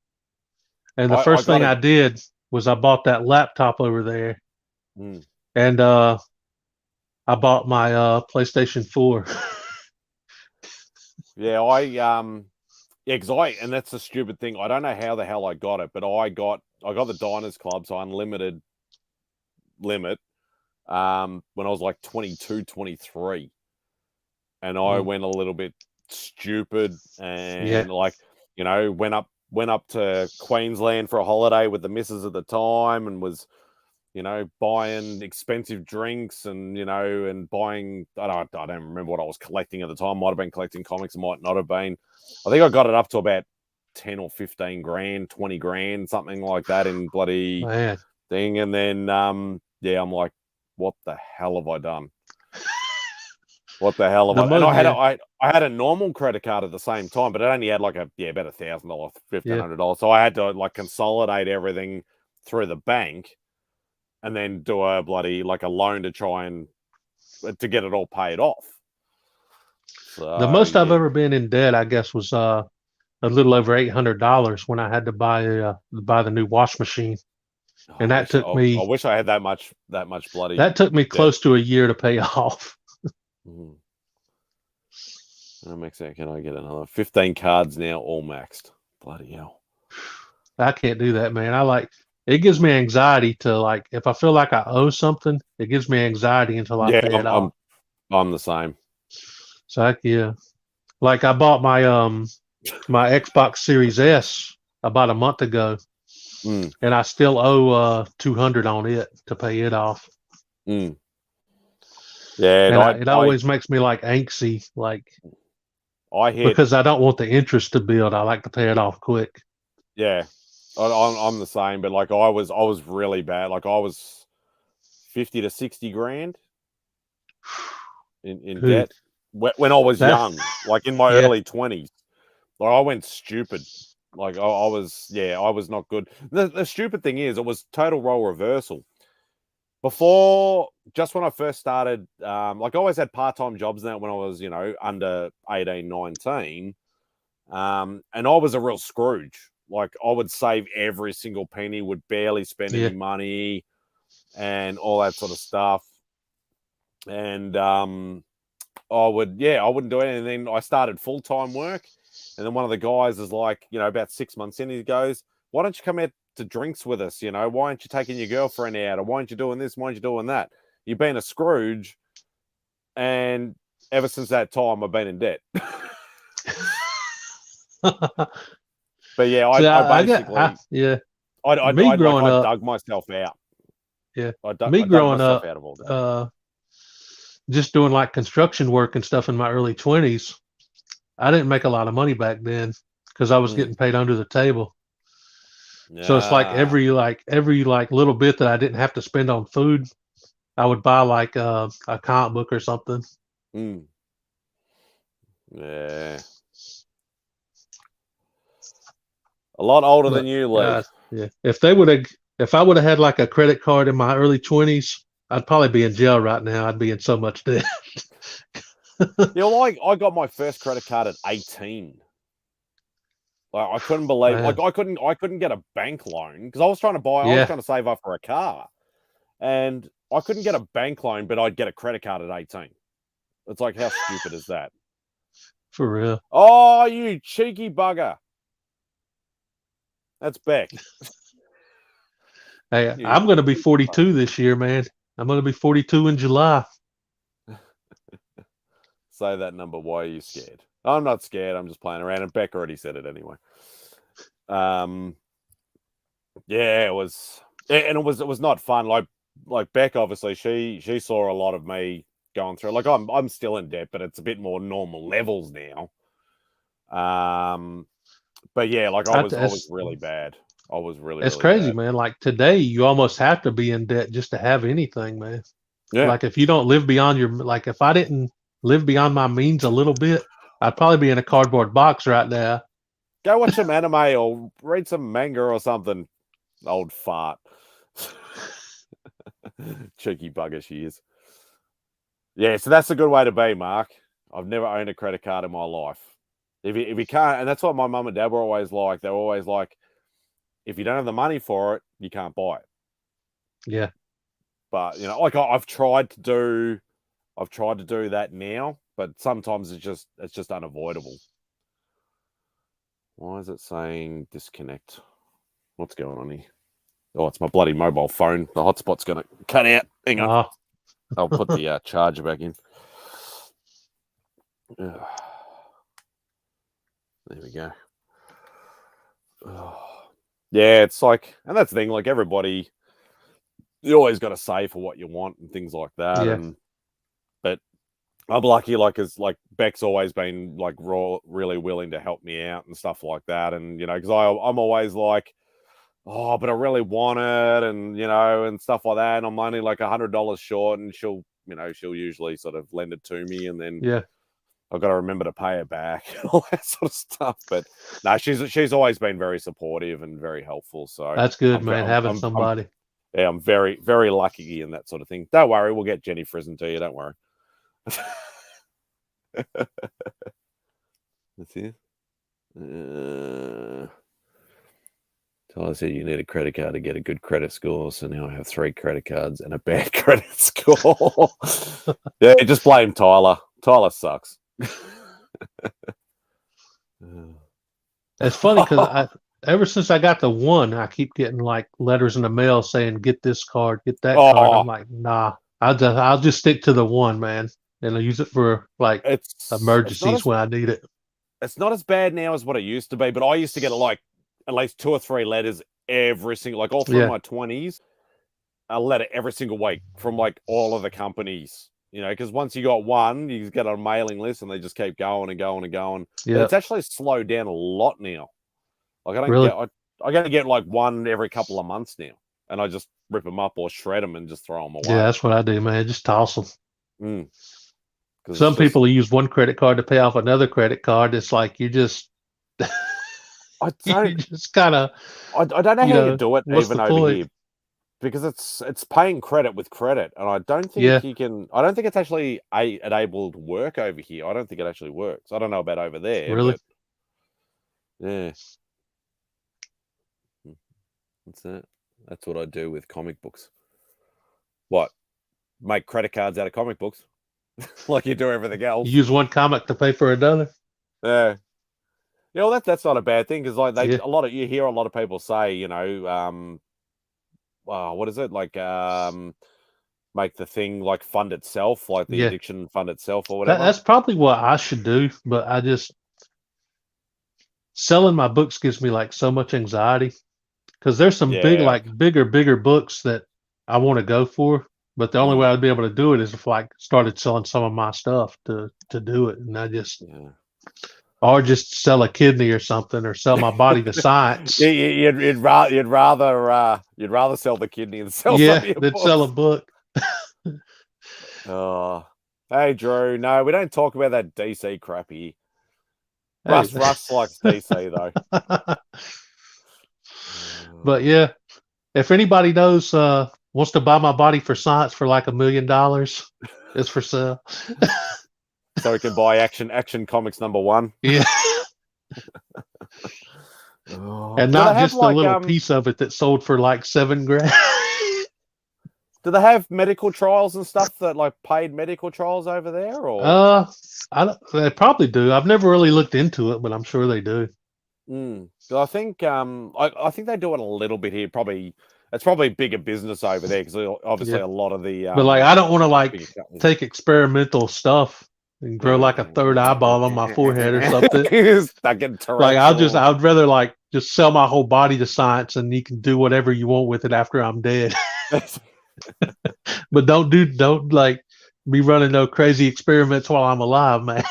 And the first thing I did was I bought that laptop over there, and I bought my PlayStation 4. And that's the stupid thing. I don't know how the hell I got it, but I got the Diners Club, so unlimited limit, when I was like 22, 23, and I went a little bit stupid and went up to Queensland for a holiday with the missus at the time and was, buying expensive drinks and, and buying, I don't remember what I was collecting at the time. Might have been collecting comics. It might not have been. I think I got it up to about 10 or 15 grand, 20 grand, something like that in bloody thing. And then, I'm like, what the hell have I done? What the hell have I? And I had a normal credit card at the same time, but it only had like about $1,000, $1,500. So I had to like consolidate everything through the bank, and then do a bloody like a loan to try and to get it all paid off. So, the most I've ever been in debt, I guess, was a little over $800 when I had to buy the new wash machine, and that took me. I wish I had that much bloody. That took me close to a year to pay off. Can I get another 15 cards now, all maxed? Bloody hell! I can't do that, man. It gives me anxiety to like if I feel like I owe something, it gives me anxiety until I Yeah, pay it off. I'm the same. So yeah, like I bought my Xbox Series S about a month ago, Mm, and I still owe 200 on it to pay it off. mm. Yeah, and And it always makes me like angsty, like I hit. because I don't want the interest to build. I like to pay it off quick. Yeah, I'm the same, but like I was really bad. Like I was 50 to 60 grand in Dude, debt when I was that young, like in my yeah, early 20s. Like I went stupid. Like I was not good. The stupid thing is, it was total role reversal. Before, just when I first started, like I always had part-time jobs now when I was, under 18, 19. And I was a real Scrooge. Like I would save every single penny, would barely spend yeah, any money and all that sort of stuff. And I wouldn't do anything. And then I started full-time work. And then one of the guys is like, about 6 months in, he goes, why don't you come out to drinks with us? Why aren't you taking your girlfriend out? Or why aren't you doing this? Why aren't you doing that? You've been a Scrooge. And ever since that time, I've been in debt. But yeah, See, I basically, yeah. I dug myself out. Yeah, I me dug growing myself up, out of all that. just doing like construction work and stuff in my early 20s. I didn't make a lot of money back then because I was getting paid under the table. So it's like Yeah. every little bit that I didn't have to spend on food, I would buy like a comic book or something. Mm. Yeah. A lot older than But you, Lee. yeah, if I would have had like a credit card in my early 20s, I'd probably be in jail right now. I'd be in so much debt. I got my first credit card at 18. Like I couldn't believe, Man, like I couldn't get a bank loan because I was trying yeah, to save up for a car, and I couldn't get a bank loan, but I'd get a credit card at 18. It's like, how stupid is that? for real. Oh, you cheeky bugger! That's Beck. Hey, You I'm going to be cheeky bugger. 42 this year, man. I'm going to be 42 in July. Say that number. Why are you scared? I'm not scared. I'm just playing around. And Beck already said it anyway. Yeah, it was, and it was not fun. Like Beck, obviously, she saw a lot of me going through. Like I'm still in debt, but it's a bit more normal levels now. But yeah, like I was really bad. I was really, It's really crazy, bad. man. Like today, you almost have to be in debt just to have anything, man. Yeah. Like if you don't live beyond like if I didn't live beyond my means a little bit, I'd probably be in a cardboard box right now. Go watch some anime or read some manga or something. Old fart. Cheeky bugger she is. Yeah, so that's a good way to be, Mark. I've never owned a credit card in my life. If you can't, and that's what my mum and dad were always like. They were always like, if you don't have the money for it, you can't buy it. Yeah. But like I've tried to do that now, but sometimes it's just unavoidable. Why is it saying disconnect? What's going on here? Oh, it's my bloody mobile phone. The hotspot's going to cut out. Hang on. I'll put the charger back in. There we go. Yeah, it's like, and that's the thing, like everybody, you always got to save for what you want and things like that. Yeah. But I'm lucky, like, as like Beck's always been like really willing to help me out and stuff like that. And, because I'm always like, oh, but I really want it. And, and stuff like that. And I'm only like $100 short, and she'll usually sort of lend it to me. And then, yeah, I've got to remember to pay her back and all that sort of stuff. But no, she's always been very supportive and very helpful. So that's good, man. Having somebody. I'm very, very lucky in that sort of thing. Don't worry, we'll get Jenny Frizen to you. Don't worry. Let's see. Tyler said you need a credit card to get a good credit score. So now I have 3 credit cards and a bad credit score. Yeah, just blame Tyler. Tyler sucks. It's funny because ever since I got the one, I keep getting like letters in the mail saying, "Get this card, get that card." Oh, I'm like, nah, I'll just stick to the one, man, and I'll use it for like it's not emergencies as when I need it. it's not as bad now as what it used to be, but I used to get like at least 2 or 3 letters every single, like all through Yeah, my 20s, a letter every single week from like all of the companies. Because once you got one, you get on a mailing list and they just keep going and going and going. But yeah, it's actually slowed down a lot now. Like really. I gotta get like one every couple of months now, and I just rip them up or shred them and just throw them Yeah, away. that's what I do, man. Just toss them. Because it's Some just people use one credit card to pay off another credit card. It's like you just I you don't just kind of, I don't know how you do it what's the even over point? here, because it's paying credit with credit, and I don't Yeah, think you can. I don't think it's actually enabled to work over here. I don't think it actually works. I don't know about over there, really. but yeah, that's it. That's what I do with comic books. What, make credit cards out of comic books, like you do everything You else. use one comic to pay for another. Yeah, that's not a bad thing, because like Yeah, you hear a lot of people say, what is it like, make the thing like fund itself, like the yeah. addiction fund itself or That, whatever. that's probably what I should do, but I just selling my books gives me like so much anxiety because there's some Yeah, bigger books that I want to go for, but the only way mm, I'd be able to do it is if like started selling some of my stuff to do it, and I just yeah. or just sell a kidney or something, or sell my body to science. You'd rather sell the kidney than sell some Yeah, of your then sell a books. book. Oh, hey Drew, no, we don't talk about that DC crap here. Hey, Russ likes DC though. but Oh. yeah, if anybody knows wants to buy my body for science for like $1 million, it's for sale. So we can buy Action Comics #1. Yeah, Oh. and Do they not have just a like little piece of it that sold for like 7 grand. do they have medical trials and stuff, that like paid medical trials over there, or? uh, I don't, they probably do. I've never really looked into it, but I'm sure they do. I think I think they do it a little bit here. Probably it's probably bigger business over there, because obviously Yeah, a lot of the but like I don't want to bigger like companies. take experimental stuff and grow like a third eyeball on my forehead or something. Start getting Like tarantula. I'd rather like just sell my whole body to science and you can do whatever you want with it after I'm dead. But don't like be running no crazy experiments while I'm alive, man.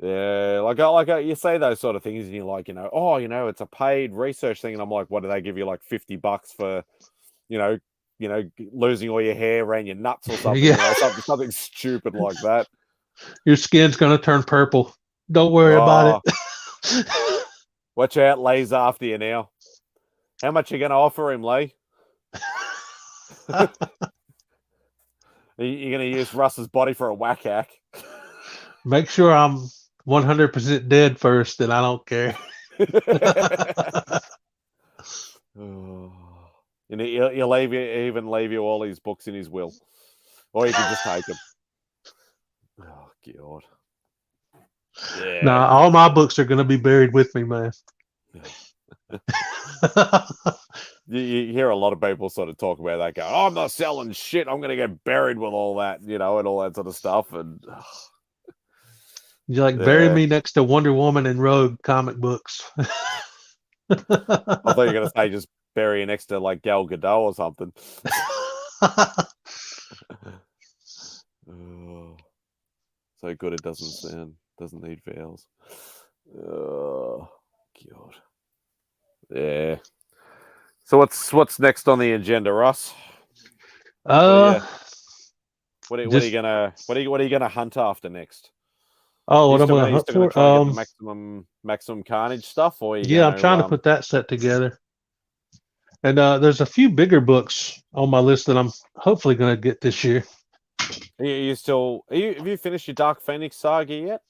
Yeah, you say those sort of things, and you're like, it's a paid research thing, and I'm like, what do they give you, like $50 for, you know, losing all your hair around your nuts or something, Yeah, something stupid like that. your skin's gonna turn purple. Don't worry about Oh, it. watch out, Lee's after you now. How much are you going to offer him, Lee? You're going to use Russ's body for a whack hack. Make sure I'm 100% dead first, and I don't care. And he'll even leave you all his books in his will, or you can just take them. Oh God! Yeah. Nah, all my books are gonna be buried with me, man. You hear a lot of people sort of talk about that, going, "Oh, I'm not selling shit. I'm going to get buried with all that, and all that sort of stuff." And You like bury yeah. me next to Wonder Woman and Rogue comic books. I thought you were going to say just bury you next to like Gal Gadot or something. Oh, so good it doesn't need vowels. Oh God. Yeah. So what's next on the agenda, Russ? Uh, What are you just gonna hunt after next? what I'm gonna You hunt still gonna for? try and get the maximum carnage stuff, or are you Yeah, I'm trying to gonna put that set together. And there's a few bigger books on my list that I'm hopefully gonna get this year. have you finished your Dark Phoenix saga yet?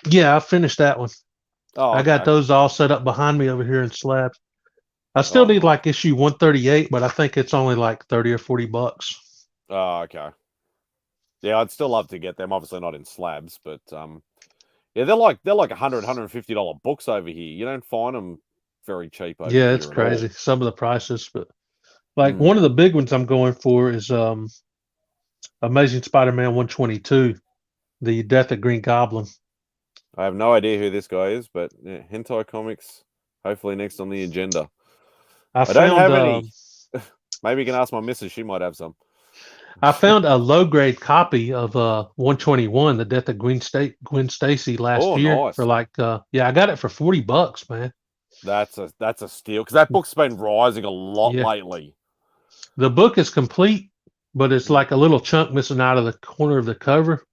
Yeah, I finished that one. Oh, I got okay. those all set up behind me over here in slabs. I still Oh, need nice. like issue 138, but I think it's only like 30 or 40 bucks. Oh, okay. Yeah, I'd still love to get them. Obviously not in slabs, but Yeah, they're like $100, $150 books over here. You don't find them very cheap over Yeah, here it's at all. crazy. Some of the prices, but like Mm. one of the big ones I'm going for is Amazing Spider-Man 122, the Death of Green Goblin. I have no idea who this guy is, but yeah, hentai comics, hopefully next on the agenda. I I don't found have any. Maybe you can ask my missus; she might have some. I found a low grade copy of 121, the Death of Gwen Stacy last Oh, year nice. for like yeah, I got it for $40, man. That's a steal because that book's been rising a lot Yeah. lately. The book is complete, but it's Mm. like a little chunk missing out of the corner of the cover.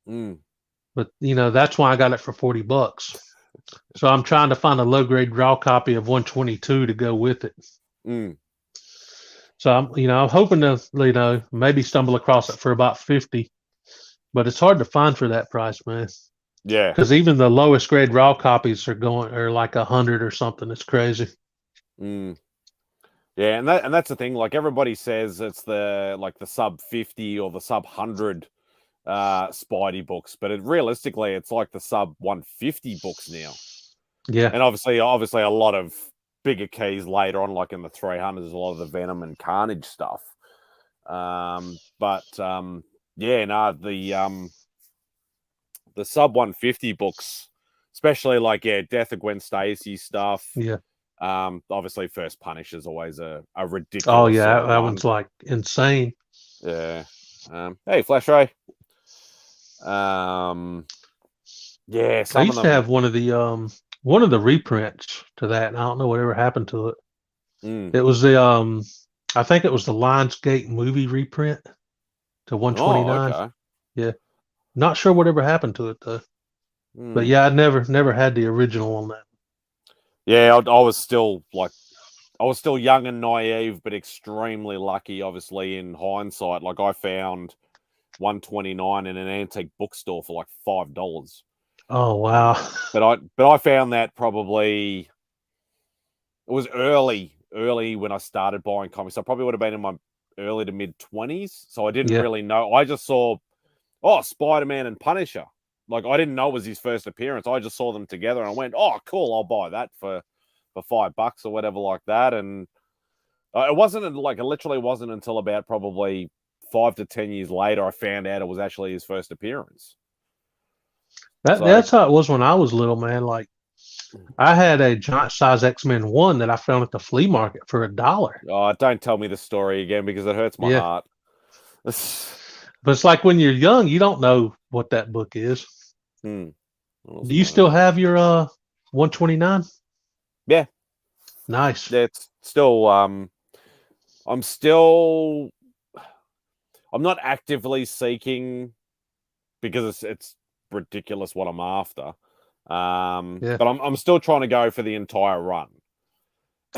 Mm. But that's why I got it for $40. So I'm trying to find a low grade raw copy of 122 to go with it. Mm. So I'm hoping to maybe stumble across it for about 50, but it's hard to find for that price, man. Yeah. Because even the lowest grade raw copies are like 100 or something. It's crazy. Mm. Yeah, and that's the thing. Like everybody says, it's the sub 50 or the sub 100 Spidey books, but realistically, it's like the sub 150 books now. Yeah. And obviously, a lot of bigger keys later on, like in the 300s, a lot of the Venom and Carnage stuff. Yeah, no, the sub 150 books, especially like Death of Gwen Stacy stuff. Yeah. Obviously, First Punish is always a ridiculous. Oh yeah, that one. one's like insane. Yeah. Hey, Flash Ray. Yeah, some I of used them. to have one of the reprints to that, and I don't know whatever happened to it. Mm. It was the I think it was the Lionsgate movie reprint to Oh, 129. okay. Yeah. Not sure whatever happened to it though. But yeah, I never had the original on that. Yeah, I was still young and naive, but extremely lucky. Obviously, in hindsight, like I found 129 in an antique bookstore for like $5. Oh wow. But I found that probably it was early when I started buying comics. I probably would have been in my early to mid 20s, so I didn't Yeah. really know. I just saw Spider-Man and Punisher. Like I didn't know it was his first appearance. I just saw them together and I went, "Oh, cool! I'll buy that for $5 or whatever like that." And it literally wasn't until about probably 5 to 10 years later I found out it was actually his first appearance. That's how it was when I was little, man. Like I had a giant size X-Men 1 that I found at the flea market for $1. Oh, don't tell me the story again because it hurts my Yeah. heart. But it's like when you're young, you don't know what that book is. Do you still have your 129? Yeah. Nice. Yeah, it's still I'm not actively seeking because it's ridiculous what I'm after. Yeah. But I'm still trying to go for the entire run.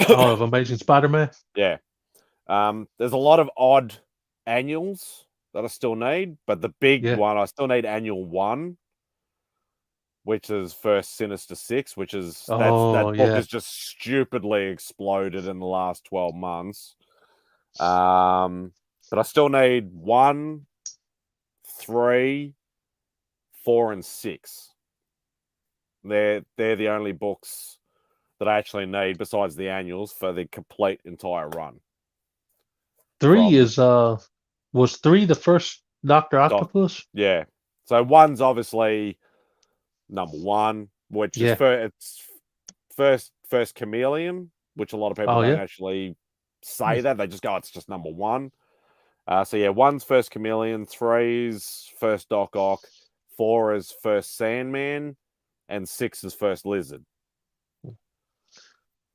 Oh, of Amazing Spider-Man? Yeah. There's a lot of odd annuals that I still need, but the big one, I still need annual 1, which is first Sinister 6, which is that book has just stupidly exploded in the last 12 months. But I still need 1, 3, 4, and 6. They're the only books that I actually need besides the annuals for the complete entire run. 3 was 3 the first Dr. Octopus? Yeah. So 1's obviously number 1, which is it's first Chameleon, which a lot of people don't actually say that. They just go, it's just number 1. So yeah, 1's first Chameleon, 3's first Doc Ock, 4 is first Sandman, and 6 is first Lizard.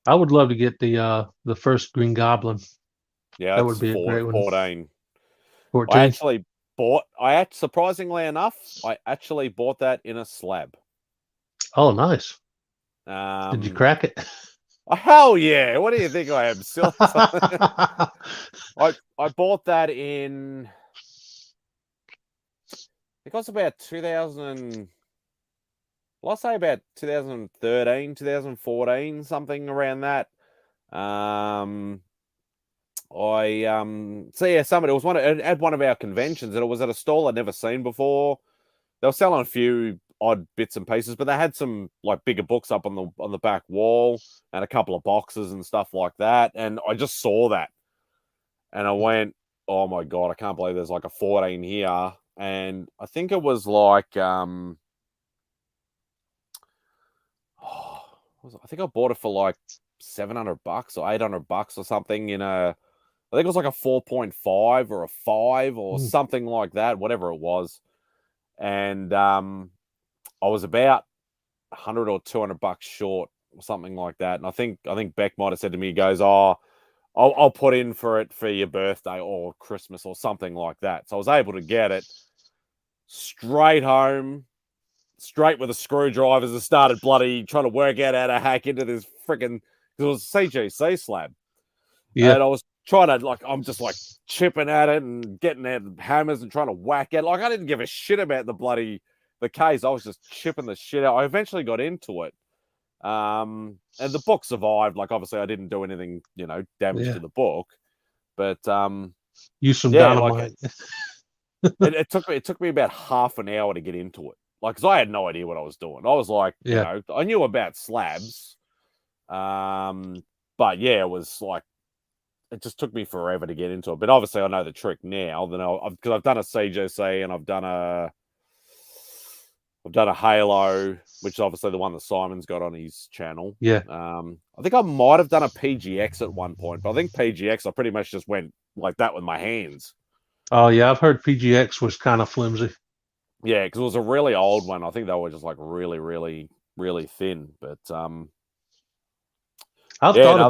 I would love to get the first Green Goblin. Yeah, that would be a great one. 14. 14. Surprisingly enough, I actually bought that in a slab. Oh, nice. Did you crack it? Oh, hell yeah. What do you think I am? Silly. I bought that in, I think it was about 2000, let's say about 2013, 2014, something around that. Somebody, it was at one of our conventions, and it was at a stall I'd never seen before. They were selling a few odd bits and pieces, but they had some like bigger books up on the back wall and a couple of boxes and stuff like that. And I just saw that, and I went, "Oh my god, I can't believe there's like a 14 here." And I think it was like, I think I bought it for like $700 or $800 or something in a. I think it was like a 4.5 or a 5 or something like that, whatever it was. And I was about $100 or $200 short or something like that. And I think Beck might have said to me, he goes, "Oh, I'll put in for it for your birthday or Christmas or something like that." So I was able to get it straight home, straight with the screwdrivers, and started bloody trying to work out how to hack into this freaking, because it was a CGC slab. Yeah. And I was trying to, like, I'm just like chipping at it and getting at hammers and trying to whack it. Like, I didn't give a shit about the case. I was just chipping the shit out. I eventually got into it. And the book survived. Like, obviously I didn't do anything, damage to the book. But use some dynamite. Like, it took me about half an hour to get into it. Like, because I had no idea what I was doing. I was like, I knew about slabs. But yeah, it was like, it just took me forever to get into it. But obviously I know the trick now. Then because I've done a CJC and I've done a Halo, which is obviously the one that Simon's got on his channel. Yeah. I think I might have done a PGX at one point, but I think PGX I pretty much just went like that with my hands. Oh yeah, I've heard PGX was kind of flimsy. Yeah, because it was a really old one. I think they were just like really, really, really thin. But I've thought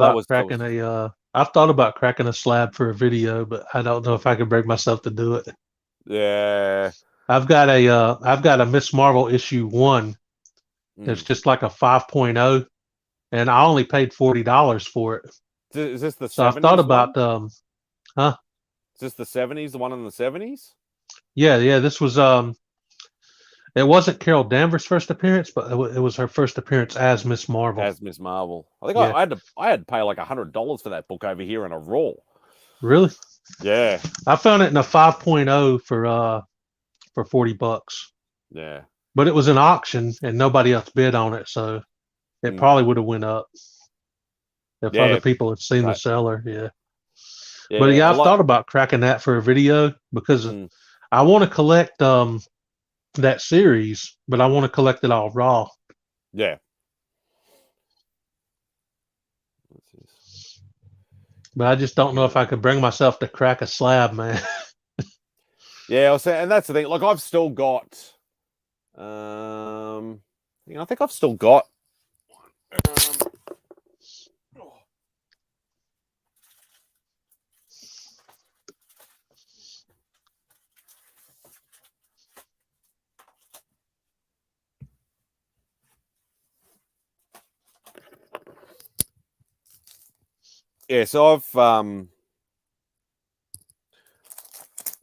about cracking a slab for a video, but I don't know if I can bring myself to do it. Yeah. I've got a Miss Marvel issue 1. It's just like a 5.0, and I only paid $40 for it. Is this the 70s? So I've thought about Is this the 70s, the one in the 70s? Yeah, this was it wasn't Carol Danvers' first appearance, but it was her first appearance as Miss Marvel. As Miss Marvel. I think I had to pay like $100 for that book over here in a Raw. Really? Yeah. I found it in a 5.0 for $40. Yeah. But it was an auction and nobody else bid on it, so it probably would have went up if other people had seen the seller. Yeah. But yeah, I've thought about cracking that for a video because I want to collect that series, but I want to collect it all raw. Yeah. But I just don't know if I could bring myself to crack a slab, man. Yeah, I was saying, and that's the thing. Like, I've still got, I think I've still got. Yeah, so I've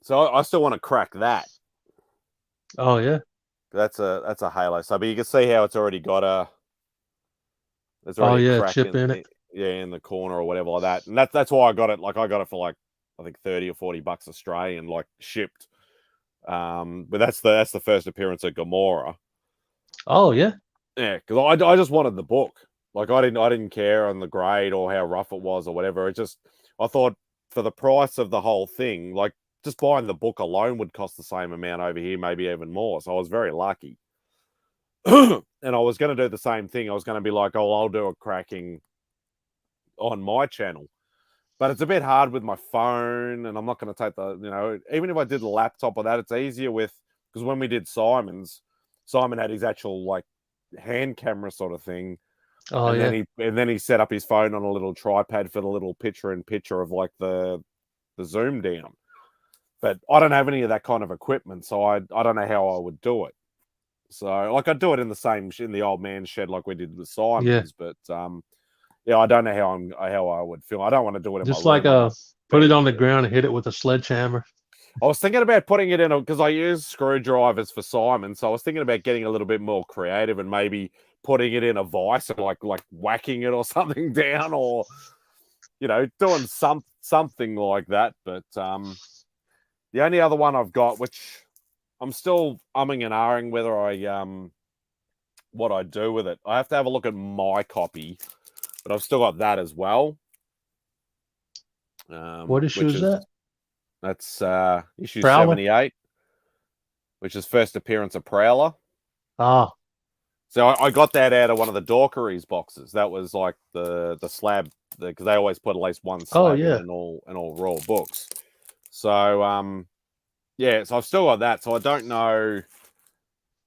so I still want to crack that. Oh yeah, that's a Halo. So, but you can see how it's already got a. There's already a crack chip in it. In the corner or whatever like that, and that's why I got it. Like, I got it for like, I think $30 or $40 Australian, like, shipped. But that's the first appearance of Gamora. Oh yeah, yeah. Because I just wanted the book. Like, I didn't care on the grade or how rough it was or whatever. It just, I thought for the price of the whole thing, like, just buying the book alone would cost the same amount over here, maybe even more. So I was very lucky. And I was going to do the same thing. I was going to be like, oh, I'll do a cracking on my channel. But it's a bit hard with my phone, and I'm not going to take the, even if I did the laptop or that, it's easier with, because when we did Simon's, Simon had his actual, like, hand camera sort of thing. Oh, and then he set up his phone on a little tripod for the little picture of like the zoom down. But I don't have any of that kind of equipment, so I don't know how I would do it. So, like, I'd do it in the old man shed like we did with Simon's, but I don't know how I would feel. I don't want to do it in just my room. Put it on the ground and hit it with a sledgehammer. I was thinking about putting it in because I use screwdrivers for Simon, so I was thinking about getting a little bit more creative and maybe putting it in a vise and like whacking it or something down, or doing something like that. But the only other one I've got, which I'm still umming and ahhing whether I what I do with it. I have to have a look at my copy, but I've still got that as well. What issue is that? That's issue Prowler? 78, which is first appearance of Prowler. Ah. So I got that out of one of the Dorkeries boxes. That was like the slab, because they always put at least one slab in all raw books. So yeah, so I've still got that. So I don't know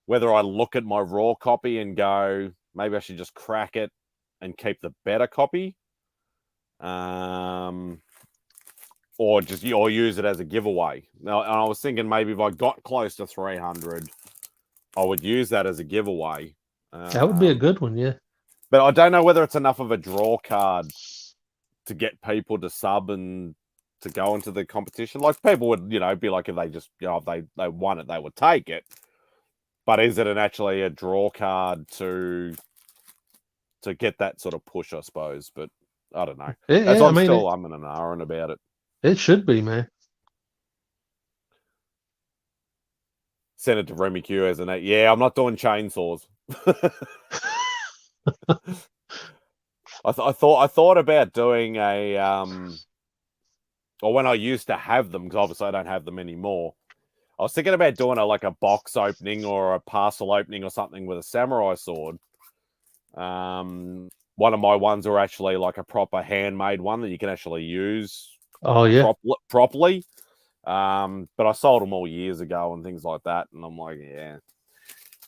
whether I look at my raw copy and go, maybe I should just crack it and keep the better copy, or use it as a giveaway. Now, and I was thinking maybe if I got close to 300, I would use that as a giveaway. That would be a good one, yeah. But I don't know whether it's enough of a draw card to get people to sub and to go into the competition. Like, people would, be like, if they just, if they won it, they would take it. But is it actually a draw card to get that sort of push, I suppose? But I don't know. I'm still umming and ahhing about it. It should be, man. Send it to Remy Q as an 8. Yeah, I'm not doing chainsaws. I thought about doing a or when I used to have them, because obviously I don't have them anymore. I was thinking about doing a box opening or a parcel opening or something with a samurai sword. One of my ones are actually like a proper handmade one that you can actually use. Oh yeah, properly. But I sold them all years ago and things like that, and I'm like, yeah,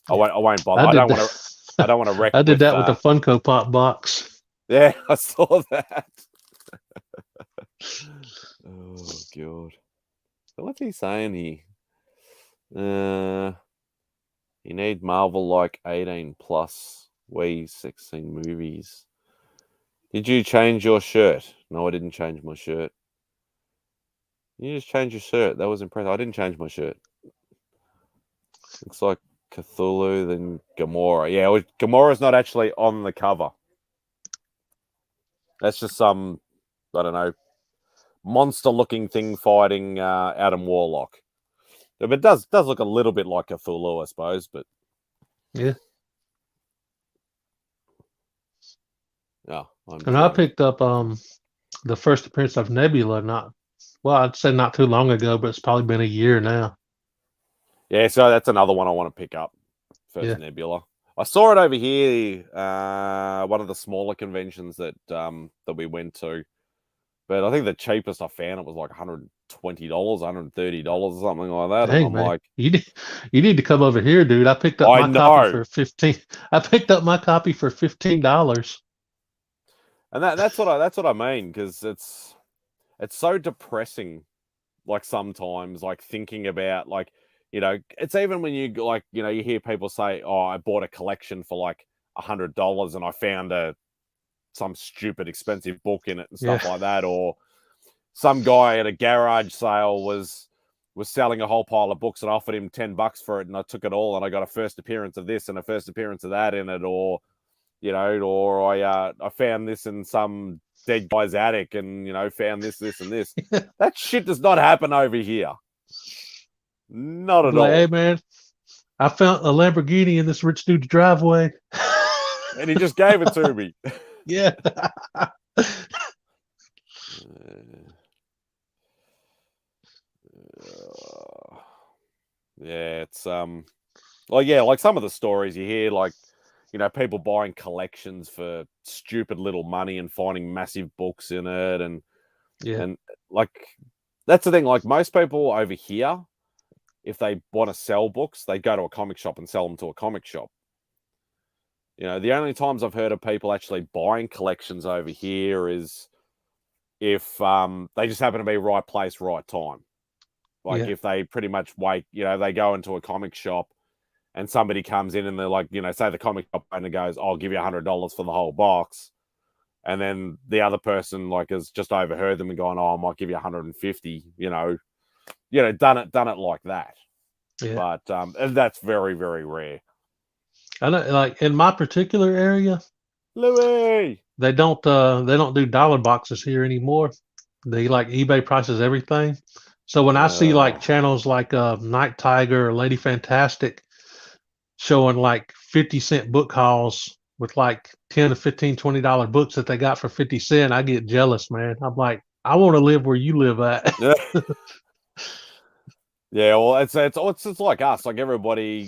I won't bother. I don't want to wreck. I did that with the Funko Pop box. Yeah, I saw that. Oh god, so what's he saying here? You need Marvel like 18 plus. We 16 movies. Did you change your shirt? No, I didn't change my shirt. You just changed your shirt. That was impressive. I didn't change my shirt. Looks like Cthulhu, then Gamora. Yeah, Gamora's not actually on the cover. That's just some, I don't know, monster-looking thing fighting Adam Warlock. But it does look a little bit like Cthulhu, I suppose. But yeah. Yeah. I picked up the first appearance of Nebula I'd say not too long ago, but it's probably been a year now. Yeah, so that's another one I want to pick up. First Nebula. I saw it over here, one of the smaller conventions that we went to. But I think the cheapest I found it was like $120, $130 or something like that. Dang, and I'm man. like, you need to come over here, dude. I picked up my copy for $15. I picked up my copy for $15. And that's what I mean, because it's so depressing. Like sometimes, like thinking about it's even when you you hear people say, "Oh, I bought a collection for like $100 and I found some stupid expensive book in it and stuff like that," or some guy at a garage sale was selling a whole pile of books and I offered him $10 for it and I took it all and I got a first appearance of this and a first appearance of that in it, or I found this in some dead guy's attic and found this and this. That shit does not happen over here. Not at all. Hey man, I found a Lamborghini in this rich dude's driveway. And he just gave it to me. Yeah. Yeah, it's like some of the stories you hear, like people buying collections for stupid little money and finding massive books in it, and like that's the thing. Like most people over here, if they want to sell books, they go to a comic shop and sell them to a comic shop. The only times I've heard of people actually buying collections over here is if they just happen to be right place, right time. Like if they pretty much wait, they go into a comic shop and somebody comes in and they're like, say the comic shop owner goes, "I'll give you $100 for the whole box." And then the other person has just overheard them and gone, "Oh, I might give you 150, done it like that. Yeah. But and that's very, very rare. I know, like in my particular area, Louis, they don't do dollar boxes here anymore. They eBay prices everything. So when I see like channels like Night Tiger or Lady Fantastic showing like 50-cent book hauls with like 10 to 15, $20 books that they got for 50 cents, I get jealous, man. I'm like, I want to live where you live at. Yeah. Yeah, well, it's like us. Like everybody,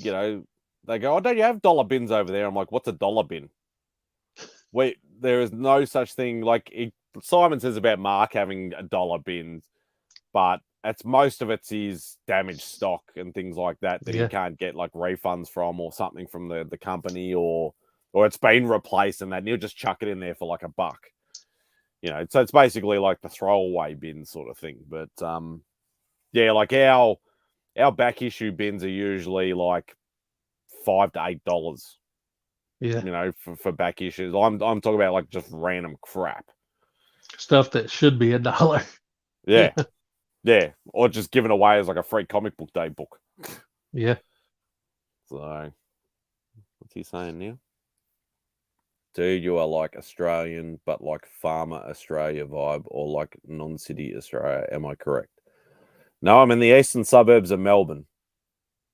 they go, "Oh, don't you have dollar bins over there?" I'm like, "What's a dollar bin?" Wait, there is no such thing. Simon says about Mark having a dollar bins, but most of it's his damaged stock and things like that he can't get like refunds from or something from the company or it's been replaced and he'll just chuck it in there for like $1. So it's basically like the throwaway bin sort of thing. But yeah, like our back issue bins are usually like $5 to $8. Yeah. For back issues. I'm talking about like just random crap. Stuff that should be $1. Yeah. Yeah. Or just given away as like a free comic book day book. Yeah. So what's he saying now? Dude, you are like Australian, but like farmer Australia vibe or like non-city Australia. Am I correct? No, I'm in the eastern suburbs of Melbourne.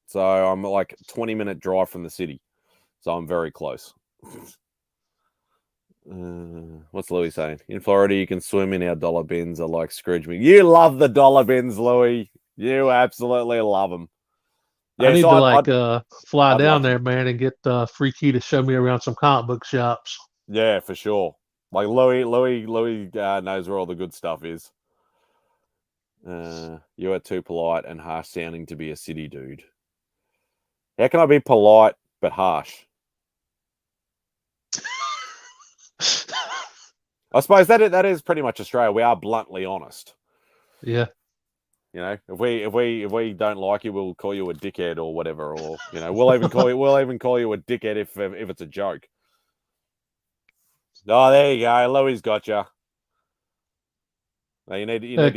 So I'm like a 20-minute drive from the city. So I'm very close. What's Louis saying? In Florida, you can swim in our dollar bins. I like Scrooge me. You love the dollar bins, Louis. You absolutely love them. Yeah, I need to fly down there, man, and get Free Key to show me around some comic book shops. Yeah, for sure. Like Louis knows where all the good stuff is. You are too polite and harsh sounding to be a city dude. How can I be polite but harsh? I suppose that is pretty much Australia. We are bluntly honest. Yeah. If we don't like you, we'll call you a dickhead or whatever, or we'll even call you a dickhead if it's a joke. Oh, there you go. Louis got you. Now you need to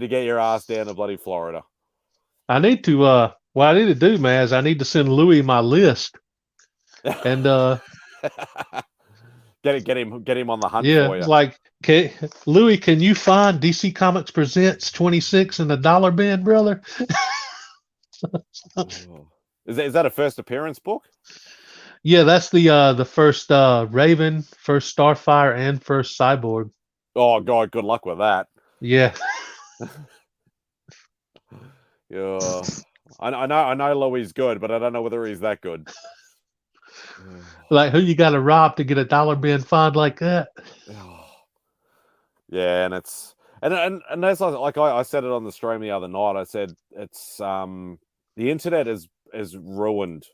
get your ass down to bloody Florida. I need to what I need to do, man, is I need to send Louis my list. And get him on the hunt for you. Yeah, like, Louis, can you find DC Comics Presents 26 in the dollar bin, brother? Is that a first appearance book? Yeah, that's the first Raven, first Starfire, and first Cyborg. Oh God, good luck with that. Yeah. Yeah. I know Louis good, but I don't know whether he's that good. Like, who you got to rob to get a dollar bin find like that? Yeah, and it's and that's like I said it on the stream the other night. I said it's the internet is ruined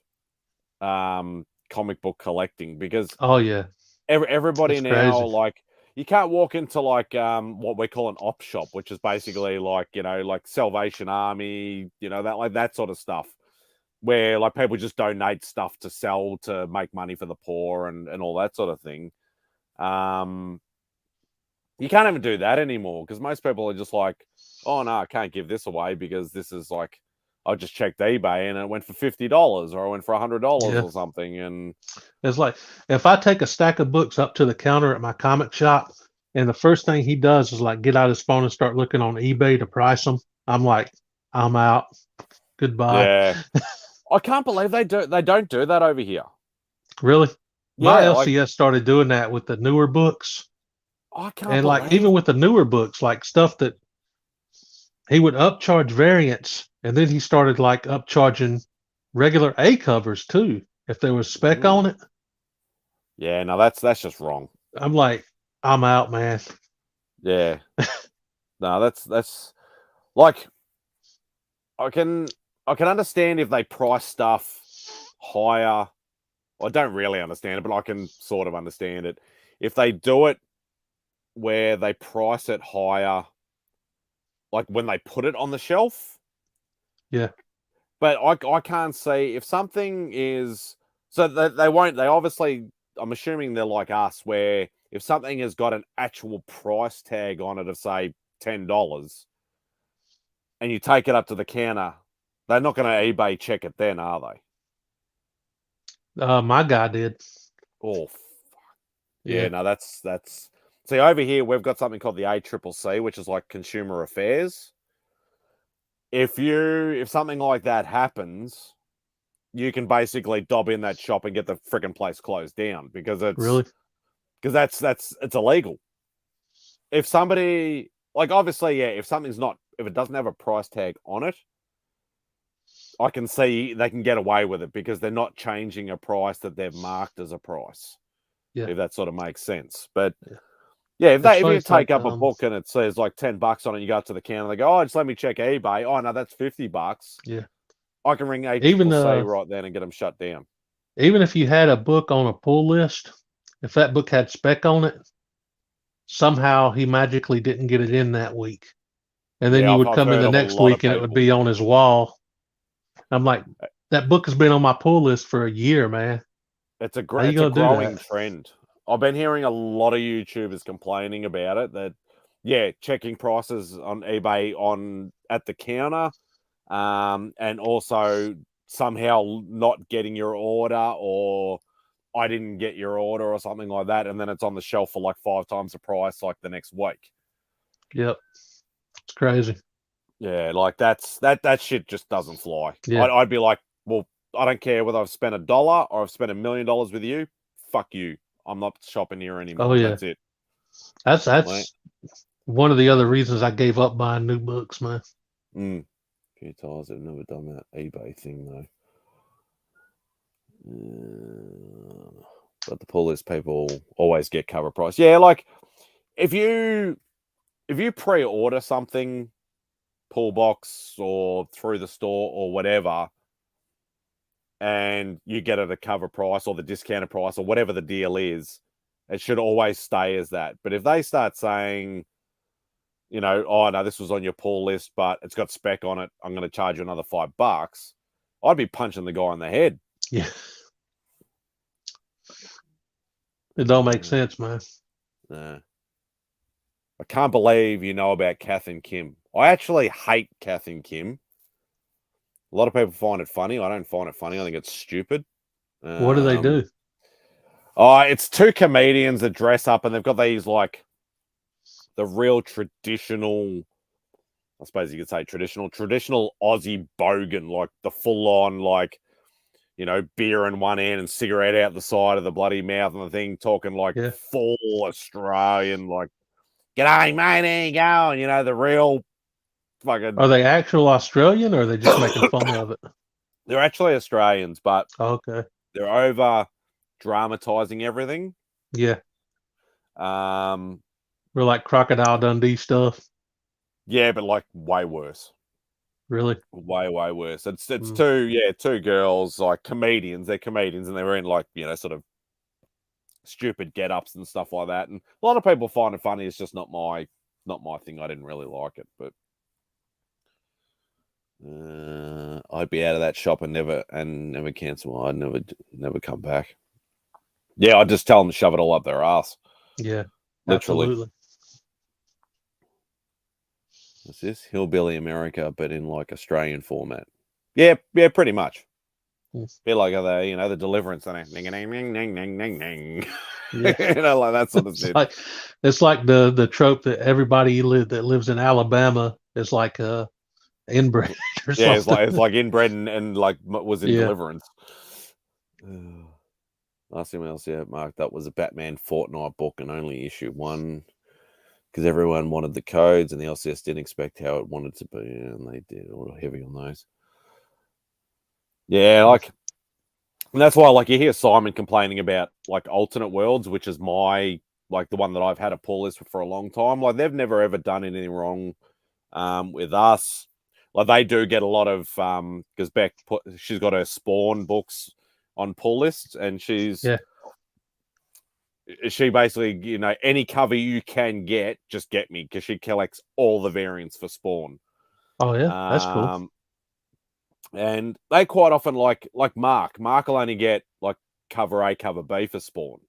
comic book collecting because everybody now crazy. Like you can't walk into like what we call an op shop, which is basically like like Salvation Army, that sort of stuff, where like people just donate stuff to sell to make money for the poor and all that sort of thing. You can't even do that anymore because most people are just like, oh no, I can't give this away because this is like, I just checked eBay and it went for $50 or it went for $100 or something. And it's like, if I take a stack of books up to the counter at my comic shop and the first thing he does is like get out his phone and start looking on eBay to price them, I'm like, I'm out. Goodbye. Yeah. I can't believe they don't do that over here. Really? Yeah, my LCS started doing that with the newer books. I can't and believe. Like even with the newer books, like stuff that he would upcharge variants, and then he started like upcharging regular A covers too, if there was spec on it. Yeah, no, that's just wrong. I'm like, I'm out, man. Yeah. No, that's like I can understand if they price stuff higher. I don't really understand it, but I can sort of understand it. If they do it where they price it higher, like when they put it on the shelf. Yeah. But I can't see if something is... So they won't... They obviously... I'm assuming they're like us, where if something has got an actual price tag on it of, say, $10, and you take it up to the counter, they're not going to eBay check it then, are they? My guy did. Oh, fuck. Yeah, no, that's... See, over here, we've got something called the ACCC, which is like Consumer Affairs. if something like that happens, you can basically dob in that shop and get the freaking place closed down because it's illegal. If somebody, like, obviously, yeah, if it doesn't have a price tag on it, I can see they can get away with it because they're not changing a price that they've marked as a price. Yeah. If that sort of makes sense. But Yeah. yeah, if you It's take like, up a book and it says like $10 on it, you go up to the counter, they go, "Oh, just let me check eBay." "Oh no, that's $50." yeah. I can ring Even ACCC right then and get them shut down. even if you had a book on a pull list, if that book had spec on it, somehow he magically didn't get it in that week. And then Yeah, you I've, would I've come in heard the of a next lot of week and it would people. be on his wall. I'm like, that book has been on my pull list for a year, man. It's a How you it's a gonna do growing that? trend. I've been hearing a lot of YouTubers complaining about it. That yeah, checking prices on eBay at the counter, and also somehow not getting your order, or I didn't get your order or something like that, and then it's on the shelf for like 5 times the price like the next week. Yep. It's crazy. Yeah, like that shit just doesn't fly. Yeah. I'd be like, well, I don't care whether I've spent $1 or I've spent $1 million with you. Fuck you. I'm not shopping here Oh anymore. yeah. That's it. That's Right? one of the other reasons I gave up buying new books, man. Few times I've never done that eBay thing though. But the pull list people always get cover price. Yeah, like if you pre-order something, pull box or through the store or whatever, and you get it at a cover price or the discounted price or whatever the deal is, it should always stay as that. But if they start saying, "Oh no, this was on your pull list, but it's got spec on it, I'm going to charge you another $5," I'd be punching the guy in the head. Yeah. It don't make sense, man. I can't believe you know about Kath and Kim. I actually hate Kath and Kim. A lot of people find it funny. I don't find it funny. I think it's stupid. What do they do? It's two comedians that dress up and they've got these like the real traditional, I suppose you could say traditional Aussie bogan, like the full on, like, beer in one end and cigarette out the side of the bloody mouth and the thing, talking like Yeah. full Australian, like, "G'day, mate, there you go." The real fucking. Are they actual Australian or are they just making fun of it? They're actually Australians, but Okay. they're over dramatizing everything. Yeah. Um, We're like Crocodile Dundee stuff. yeah, but like way worse. Really? Way worse. It's two girls, like comedians. They're comedians and they were in like, sort of stupid get-ups and stuff like that. And a lot of people find it funny. It's just not my thing. I didn't really like it, but I'd be out of that shop and never cancel. I'd never come back. Yeah, I'd just tell them to shove it all up their ass. Yeah. Literally. Absolutely. What's this? Hillbilly America, but in like Australian format. Yeah, pretty much. Be like the Deliverance, and ning ning ning ning ning ning. Yeah. Like that sort of shit. It's like the trope that everybody that lives in Alabama is like inbred or Yeah, something. it's like inbred and like was in Yeah. Deliverance. Last thing else, Mark, that was a Batman Fortnite book and only issue 1 because everyone wanted the codes and the LCS didn't expect how it wanted to be, and they did. A little heavy on those. Yeah, like, and that's why, like, you hear Simon complaining about like alternate worlds, which is the one that I've had a pull list for a long time. Like, they've never ever done anything wrong with us. Like, they do get a lot of because Beck she's got her Spawn books on pull lists, and she basically, any cover you can get, just get me, because she collects all the variants for Spawn. Oh yeah, that's cool. And they quite often like Mark will only get like cover A, cover B for Spawn,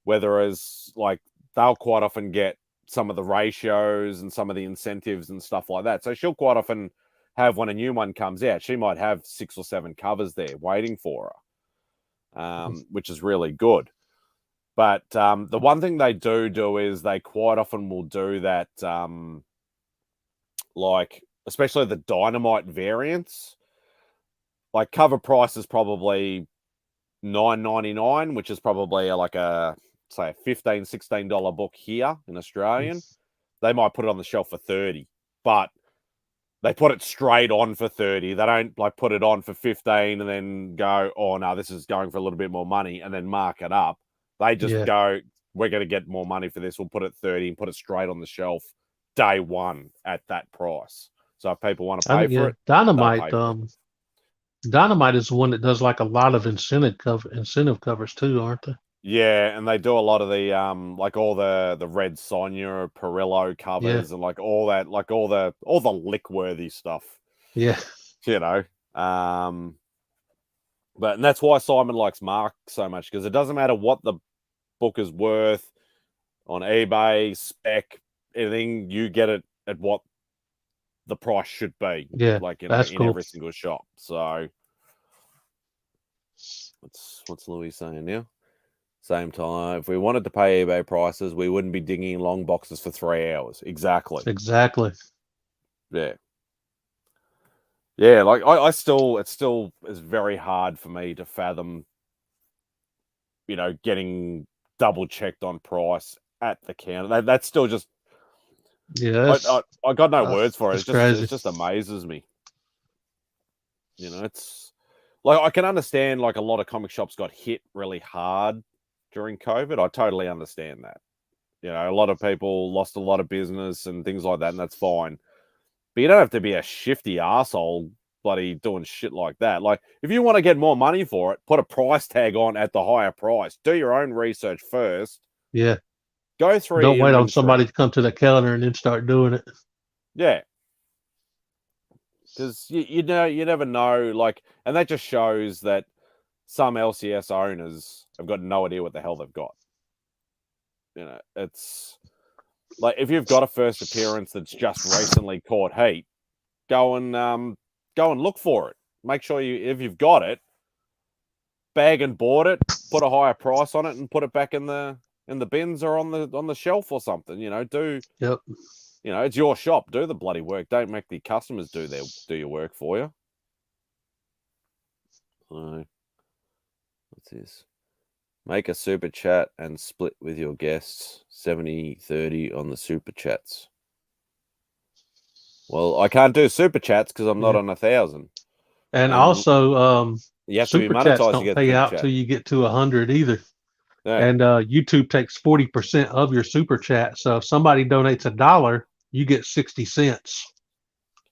whereas like they'll quite often get some of the ratios and some of the incentives and stuff like that. So she'll quite often have, when a new one comes out, she might have 6 or 7 covers there waiting for her, which is really good. But the one thing they do is they quite often will do that, like especially the Dynamite variants. Like cover price is probably $9.99, which is probably like a say a $15, $16 book here in Australian. They might put it on the shelf for $30, but they put it straight on for $30. They don't like put it on for $15 and then go, oh no, this is going for a little bit more money, and then mark it up. They just go, we're going to get more money for this. We'll put it $30 and put it straight on the shelf day one at that price. So if people want to pay for it, Dynamite. Dynamite is the one that does like a lot of incentive covers too, aren't they? Yeah, and they do a lot of the like all the Red Sonja Perillo covers and like all that, like all the lick-worthy stuff. Yeah. You know. And that's why Simon likes Mark so much, because it doesn't matter what the book is worth on eBay, spec, anything, you get it at what the price should be. Yeah, like in cool. every single shop. So what's Louis saying now? Same time, if we wanted to pay eBay prices, we wouldn't be digging in long boxes for 3 hours. Exactly. Yeah. Yeah, like it still is very hard for me to fathom, you know, getting double checked on price at the counter. That's still just, I got no words for it. It just amazes me. You know, it's like, I can understand like a lot of comic shops got hit really hard during COVID. I totally understand that. You know, a lot of people lost a lot of business and things like that, and that's fine. But you don't have to be a shifty arsehole bloody doing shit like that. Like, if you want to get more money for it, put a price tag on at the higher price. Do your own research first. Yeah. Go through. Don't wait on somebody to come to the counter and then start doing it. Yeah. Because you never know. Like, and that just shows that some LCS owners have got no idea what the hell they've got. You know, it's like, if you've got a first appearance that's just recently caught heat, go and look for it. Make sure if you've got it, bag and board it, put a higher price on it, and put it back in the bins or on the shelf or something. You know, you know, it's your shop. Do the bloody work. Don't make the customers do your work for you. So, what's this? Make a super chat and split with your guests. 70-30 on the super chats. Well, I can't do super chats because I'm not on 1,000. And also, you have to be super chats monetized. Don't pay out till you get to 100 either. Yeah. And YouTube takes 40% of your super chat. So if somebody donates $1, you get 60 cents.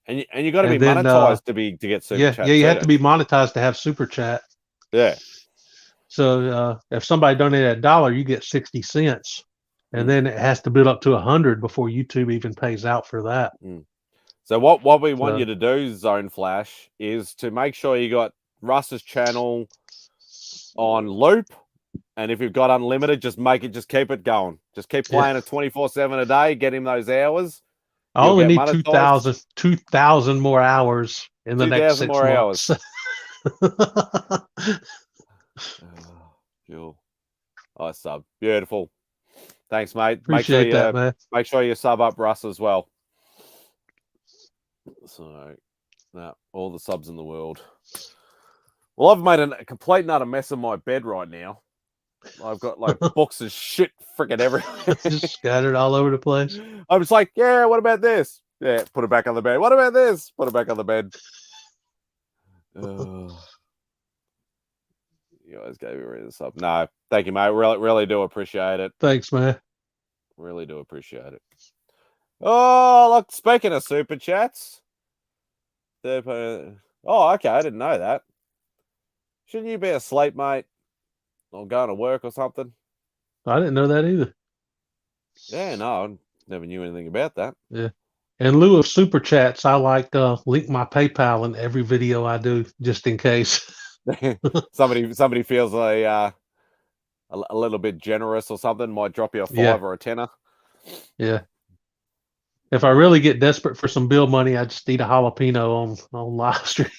And you got to be monetized to get super chat. Yeah, you have to be monetized to have super chat. Yeah. So if somebody donated $1, you get 60 cents. And then it has to build up to 100 before YouTube even pays out for that. So what we want you to do, Zone Flash, is to make sure you got Russ's channel on loop. And if you've got unlimited, just keep it going. Just keep playing it 24/7 a day. Get him those hours. I only need 2,000 more hours in the next 6 months. Cool. Oh, sub. Beautiful. Thanks, mate. Appreciate that, man. Make sure you sub up Russ as well. So, all the subs in the world. Well, I've made a complete and utter mess of my bed right now. I've got like books and shit freaking everywhere. Just scattered all over the place. I was like, yeah, what about this? Yeah, put it back on the bed. What about this? Put it back on the bed. You guys gave me rid of this up. No, thank you, mate. Really do appreciate it. Thanks, man. Really do appreciate it. Oh, look, speaking of super chats. Oh, okay, I didn't know that. Shouldn't you be asleep, mate? Or going to work or something? I didn't know that either. Yeah, no, I never knew anything about that. Yeah. In lieu of super chats, I like link my PayPal in every video I do, just in case. somebody feels a little bit generous or something, might drop you a $5 or a $10. Yeah. If I really get desperate for some bill money, I just eat a jalapeno on live stream.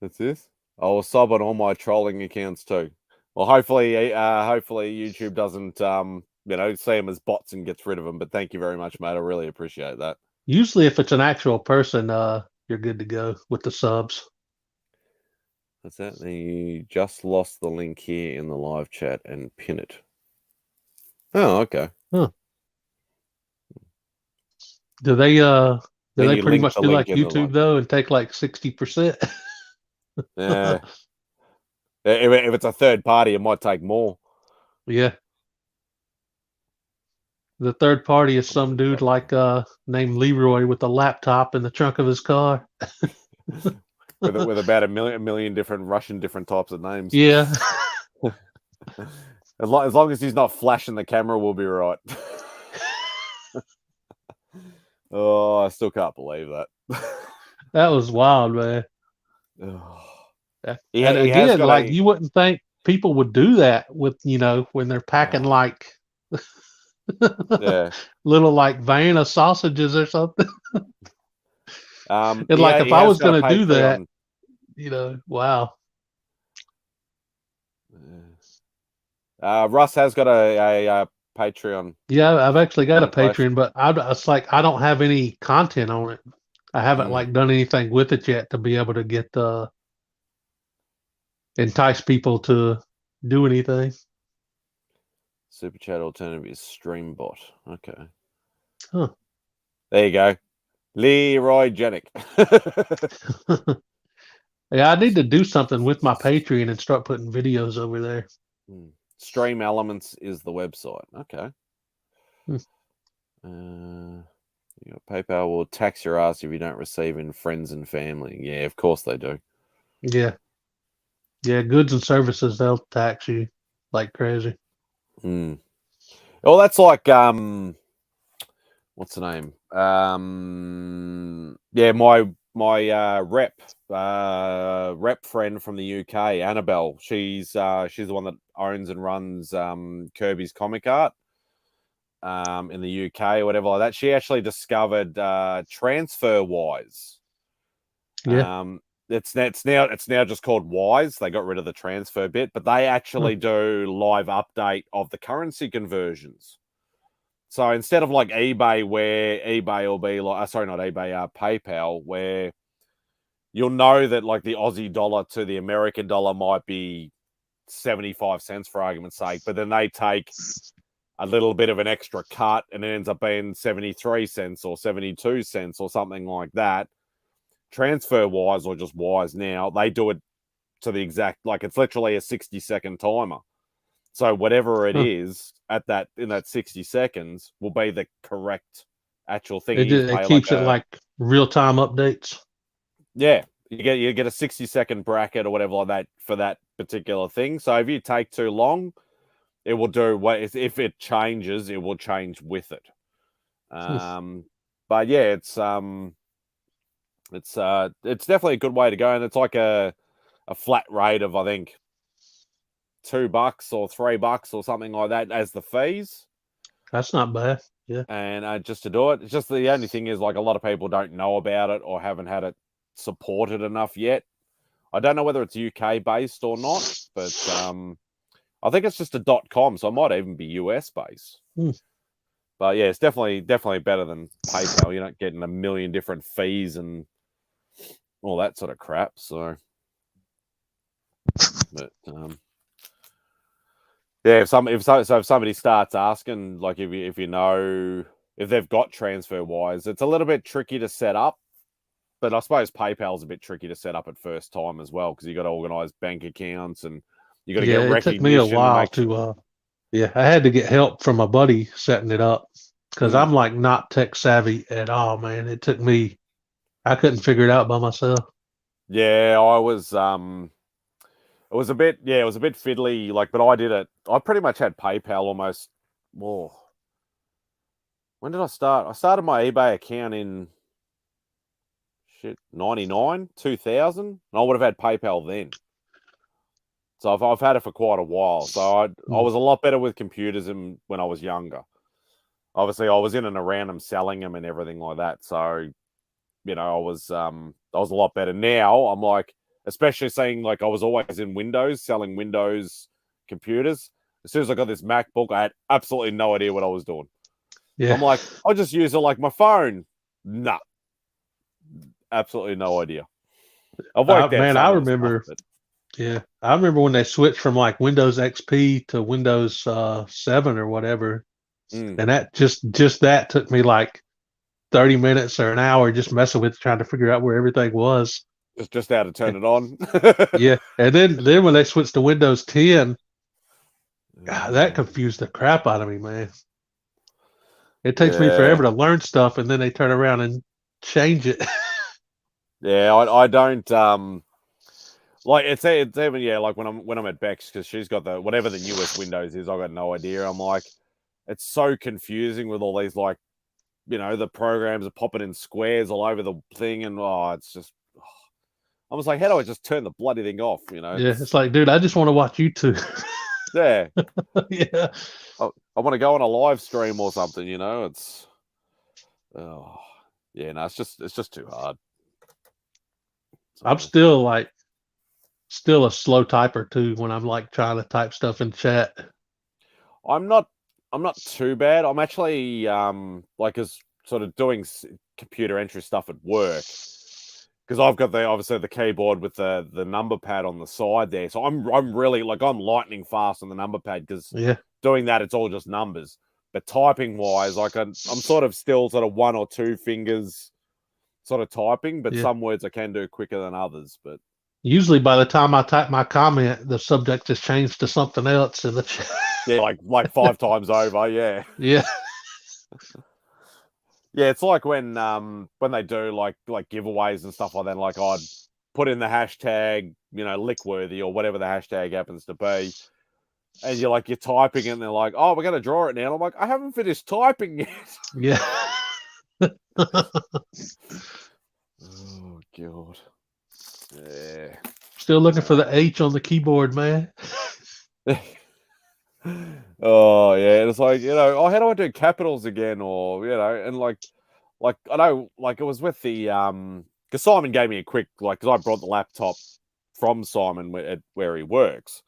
That's this. I will sub on all my trolling accounts too. Well, hopefully YouTube doesn't see them as bots and gets rid of them. But thank you very much, mate. I really appreciate that. Usually, if it's an actual person, you're good to go with the subs. That's that. You just lost the link here in the live chat and pin it. Oh, okay. Huh. Do they Then you pretty link much the do link like in the YouTube live. though and take like 60%? Yeah. If it's a third party, it might take more. Yeah. The third party is some dude like named Leroy with a laptop in the trunk of his car. with about a million different Russian different types of names. Yeah. As long as he's not flashing the camera, we'll be right. Oh, I still can't believe that. That was wild, man. He And has again, got like a you wouldn't think people would do that with, when they're packing like yeah. little like van of sausages or something. And He like if I has was got a gonna do that, Patreon. wow. Russ has got a Patreon Yeah, I've actually got a in place. Patreon, but it's like I don't have any content on it. I haven't like done anything with it yet to be able to get entice people to do anything. Super chat alternative is Streambot. Okay. Huh. There you go. Leroy Jenick. Yeah, I need to do something with my Patreon and start putting videos over there. Stream Elements is the website. Okay. PayPal will tax your ass if you don't receive in friends and family. Yeah, of course they do. Yeah. Yeah, goods and services, they'll tax you like crazy. Well, that's like what's the name? Yeah, my rep friend from the UK, Annabelle. She's the one that owns and runs Kirby's Comic Art in the UK or whatever like that. She actually discovered TransferWise. Yeah. It's now just called Wise. They got rid of the transfer bit, but they actually do live update of the currency conversions. So instead of like eBay, where eBay will be like, sorry, not eBay, PayPal, where you'll know that like the Aussie dollar to the American dollar might be 75 cents for argument's sake, but then they take a little bit of an extra cut and it ends up being 73 cents or 72 cents or something like that. TransferWise or just Wise now, they do it to the exact, like it's literally a 60-second timer. So whatever it is at that in that 60 seconds will be the correct actual thing. It keeps it like real time updates. Yeah, you get a 60-second bracket or whatever like that for that particular thing. So if you take too long, it will do what if it changes, it will change with it. But yeah, it's definitely a good way to go, and it's like a flat rate of I think $2 or $3 or something like that as the fees. That's not bad. Yeah. And just to do it, it's just the only thing is like a lot of people don't know about it or haven't had it supported enough yet. I don't know whether it's UK based or not, but I think it's just a .com, so it might even be US based. But yeah, it's definitely better than PayPal. You're not getting a million different fees and all that sort of crap. So, but yeah, if somebody starts asking, like if you know if they've got TransferWise, it's a little bit tricky to set up. But I suppose PayPal's a bit tricky to set up at first time as well because you got to organize bank accounts and you got to get recognition. It took me a while to I had to get help from a buddy setting it up because I'm like not tech savvy at all, man. It took me, I couldn't figure it out by myself. Yeah, I was it was a bit fiddly, like, but I did it. I pretty much had PayPal almost. Whoa. When did I start? I started my eBay account in 99, 2000, and I would have had PayPal then. So I've had it for quite a while. So I was a lot better with computers than when I was younger. Obviously, I was in and around them, selling them and everything like that. So, I was a lot better. Now I'm like, especially seeing like I was always in Windows, selling Windows computers. As soon as I got this MacBook, I had absolutely no idea what I was doing. Yeah. I'm like, I'll just use it like my phone. Nah, absolutely no idea. I've worked out Man, some I of the remember. stuff, Yeah, I remember when they switched from like Windows XP to Windows 7 or whatever, but and that just that took me like 30 minutes or an hour just messing with trying to figure out where everything was. it's just how to Eh, turn it on. Yeah, and then when they switched to Windows 10, God, that Uh, confused the crap out of me, man. It takes me yeah, forever to learn stuff, and then they turn around and change it. yeah. I don't like it's even like when I'm at Bex because she's got the whatever the newest Windows is. I got no idea. I'm like, it's so confusing with all these like the programs are popping in squares all over the thing, and it's just. I was like, how do I just turn the bloody thing off? Yeah, it's like, dude, I just want to watch YouTube. Yeah. Yeah. I want to go on a live stream or something. It's oh yeah, no, it's just too hard. I'm So still a slow typer too when I'm like trying to type stuff in chat. I'm not too bad. I'm actually like as sort of doing computer entry stuff at work because I've got obviously the keyboard with the number pad on the side there. So I'm really like I'm lightning fast on the number pad because Yeah. doing that it's all just numbers. But typing wise, like I'm sort of still sort of one or two fingers sort of typing, but Yeah. some words I can do quicker than others. But Usually by the time I type my comment, the subject has changed to something else in the chat. yeah, like 5 times over, yeah. Yeah. Yeah, it's like when they do like giveaways and stuff like that, like I'd put in the hashtag, lickworthy or whatever the hashtag happens to be. And you're typing it and they're like, oh, we're gonna draw it now. And I'm like, I haven't finished typing yet. Yeah. Oh god. Yeah. Still looking for the H on the keyboard, man. Oh yeah, it's like oh, how do I do capitals again? Or and like I know, like it was with the because Simon gave me a quick because I brought the laptop from Simon where he works,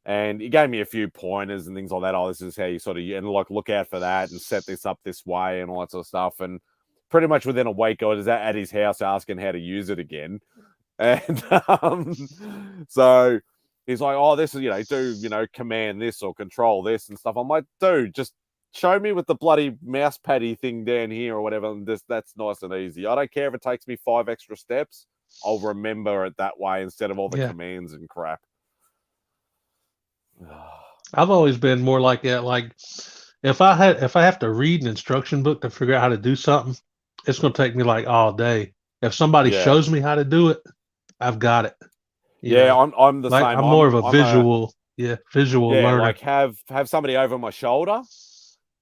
and he gave me a few pointers and things like that. Oh, this is how you sort of and like look out for that and set this up this way and all that sort of stuff. And pretty much within a week, I was at his house asking how to use it again, and so. He's like, oh, this is, do, command this or control this and stuff. I'm like, dude, just show me with the bloody mouse paddy thing down here or whatever. And that's nice and easy. I don't care if it takes me 5 extra steps. I'll remember it that way instead of all the Yeah. commands and crap. I've always been more like that. Like if I have to read an instruction book to figure out how to do something, it's gonna take me like all day. If somebody Yeah. shows me how to do it, I've got it. Yeah, I'm the like same. I'm more of a I'm visual learner. like have somebody over my shoulder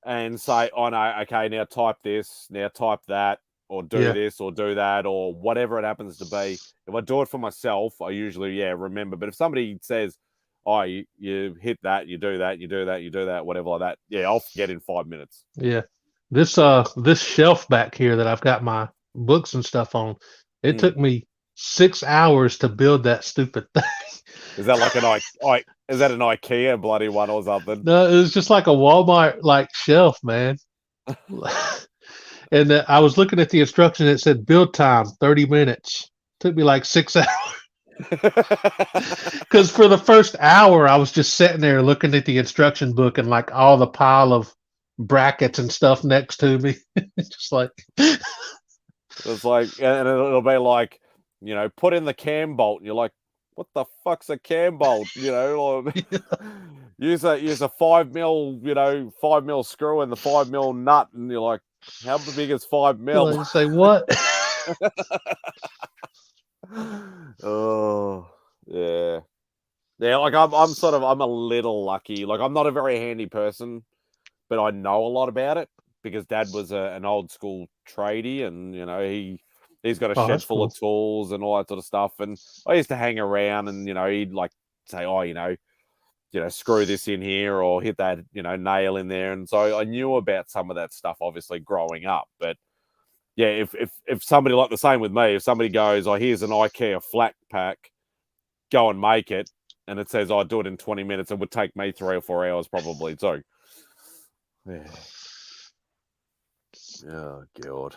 and say, oh no, okay, now type this, now type that, or do this or do that, or whatever it happens to be. If I do it for myself, I usually remember. But if somebody says, oh, you hit that, you do that, you do that, you do that, whatever like that, yeah, I'll forget in 5 minutes. Yeah. This shelf back here that I've got my books and stuff on, it took me 6 hours to build that stupid thing. Is that like is that an IKEA bloody one or something? No, it was just like a Walmart like shelf, man. And I was looking at the instruction. It said build time 30 minutes. Took me like 6 hours. Because for the first hour, I was just sitting there looking at the instruction book and like all the pile of brackets and stuff next to me. Just like it's like, and it'll be like, put in the cam bolt. And you're like, what the fuck's a cam bolt? Use a 5mm, 5mm screw and the 5mm nut, and you're like, how big is 5mm? Like, say what? Oh yeah, yeah. Like I'm a little lucky. Like I'm not a very handy person, but I know a lot about it because Dad was an old school tradie, and he's got a shed full of tools and all that sort of stuff. And I used to hang around, and he'd like say, oh, screw this in here or hit that, nail in there. And so I knew about some of that stuff, obviously, growing up. But yeah, if somebody like the same with me, if somebody goes, oh, here's an IKEA flat pack, go and make it, and it says, oh, do it in 20 minutes, it would take me 3 or 4 hours probably too. Yeah. Oh, God.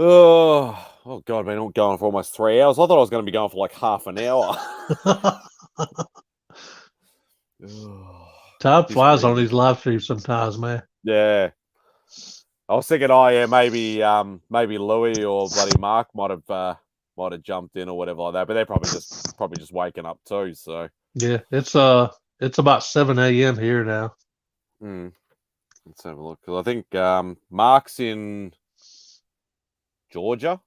Oh God, man, I'm going for almost 3 hours. I thought I was going to be going for like half an hour. Time He's flies on crazy. these live streams sometimes, man. Yeah. I was thinking, oh yeah, maybe Louis or bloody Mark might have jumped in or whatever like that, but they're probably just waking up too. So Yeah, it's about 7 a.m. here now. let's have a look. 'Cause I think Mark's in Georgia.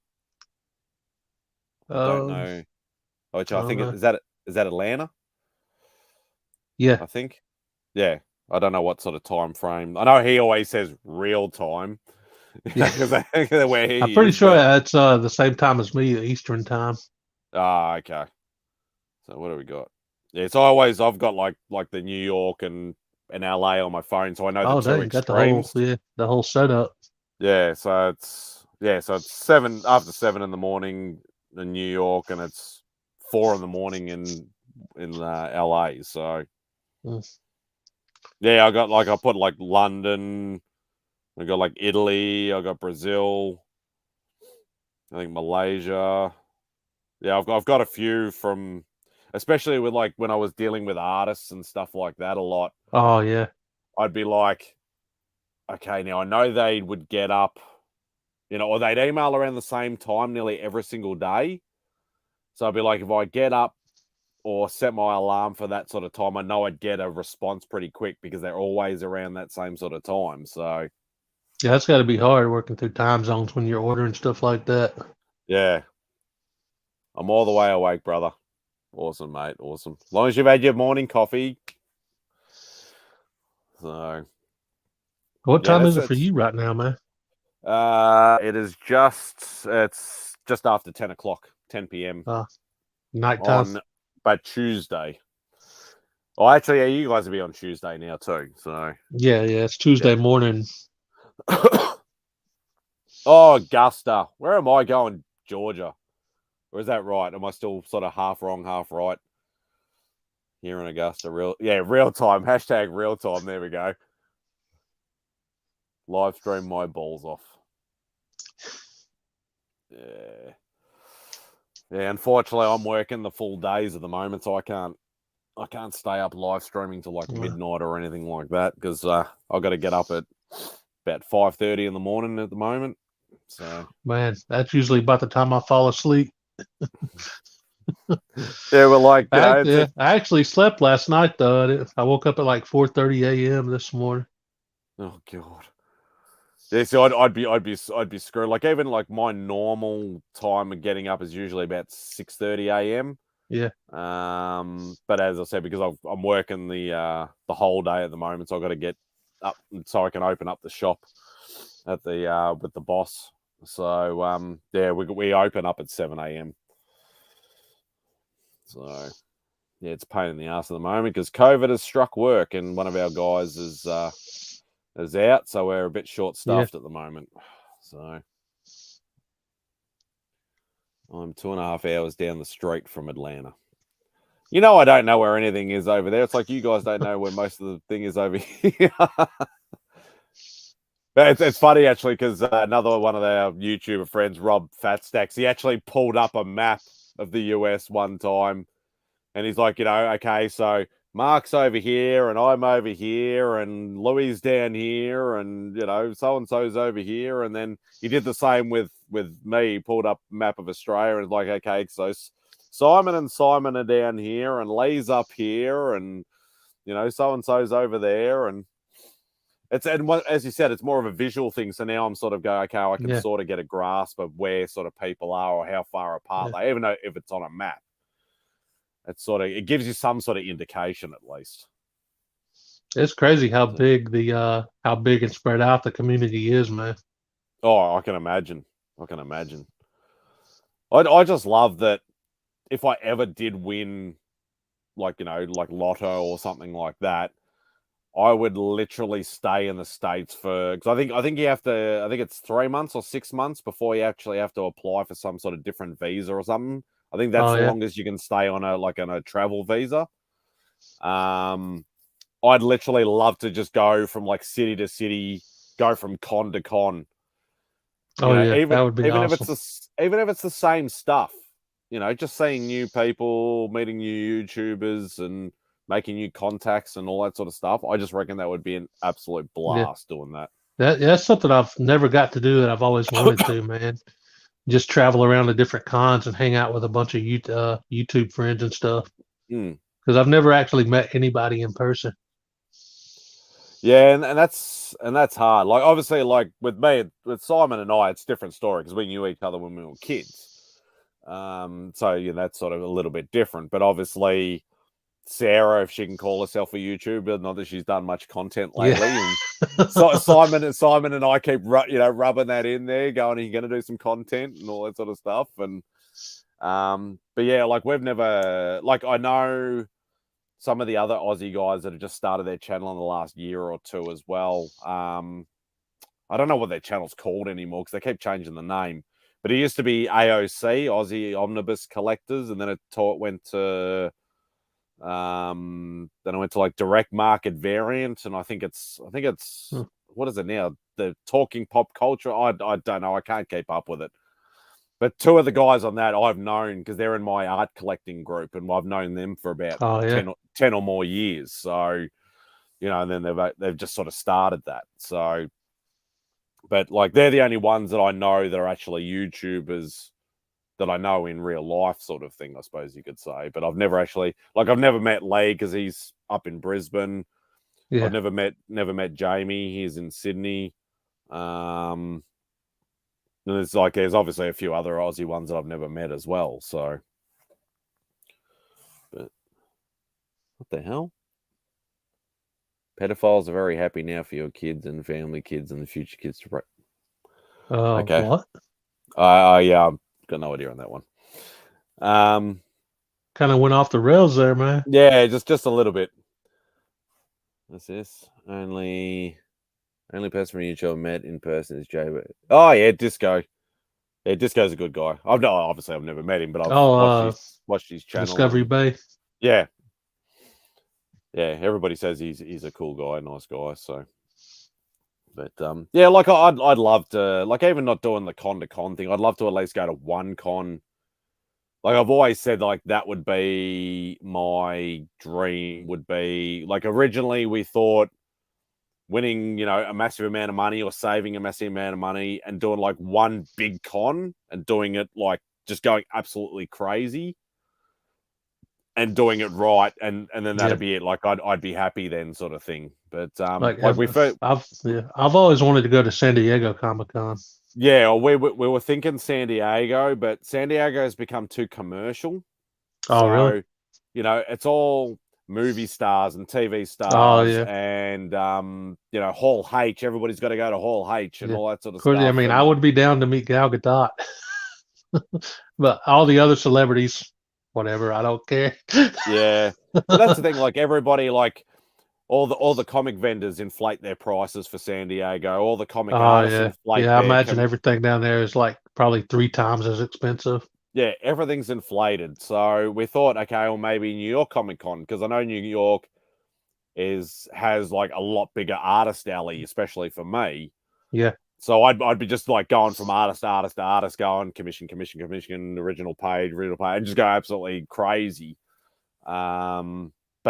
I don't know. Which I I don't think know. is that Atlanta? Yeah, I think. Yeah. I don't know what sort of time frame. I know he always says real time yeah. because where I'm he pretty is, sure but it's the same time as me, Eastern time. okay. So what do we got? Yeah, I've got like the New York and LA on my phone, so I know the Oh, two dang, got extremes. the whole setup. Yeah, so it's 7 in the morning in New York, and it's 4 in the morning in LA. So Mm. yeah, I put like London, I got like Italy, I got Brazil, I think Malaysia. Yeah, I've got a few from, especially with like when I was dealing with artists and stuff like that a lot. Oh, yeah. I'd be like, okay, now I know they would get up, or they'd email around the same time nearly every single day. So I'd be like, if I get up or set my alarm for that sort of time, I know I'd get a response pretty quick because they're always around that same sort of time. So Yeah, that's got to be hard working through time zones when you're ordering stuff like that. yeah, I'm all the way awake, brother. Awesome, mate. Awesome. As long as you've had your morning coffee. So What yeah, time is that's it for it's you right now, man? it's just after 10 o'clock, 10 p.m. Nighttime. on but Tuesday. Oh, actually, yeah, you guys will be on Tuesday now too. So Yeah, it's Tuesday yeah. morning. Oh, Augusta. Where am I going? Georgia. Or is that right? Am I still sort of half wrong, half right? Here in Augusta. Real time. Hashtag real time. There we go. Live stream my balls off. Yeah. Yeah, unfortunately I'm working the full days at the moment, so I can't stay up live streaming till like midnight or anything like that because I've got to get up at about 5:30 in the morning at the moment. So Man, that's usually about the time I fall asleep. yeah, we're like I actually slept last night though. I woke up at like 4:30 a.m. this morning. oh god. Yeah, so I'd be screwed. Like even like my normal time of getting up is usually about 6:30 a.m. Yeah. But as I said, because I'm working the whole day at the moment, so I've got to get up so I can open up the shop at the with the boss. So yeah, we open up at 7 a.m. So yeah, it's a pain in the ass at the moment because COVID has struck work, and one of our guys is out, so we're a bit short Yeah. staffed at the moment. So I'm 2.5 hours down the street from Atlanta. I don't know where anything is over there. It's like you guys don't know where most of the thing is over here. It's funny actually because another one of our YouTuber friends, Rob Fatstacks, he actually pulled up a map of the US one time, and he's like, okay, so Mark's over here, and I'm over here, and Louis is down here, and so and so's over here, and then he did the same with me. He pulled up a map of Australia, and like, okay, so Simon and Simon are down here, and Lee's up here, and so and so's over there, and as you said, it's more of a visual thing. So now I'm sort of going, okay, I can Yeah. sort of get a grasp of where sort of people are or how far apart they, even though if it's on a map, it gives you some sort of indication at least. It's crazy how big and spread out the community is, man. Oh, I can imagine. I just love that if I ever did win, like like Lotto or something like that, I would literally stay in the States because I think you have to. I think it's 3 months or 6 months before you actually have to apply for some sort of different visa or something. I think that's Oh the yeah. longest you can stay on a travel visa. I'd literally love to just go from like city to city, go from con to con, Oh yeah, that would be awesome. Even if it's the same stuff, just seeing new people, meeting new YouTubers, and making new contacts and all that sort of stuff. I just reckon that would be an absolute blast doing that. That's something I've never got to do that I've always wanted to, man. Just travel around to different cons and hang out with a bunch of YouTube friends and stuff. Because I've never actually met anybody in person. Yeah, and that's hard. Like obviously, like with me, with Simon and I, it's a different story because we knew each other when we were kids. So that's sort of a little bit different. But obviously, Sarah, if she can call herself a YouTuber, not that she's done much content lately. Yeah. And so Simon and I keep rubbing that in there, going, "Are you going to do some content and all that sort of stuff?" And but yeah, like we've never, like I know some of the other Aussie guys that have just started their channel in the last year or two as well. I don't know what their channel's called anymore because they keep changing the name. But it used to be AOC, Aussie Omnibus Collectors, and then it went to like Direct Market Variant, and I think it's what is it now? The Talking Pop Culture. I don't know. I can't keep up with it. But two of the guys on that I've known because they're in my art collecting group, and I've known them for about 10 or more years. So, and then they've just sort of started that. So, but like they're the only ones that I know that are actually YouTubers that I know in real life, sort of thing, I suppose you could say. But I've never met Lee because he's up in Brisbane. Yeah. I've never met Jamie. He's in Sydney. And there's obviously a few other Aussie ones that I've never met as well. So, but what the hell? Pedophiles are very happy now for your kids and family kids and the future kids to break. Okay. What? Yeah, I've got no idea on that one. Kind of went off the rails there, man. Yeah, just a little bit. What's this? Only person from YouTube I've met in person is Jay. Oh yeah, Disco. Yeah, Disco's a good guy. Obviously I've never met him, but I've watched his channel. Discovery Bay. Yeah. Yeah, everybody says he's a cool guy, nice guy. So, but yeah, like I'd love to, like even not doing the con to con thing. I'd love to at least go to one con. Like I've always said, like that would be my dream. Would be like originally we thought winning, a massive amount of money or saving a massive amount of money and doing like one big con and doing it like just going absolutely crazy. And doing it right, and then that'd be it. Like I'd be happy then, sort of thing. But I've always wanted to go to San Diego Comic-Con. Yeah, we were thinking San Diego, but San Diego has become too commercial. Oh, really? It's all movie stars and TV stars, and Hall H. Everybody's got to go to Hall H and all that sort of stuff. I mean, I would be down to meet Gal Gadot, but all the other celebrities. Whatever, I don't care. Yeah, but that's the thing. Like everybody, like all the comic vendors inflate their prices for San Diego. All the comic artists inflate. Yeah, I imagine everything down there is like probably 3 times as expensive. Yeah, everything's inflated. So we thought, okay, well maybe New York Comic Con, because I know New York has like a lot bigger artist alley, especially for me. Yeah. So I'd be just like going from artist to artist, going commission, original page, and just go absolutely crazy. But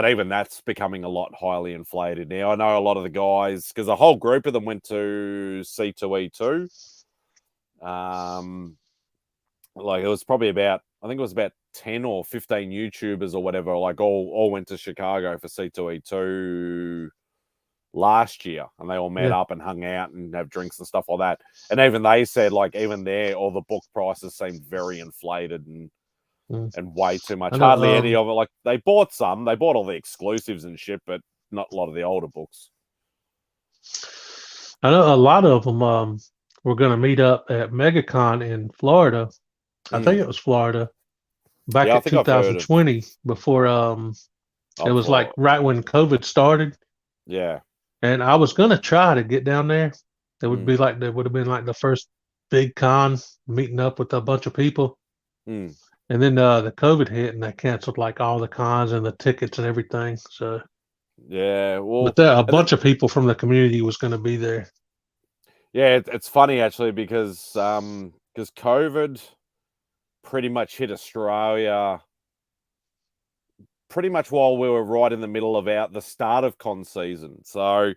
even that's becoming a lot highly inflated now. I know a lot of the guys, because a whole group of them went to C2E2. Like it was probably about 10 or 15 YouTubers or whatever, like all went to Chicago for C2E2 last year, and they all met up and hung out and have drinks and stuff like that. And even they said, like, even there, all the book prices seemed very inflated and way too much. Hardly any of it. Like they bought all the exclusives and shit, but not a lot of the older books. I know a lot of them were going to meet up at MegaCon in Florida. I think it was Florida back in 2020 before it was like right when COVID started. Yeah. And I was gonna try to get down there. It would be like would have been like the first big con, meeting up with a bunch of people. And then the COVID hit, and they canceled like all the cons and the tickets and everything. So yeah, well, but a bunch of people from the community was going to be there. Yeah, it's funny actually because COVID pretty much hit Australia pretty much while we were right in the middle of the start of con season. So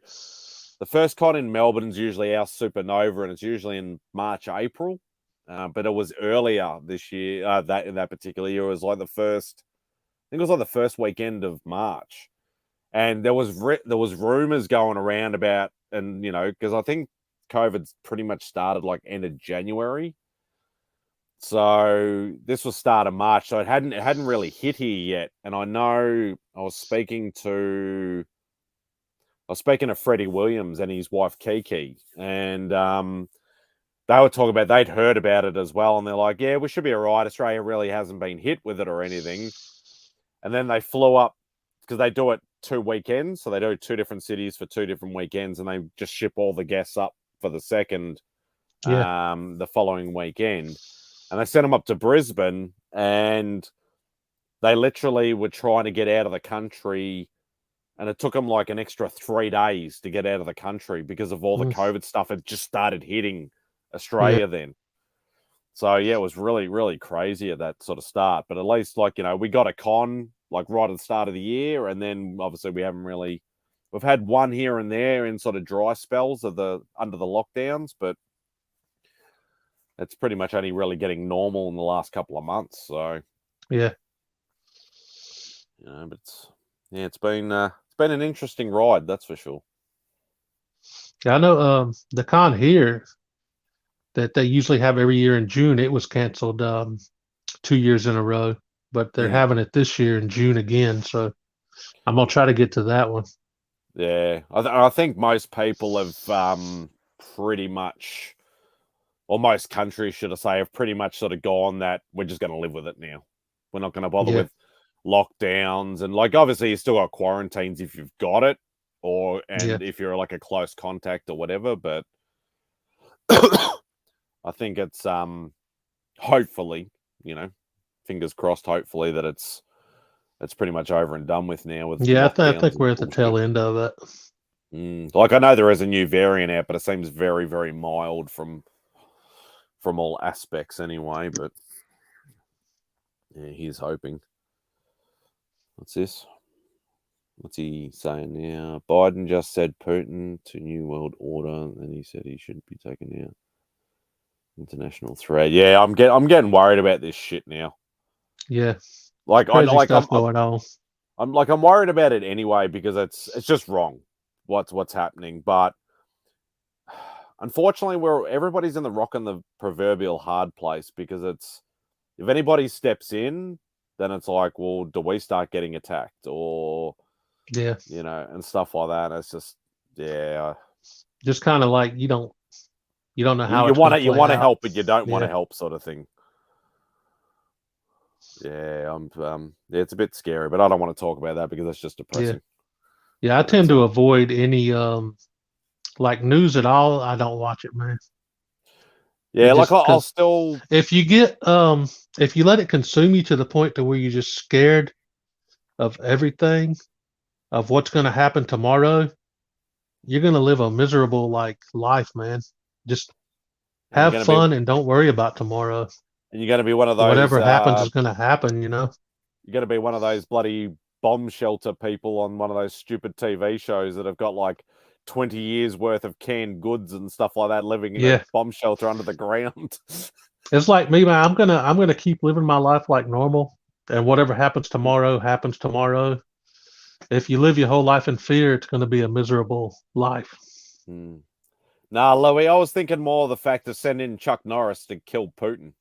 the first con in Melbourne is usually our supernova, and it's usually in March, April. But it was earlier this year. That in that particular year, it was like I think it was like the first weekend of March, and there was rumors going around about, and because I think COVID's pretty much started like end of January. So this was start of March, so it hadn't really hit here yet. And I know I was speaking to Freddie Williams and his wife Kiki, and they were talking about they'd heard about it as well, and they're like, "Yeah, we should be all right. Australia really hasn't been hit with it or anything." And then they flew up because they do it 2 weekends, so they do 2 different cities for 2 different weekends, and they just ship all the guests up for the second, the following weekend. And they sent them up to Brisbane, and they literally were trying to get out of the country, and it took them like an extra 3 days to get out of the country because of all the COVID stuff had just started hitting Australia then. So yeah, it was really, really crazy at that sort of start. But at least we got a con like right at the start of the year, and then obviously we've had one here and there in sort of dry spells under the lockdowns, but it's pretty much only really getting normal in the last couple of months. So yeah, but it's been an interesting ride, that's for sure. Yeah, I know the con here that they usually have every year in June, it was canceled 2 years in a row, but they're having it this year in June again. So I'm gonna try to get to that one. Yeah, I think most people have pretty much, or most countries, should I say, have pretty much sort of gone that we're just going to live with it now. We're not going to bother with lockdowns, and obviously you still got quarantines if you've got it, if you're like a close contact or whatever. But I think it's hopefully, fingers crossed, hopefully that it's pretty much over and done with now. With I think we're at the tail end of it. I know there is a new variant out, but it seems very, very mild from all aspects anyway. But yeah, he's hoping. What's this? What's he saying now? Biden just said Putin to New World Order, and he said he shouldn't be taken out. International threat. Yeah, I'm getting worried about this shit now. Yeah, crazy stuff going on. I'm worried about it anyway because it's just wrong. What's happening, but unfortunately, everybody's in the rock and the proverbial hard place because if anybody steps in, then it's like, well, do we start getting attacked or and stuff like that. And it's just kind of like you don't know how you want to help, but you don't want to help, sort of thing. Yeah, it's a bit scary, but I don't want to talk about that because it's just depressing. Yeah, I tend to avoid any like news at all. I don't watch it, man. Yeah, I'll still, if you let it consume you to the point to where you're just scared of everything, of what's going to happen tomorrow, you're going to live a miserable life, man. Just have fun and don't worry about tomorrow. And you're going to be one of those. Whatever happens is going to happen, You're going to be one of those bloody bomb shelter people on one of those stupid TV shows that have got like 20 years worth of canned goods and stuff like that, living in a bomb shelter under the ground. It's like me, man. I'm gonna keep living my life like normal, and whatever happens tomorrow happens tomorrow. If you live your whole life in fear, it's going to be a miserable life. Nah, Louis, I was thinking more of the fact of sending Chuck Norris to kill Putin.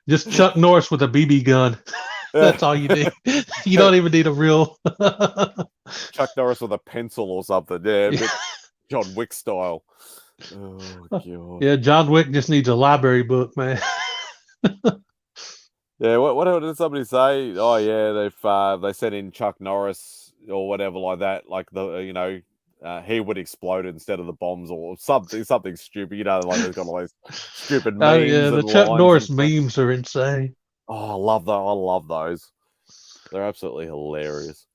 Just Chuck Norris with a BB gun. That's all you need. You don't even need a real Chuck Norris with a pencil or something. Yeah, a bit John Wick style. Oh god. Yeah, John Wick just needs a library book, man. Yeah, what did somebody say? Oh yeah, they sent in Chuck Norris or whatever like that. Like he would explode instead of the bombs or something stupid. Like there's got all those stupid memes. Oh yeah, the Chuck Norris memes are insane. Oh, I love that. I love those. They're absolutely hilarious.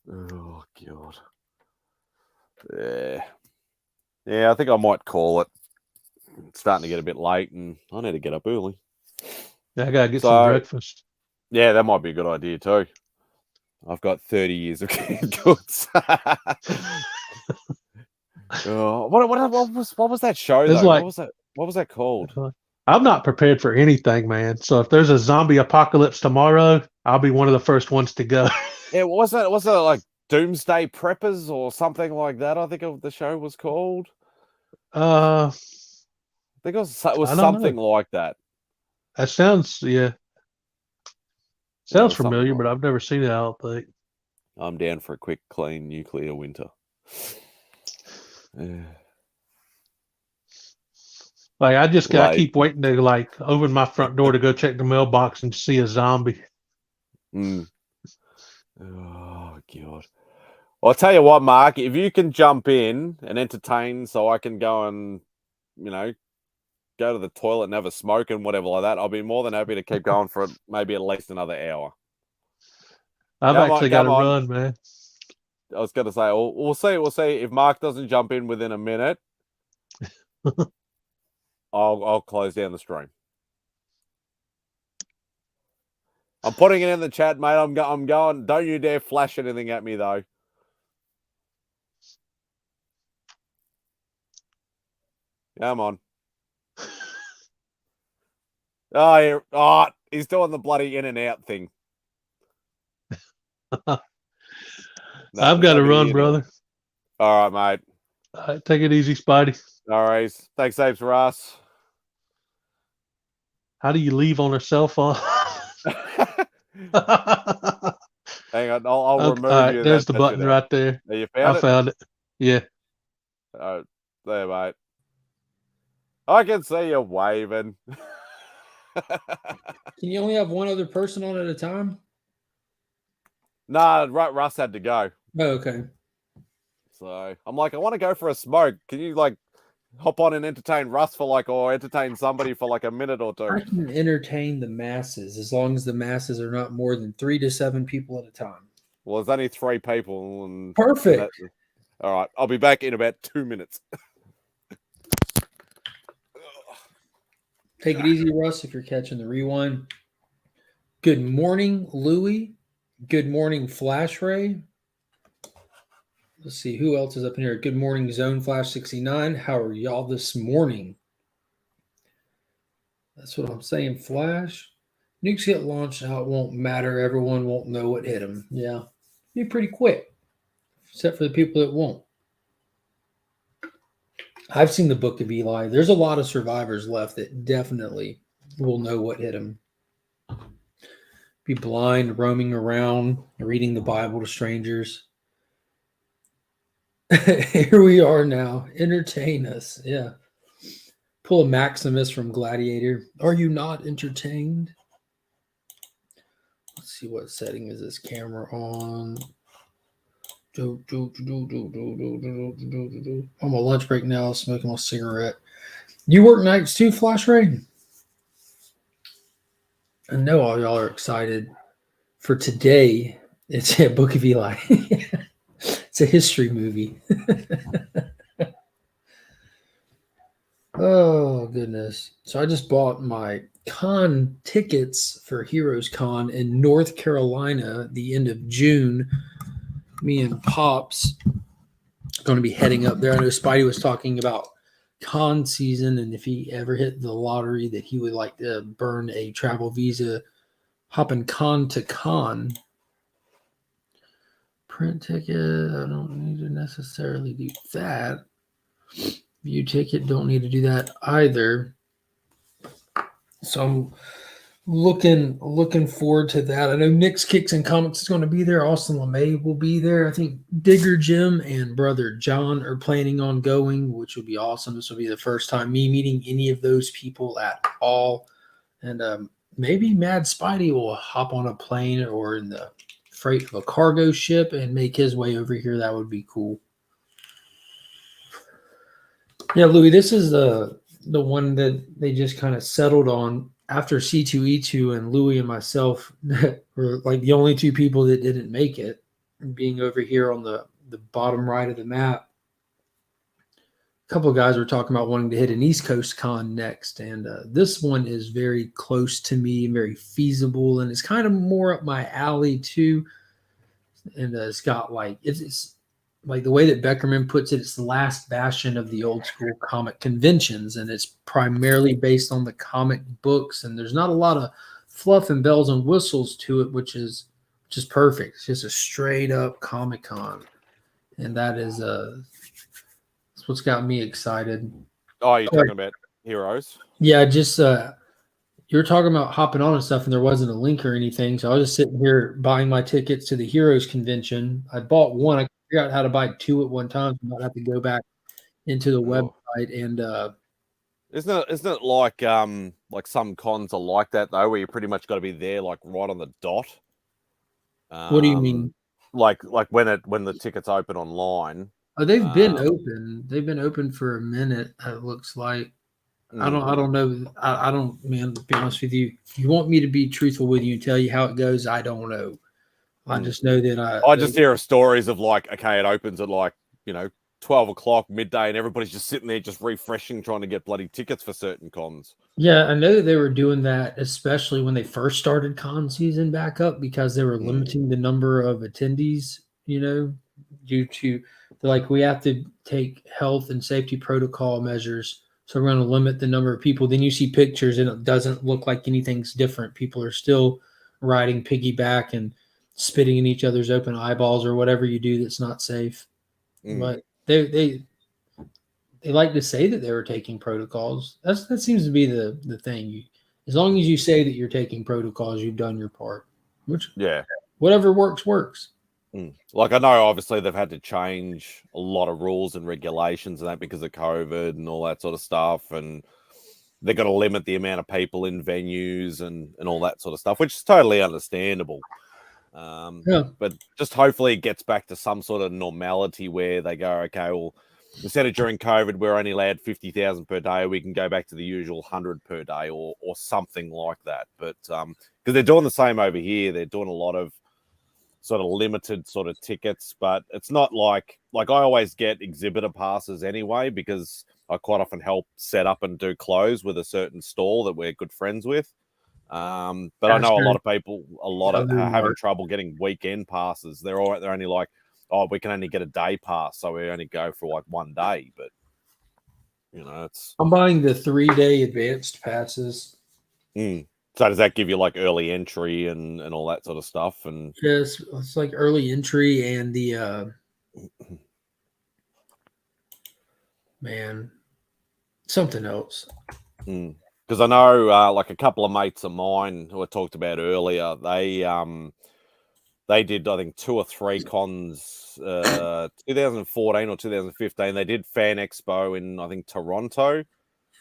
Oh god. Yeah. Yeah, I think I might call it. It's starting to get a bit late, and I need to get up early. Yeah, I gotta get some breakfast. Yeah, that might be a good idea too. I've got 30 years of canned goods. What was that show It's though? like, What was that called? I'm not prepared for anything, man. So if there's a zombie apocalypse tomorrow, I'll be one of the first ones to go. Yeah, was that like Doomsday Preppers or something like that? I think the show was called. I I think it was don't something know. like that. That sounds Yeah, it sounds was something familiar, like but I've never seen it. I don't think. I'm down for a quick, clean nuclear winter. Yeah. Like I keep waiting to like open my front door to go check the mailbox and see a zombie. Mm. Oh God. Well, I'll tell you what, Mark, if you can jump in and entertain so I can go and, go to the toilet and have a smoke and whatever like that, I'll be more than happy to keep going for maybe at least another hour. I've actually got to run, man. I was going to say, we'll see. We'll see if Mark doesn't jump in within a minute. I'll close down the stream. I'm putting it in the chat, mate. I'm going. Don't you dare flash anything at me, though. Come on. He's doing the bloody in and out thing. I've got to run, brother. All right, mate. All right, take it easy, Spidey. All right. Thanks, Apes, for us. How do you leave on a cell phone? Hang on, I'll remove all right, you. there's the button right there. You found I found it. Yeah. There, mate. I can see you waving. Can you only have one other person on at a time? Nah, Russ had to go. Oh, okay. So I'm like, I want to go for a smoke. Can you like hop on and entertain Russ for or entertain somebody for like a minute or two? I can entertain the masses as long as the masses are not more than 3 to 7 people at a time. Well, there's only 3 people. And perfect. All right, I'll be back in about 2 minutes. Take it easy, Russ, if you're catching the rewind. Good morning, Louie. Good morning, Flash Ray. Let's see who else is up in here. Good morning, Zone Flash 69. How are y'all this morning? That's what I'm saying, Flash. Nukes get launched out, it won't matter. Everyone won't know what hit them. Yeah, be pretty quick, except for the people that won't. I've seen the Book of Eli. There's a lot of survivors left that definitely will know what hit them. Be blind, roaming around, reading the Bible to strangers. Here we are now. Entertain us. Yeah. Pull a Maximus from Gladiator. Are you not entertained? Let's see, what setting is this camera on? I'm on lunch break now, smoking my cigarette. You work nights too, Flash Ray? I know all y'all are excited for today. It's a Book of Eli. It's a history movie. Oh, goodness. So I just bought my con tickets for Heroes Con in North Carolina the end of June. Me and Pops going to be heading up there. I know Spidey was talking about con season, and if he ever hit the lottery that he would like to burn a travel visa, hopping con to con. Print ticket, I don't need to necessarily do that. View ticket, don't need to do that either. So I'm looking forward to that. I know Nick's Kicks and Comics is going to be there. Austin LeMay will be there. I think Digger Jim and Brother John are planning on going, which would be awesome. This will be the first time me meeting any of those people at all. And maybe MadSpidey will hop on a plane or in the freight of a cargo ship and make his way over here. That would be cool. Yeah, Louis, this is the one that they just kind of settled on after C2E2, and Louis and myself were like the only 2 people that didn't make it, being over here on the bottom right of the map. couple of guys were talking about wanting to hit an East Coast con next, and this one is very close to me and very feasible, and it's kind of more up my alley too. And it's got like it's like the way that Beckerman puts it, it's the last bastion of the old school comic conventions, and it's primarily based on the comic books, and there's not a lot of fluff and bells and whistles to it, which is perfect. It's just a straight up Comic Con, and that's what's got me excited. Oh, you're talking about Heroes? Yeah, just you were talking about hopping on and stuff, and there wasn't a link or anything. So I was just sitting here buying my tickets to the Heroes convention. I bought one. I figured out how to buy two at one time. So I might have to go back into the website and. Isn't it like some cons are like that though, where you pretty much got to be there like right on the dot? What do you mean? Like when the tickets open online? Oh, they've been open. They've been open for a minute. It looks like. I don't know. I don't, man, to be honest with you, if you want me to be truthful with you and tell you how it goes, I don't know. I just know that I just hear stories of like, okay, it opens at like, 12 o'clock midday and everybody's just sitting there just refreshing, trying to get bloody tickets for certain cons. Yeah, I know that they were doing that, especially when they first started con season back up, because they were limiting the number of attendees, due to they're like, we have to take health and safety protocol measures. So we're going to limit the number of people. Then you see pictures and it doesn't look like anything's different. People are still riding piggyback and spitting in each other's open eyeballs or whatever you do that's not safe. But they like to say that they were taking protocols. That seems to be the thing. As long as you say that you're taking protocols, you've done your part. Which whatever works. Like I know obviously they've had to change a lot of rules and regulations and that because of COVID and all that sort of stuff, and they've got to limit the amount of people in venues and all that sort of stuff, which is totally understandable. But just hopefully it gets back to some sort of normality where they go, okay, well, instead of during COVID we're only allowed 50,000 per day, we can go back to the usual 100 per day or something like that. But because they're doing the same over here, they're doing a lot of sort of limited sort of tickets, but it's not like I always get exhibitor passes anyway, because I quite often help set up and do close with a certain stall that we're good friends with. But I know a lot of people, are having trouble getting weekend passes. They're only like, oh, we can only get a day pass, so we only go for like one day. But I'm buying the 3-day advanced passes. So does that give you like early entry and all that sort of stuff? And yes, it's like early entry and the something else. Because I know like a couple of mates of mine who I talked about earlier, they did, I think, 2 or 3 cons 2014 or 2015. They did Fan Expo in, I think, Toronto.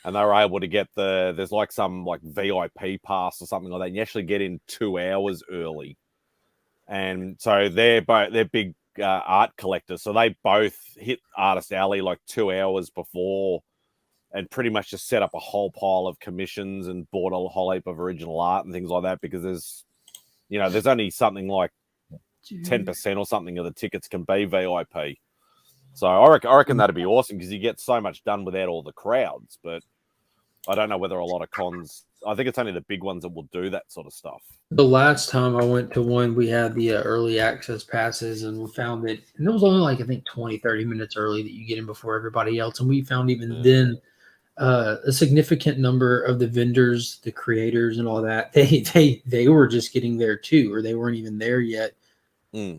And they were able to get there's like some like VIP pass or something like that. And you actually get in 2 hours early. And so they're big art collectors. So they both hit Artist Alley like 2 hours before and pretty much just set up a whole pile of commissions and bought a whole heap of original art and things like that, because there's only something like 10% or something of the tickets can be VIP. So I reckon that'd be awesome, because you get so much done without all the crowds. But I don't know whether a lot of cons, I think it's only the big ones that will do that sort of stuff. The last time I went to one, we had the early access passes, and we found that, and it was only like, I think 20, 30 minutes early that you get in before everybody else. And we found even then a significant number of the vendors, the creators and all that, they were just getting there too, or they weren't even there yet. Yeah,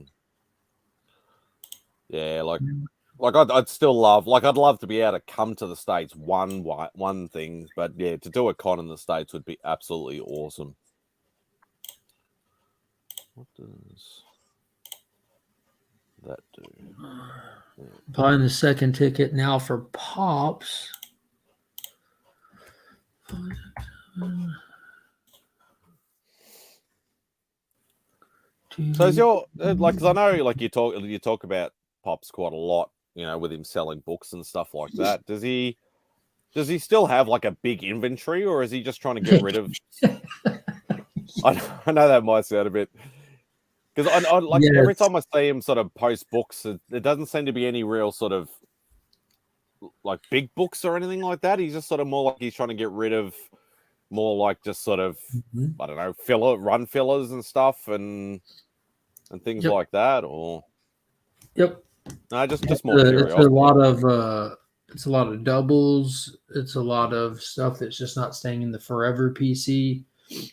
I'd still love, I'd love to be able to come to the States one thing, but yeah, to do a con in the States would be absolutely awesome. What does that do? Buying the second ticket now for Pops. So is your because I know you talk about Pops quite a lot, with him selling books and stuff like that. Does he still have like a big inventory, or is he just trying to get rid of? I know that might sound a bit, because every time I see him sort of post books, it doesn't seem to be any real sort of like big books or anything like that. He's just sort of more like he's trying to get rid of more like just sort of I don't know run fillers and stuff and things like that. Or no, just more curiosity. It's a lot of doubles. It's a lot of stuff that's just not staying in the forever PC.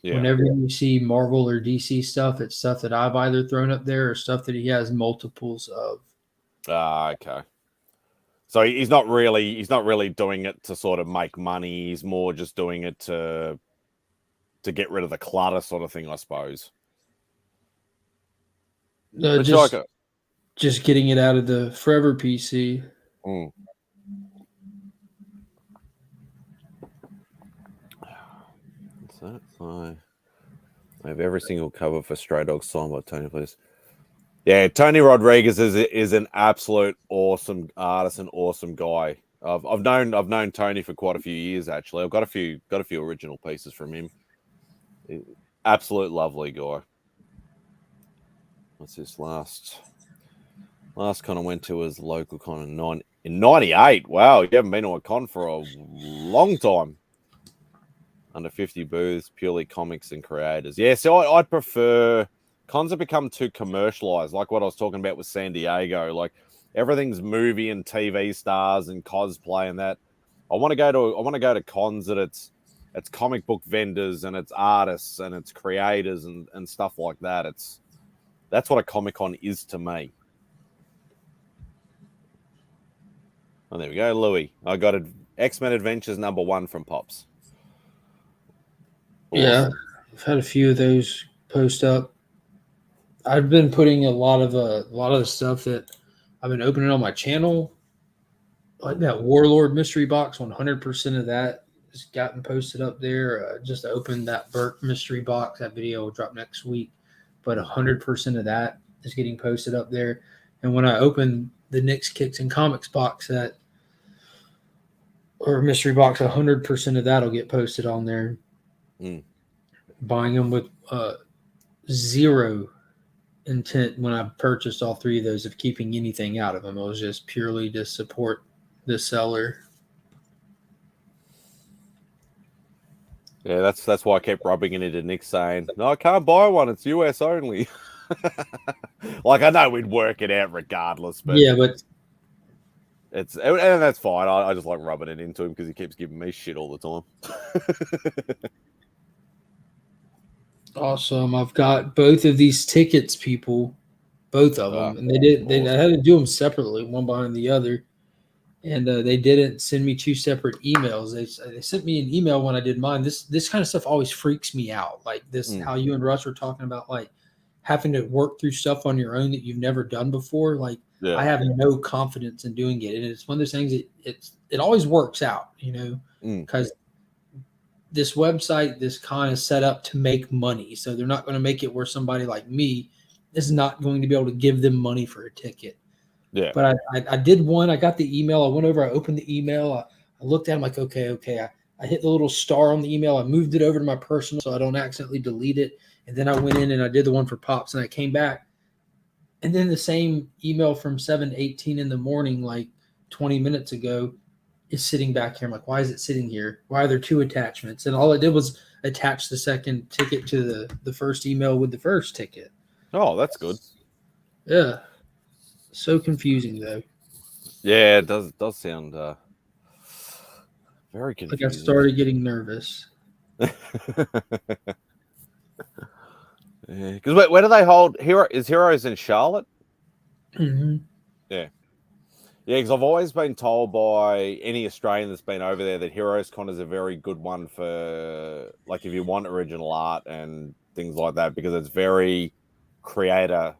Yeah. Whenever you see Marvel or DC stuff, it's stuff that I've either thrown up there or stuff that he has multiples of. Okay. So he's not really doing it to sort of make money. He's more just doing it to get rid of the clutter sort of thing, I suppose. No, just getting it out of the forever PC. Mm. What's that? I have every single cover for Stray Dogs signed by Tony, please. Yeah, Tony Rodriguez is an absolute awesome artist and awesome guy. I've known Tony for quite a few years actually. I've got a few original pieces from him. Absolute lovely guy. What's this last con I went to was local con in 98. Wow, you haven't been to a con for a long time. Under 50 booths, purely comics and creators. Yeah, so I'd prefer cons have become too commercialized, like what I was talking about with San Diego. Like everything's movie and TV stars and cosplay and that. I want to go to cons that it's comic book vendors and it's artists and it's creators and stuff like that. That's what a Comic-Con is to me. Oh, there we go, Louis. I got X-Men Adventures #1 from Pops. Awesome. Yeah, I've had a few of those post up. I've been putting a lot of the stuff that I've been opening on my channel, like that Warlord mystery box. 100% of that has gotten posted up there. Just opened that Burke mystery box. That video will drop next week, but 100% of that is getting posted up there. And when I open the Knicks, Kicks, and Comics box or mystery box, 100% of that will get posted on there. Buying them with zero intent when I purchased all three of those of keeping anything out of them. It was just purely to support the seller. Yeah, that's why I kept rubbing it into Nick saying, no, I can't buy one. It's US only. Like, I know we'd work it out regardless, but yeah, but and that's fine. I just like rubbing it into him because he keeps giving me shit all the time. Awesome. I've got both of these tickets, people. Both of them. And I had to do them separately, one behind the other. And they didn't send me two separate emails. They sent me an email when I did mine. This kind of stuff always freaks me out. Like this, how you and Russ were talking about, like having to work through stuff on your own that you've never done before. Like I have no confidence in doing it. And it's one of those things it always works out, because this website, this con is set up to make money. So they're not going to make it where somebody like me is not going to be able to give them money for a ticket. Yeah. But I did one. I got the email. I went over. I opened the email. I looked at it. I'm like, okay. I hit the little star on the email. I moved it over to my personal so I don't accidentally delete it. And then I went in and I did the one for Pops. And I came back. And then the same email from 7:18 in the morning, like 20 minutes ago, is sitting back here. I'm like, why is it sitting here? Why are there two attachments? And all it did was attach the second ticket to the first email with the first ticket. Oh, that's good. Yeah. So confusing, though. Yeah, it does sound very confusing. Like I started getting nervous. Yeah, because where do they hold Heroes in Charlotte? Mm-hmm. Yeah. Yeah, because I've always been told by any Australian that's been over there that Heroes Con is a very good one for, like, if you want original art and things like that, because it's very creator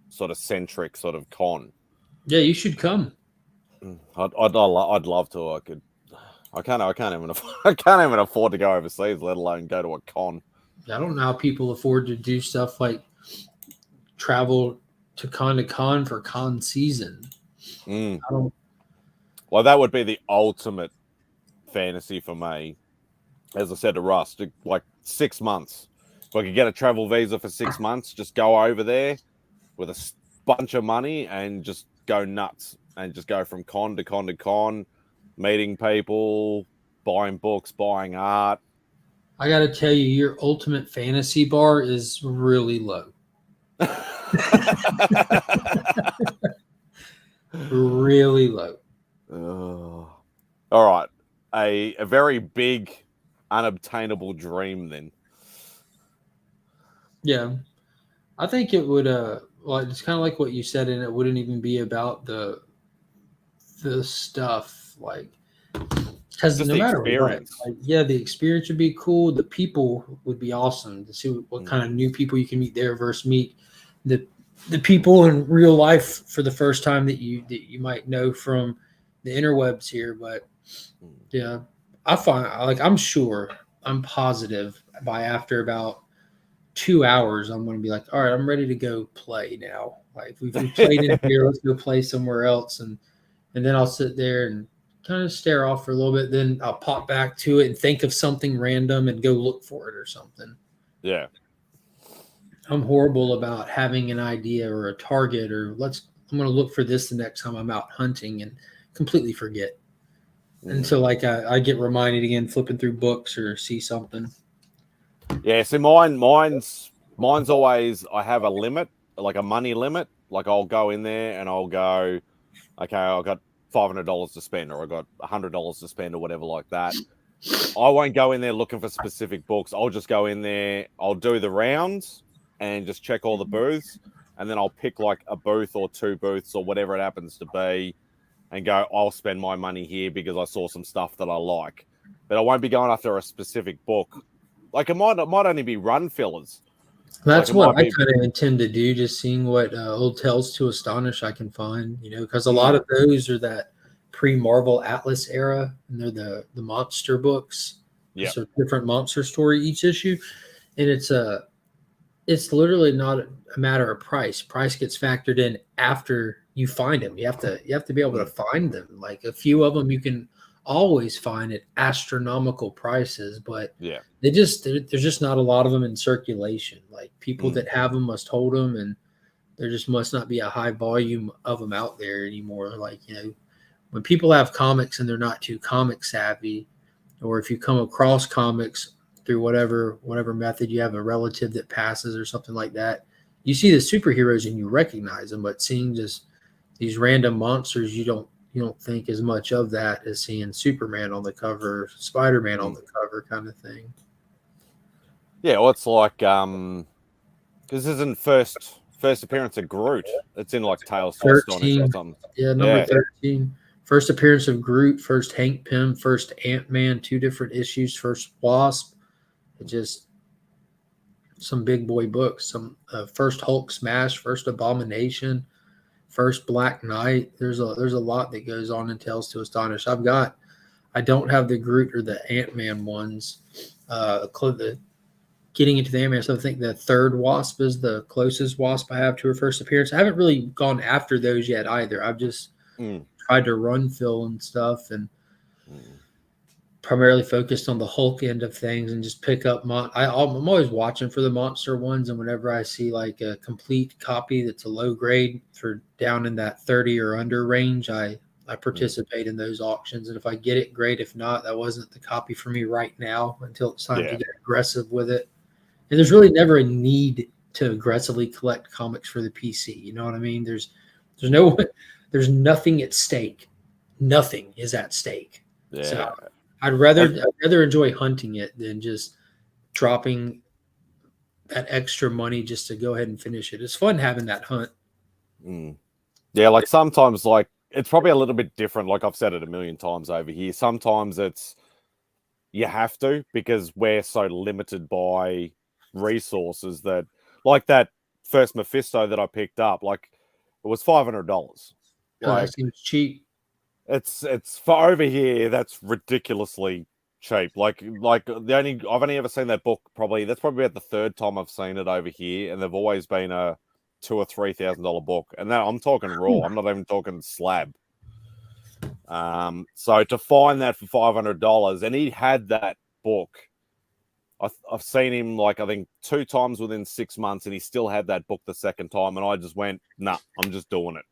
sort of centric sort of con. Yeah, you should come. I'd love to. I can't even afford to go overseas, let alone go to a con. I don't know how people afford to do stuff like travel to con for con season. I don't. Well, that would be the ultimate fantasy for me. As I said to Russ, like 6 months. If I could get a travel visa for 6 months, just go over there with a bunch of money and just go nuts and just go from con to con to con. meeting people, buying books, buying art. I got to tell you, your ultimate fantasy bar is really low. Really low. All right. A very big, unobtainable dream then. Yeah. I think it would well, it's kind of like what you said, and it wouldn't even be about the stuff, like, because Just no the matter what, experience. like, yeah, the experience would be cool. The people would be awesome to see what kind of new people you can meet there versus meet the people in real life for the first time that you might know from the interwebs here. But yeah, I find, like, I'm positive by after about 2 hours, I'm going to be like, all right, I'm ready to go play now. Like, we've played in here, let's go play somewhere else, and then I'll sit there and kind of stare off for a little bit. Then I'll pop back to it and think of something random and go look for it or something. Yeah. I'm horrible about having an idea or a target, or I'm going to look for this the next time I'm out hunting, and completely forget. Until, like, I get reminded again, flipping through books or see something. Yeah, so mine's always, I have a limit, like a money limit. Like, I'll go in there and I'll go, okay, I've got $500 to spend, or I got $100 to spend, or whatever like that. I won't go in there looking for specific books. I'll just go in there, I'll do the rounds and just check all the booths, and then I'll pick like a booth or two booths or whatever it happens to be, and go, I'll spend my money here because I saw some stuff that I like. But I won't be going after a specific book. Like, it might only be run fillers. That's Like, what I kind of intend to do, just seeing what old Tales to Astonish I can find, because a lot of those are that pre-Marvel Atlas era, and they're the monster books. Yeah. So different monster story each issue, and it's literally not a matter of price. Price gets factored in after you find them. You have to be able to find them. Like, a few of them you can always find at astronomical prices, but there's just not a lot of them in circulation. Like, people that have them must hold them, and there just must not be a high volume of them out there anymore. Like, when people have comics and they're not too comic savvy, or if you come across comics through whatever method, you have a relative that passes or something like that, you see the superheroes and you recognize them, but seeing just these random monsters, you don't think as much of that as seeing Superman on the cover, Spider-Man on the cover, kind of thing. Yeah, well, it's like, this isn't first appearance of Groot. It's in like Tales to Astonish or something. Yeah, number 13. First appearance of Groot, first Hank Pym, first Ant-Man, 2 different issues, first Wasp. It just some big boy books. Some first Hulk smash, first Abomination, first Black Knight. There's a lot that goes on in Tales to Astonish. I don't have the Groot or the Ant-Man ones. Getting into the Ant-Man, so I think the third Wasp is the closest Wasp I have to her first appearance. I haven't really gone after those yet either. I've just tried to run fill and stuff, and primarily focused on the Hulk end of things, and just pick up I'm always watching for the monster ones, and whenever I see like a complete copy that's a low grade for down in that 30 or under range, I participate in those auctions, and if I get it, great. If not, that wasn't the copy for me right now until it's time to get aggressive with it. And there's really never a need to aggressively collect comics for the PC. You know what I mean? There's nothing at stake. Nothing is at stake. Yeah. So I'd rather enjoy hunting it than just dropping that extra money just to go ahead and finish it. It's fun having that hunt. Yeah, like sometimes, like, it's probably a little bit different. Like, I've said it a million times over here. Sometimes it's you have to, because we're so limited by resources, that, like, that first Mephisto that I picked up, like, it was $500. That seems cheap. It's for over here, that's ridiculously cheap. Like I've only ever seen that book, that's probably about the third time I've seen it over here, and they've always been a $2,000 or $3,000 book, and that I'm talking raw. I'm not even talking slab. So to find that for $500, and he had that book, I've seen him, like, I think 2 times within 6 months, and he still had that book the second time, and I just went, nah, I'm just doing it.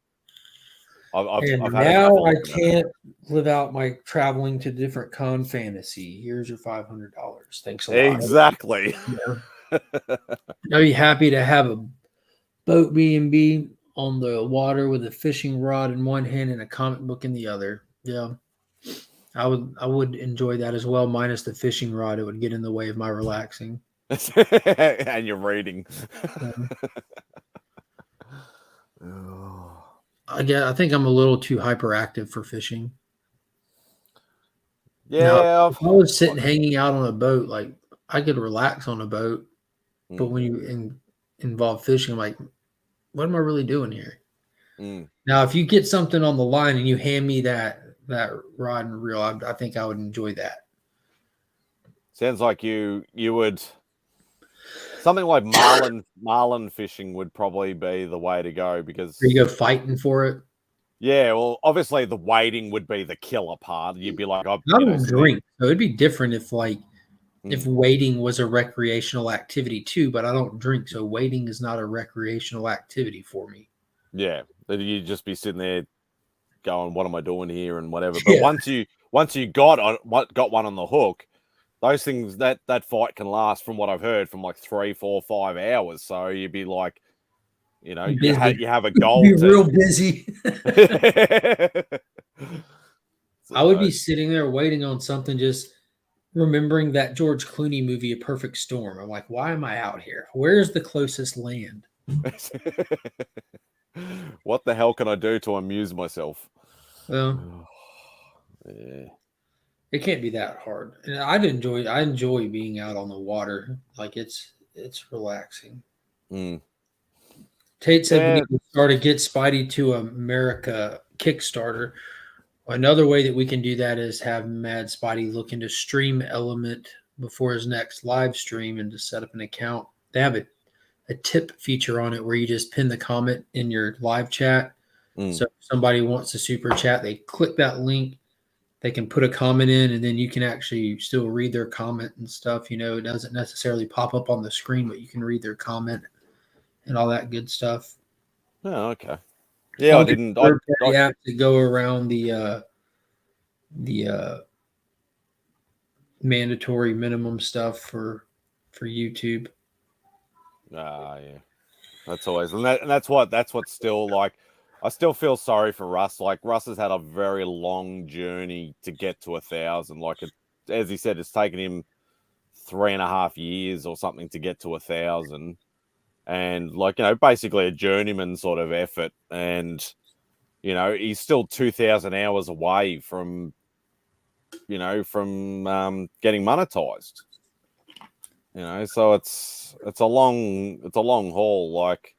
And had a now couple I of them. can't live out my traveling to different con fantasy. Here's your $500. Thanks a lot. Exactly. Yeah. Are you happy to have a boat B&B on the water with a fishing rod in one hand and a comic book in the other? Yeah. I would enjoy that as well, minus the fishing rod. It would get in the way of my relaxing. And you're reading. I think I'm a little too hyperactive for fishing. Yeah. Now, if I was sitting hanging out on a boat, like I could relax on a boat, but when you involve fishing, I'm like, what am I really doing here? Now, if you get something on the line and you hand me that rod and reel, I think I would enjoy that. Sounds like you would. Something like marlin fishing would probably be the way to go, because you go fighting for it. Yeah, well, obviously the waiting would be the killer part. You'd be like, I don't drink, so it'd be different if if waiting was a recreational activity too. But I don't drink, so waiting is not a recreational activity for me. Yeah, you'd just be sitting there going, "What am I doing here?" and whatever. But once you got one on the hook, those things that fight can last, from what I've heard, from like 3, 4, 5 hours. So you'd be like, you have a goal. Be real busy. I would be sitting there waiting on something, just remembering that George Clooney movie, A Perfect Storm. I'm like, why am I out here? Where's the closest land? What the hell can I do to amuse myself? Well, yeah. It can't be that hard. And I enjoy being out on the water. Like it's relaxing. Tate said we need to start a Get Spidey to America Kickstarter. Another way that we can do that is have MadSpidey look into Stream Element before his next live stream and to set up an account. They have a tip feature on it where you just pin the comment in your live chat. So if somebody wants to super chat, they click that link. They can put a comment in, and then you can actually still read their comment and stuff. You know, it doesn't necessarily pop up on the screen, but you can read their comment and all that good stuff. Oh, okay. Yeah, I didn't. You have to go around the mandatory minimum stuff for YouTube. Yeah, that's always, and that's what's still like. I still feel sorry for Russ. Like, Russ has had a very long journey to get to 1,000. Like, as he said, it's taken him 3.5 years or something to get to 1,000. And, like, basically a journeyman sort of effort. And, he's still 2,000 hours away from getting monetized. So it's a long haul. Like,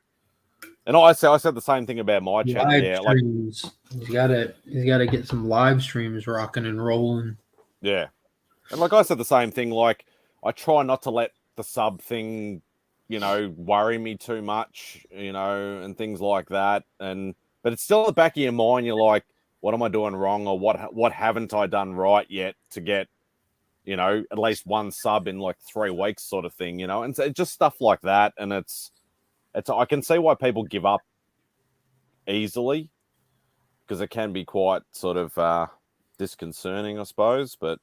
and I said the same thing about my channel. Yeah, like, he's gotta get some live streams rocking and rolling. Yeah, and like I said the same thing. Like, I try not to let the sub thing, worry me too much, and things like that. But it's still at the back of your mind. You're like, what am I doing wrong, or what haven't I done right yet to get, at least one sub in like 3 weeks, sort of thing. And so just stuff like that. And I can see why people give up easily, because it can be quite sort of disconcerting, I suppose. But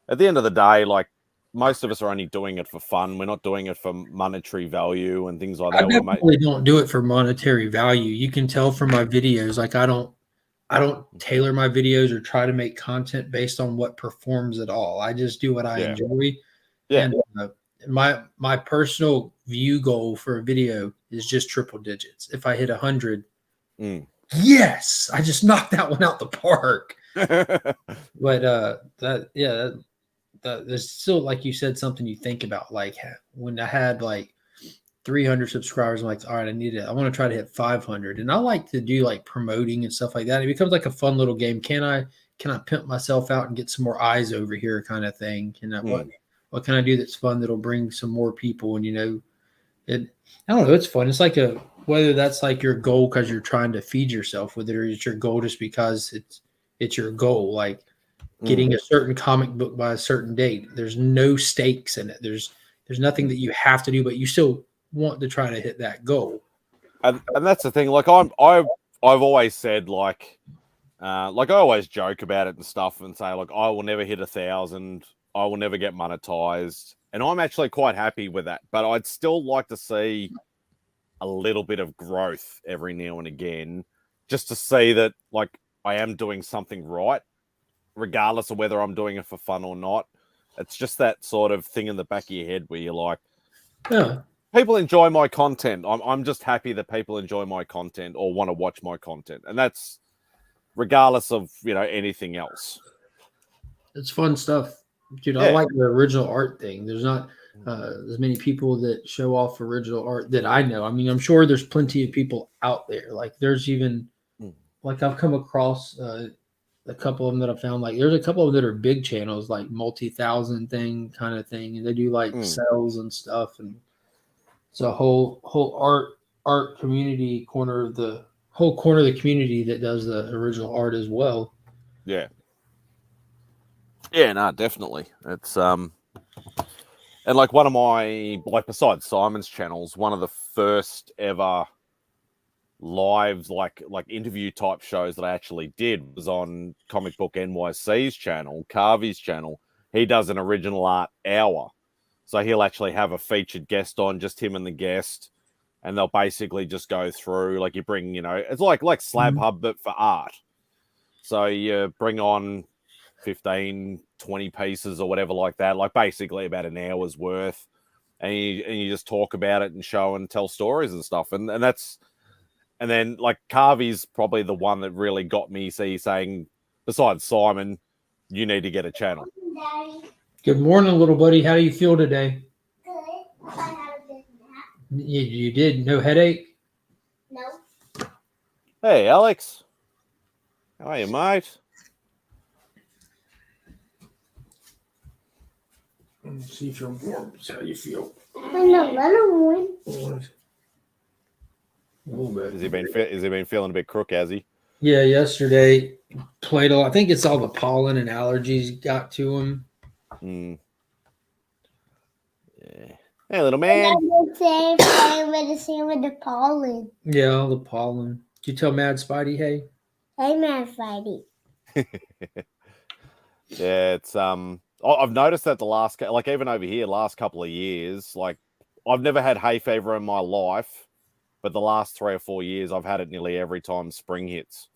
at the end of the day, like, most of us are only doing it for fun. We're not doing it for monetary value and things like that. I definitely don't do it for monetary value. You can tell from my videos. Like, I don't tailor my videos or try to make content based on what performs at all. I just do what I enjoy. Yeah. And my personal view goal for a video is just triple digits. If I hit 100, yes, I just knocked that one out the park. But there's still, like you said, something you think about. Like, when I had like 300 subscribers, I'm like, all right, I want to try to hit 500. And I like to do like promoting and stuff like that. It becomes like a fun little game. Can I pimp myself out and get some more eyes over here, kind of thing? What can I do that's fun that'll bring some more people? And I don't know, it's fun. It's like whether that's like your goal because you're trying to feed yourself with it, or it's your goal just because it's your goal, like getting a certain comic book by a certain date. There's no stakes in it. There's nothing that you have to do, but you still want to try to hit that goal. And that's the thing. Like, I I've always said like I always joke about it and stuff and say like I will never hit 1,000, I will never get monetized, and I'm actually quite happy with that. But I'd still like to see a little bit of growth every now and again, just to see that like I am doing something right, regardless of whether I'm doing it for fun or not. It's just that sort of thing in the back of your head where you're like, Yeah. people enjoy my content. I'm just happy that people enjoy my content or want to watch my content, and that's regardless of anything else. It's fun stuff, dude. I Yeah. like the original art thing. There's not as many people that show off original art that I know. I mean, I'm sure there's plenty of people out there. Like there's even like I've come across a couple of them that I found. Like there's a couple of them that are big channels, like multi-thousand thing kind of thing, and they do like sales and stuff. And it's a whole art community corner of the whole corner of the community that does the original art as well. Yeah. Yeah, no, definitely. It's and like one of my besides Simon's channels, one of the first ever live like interview type shows that I actually did was on Comic Book NYC's channel, Carvey's channel. He does an original art hour. So he'll actually have a featured guest on, just him and the guest, and they'll basically just go through like you bring, it's like Slab Hub but for art. So you bring on 15, 20 pieces or whatever like that, like basically about an hour's worth, and you just talk about it and show and tell stories and stuff, and then like Carvey's probably the one that really got me saying, besides Simon, you need to get a channel. Good morning, little buddy. How do you feel today? Good. I had a big nap. You did? No headache? No. Hey, Alex. How are you, mate? Let's see if you're warm. That's how you feel. I'm a little one. A little bit. Has he been feeling a bit crook, has he? Yeah, yesterday played I think it's all the pollen and allergies got to him. Yeah. Hey, little man. The same with the pollen. Yeah, all the pollen. Did you tell MadSpidey, hey? Hey, MadSpidey. Yeah, it's I've noticed that the last even over here last couple of years, like I've never had hay fever in my life, but the last 3 or 4 years I've had it nearly every time spring hits.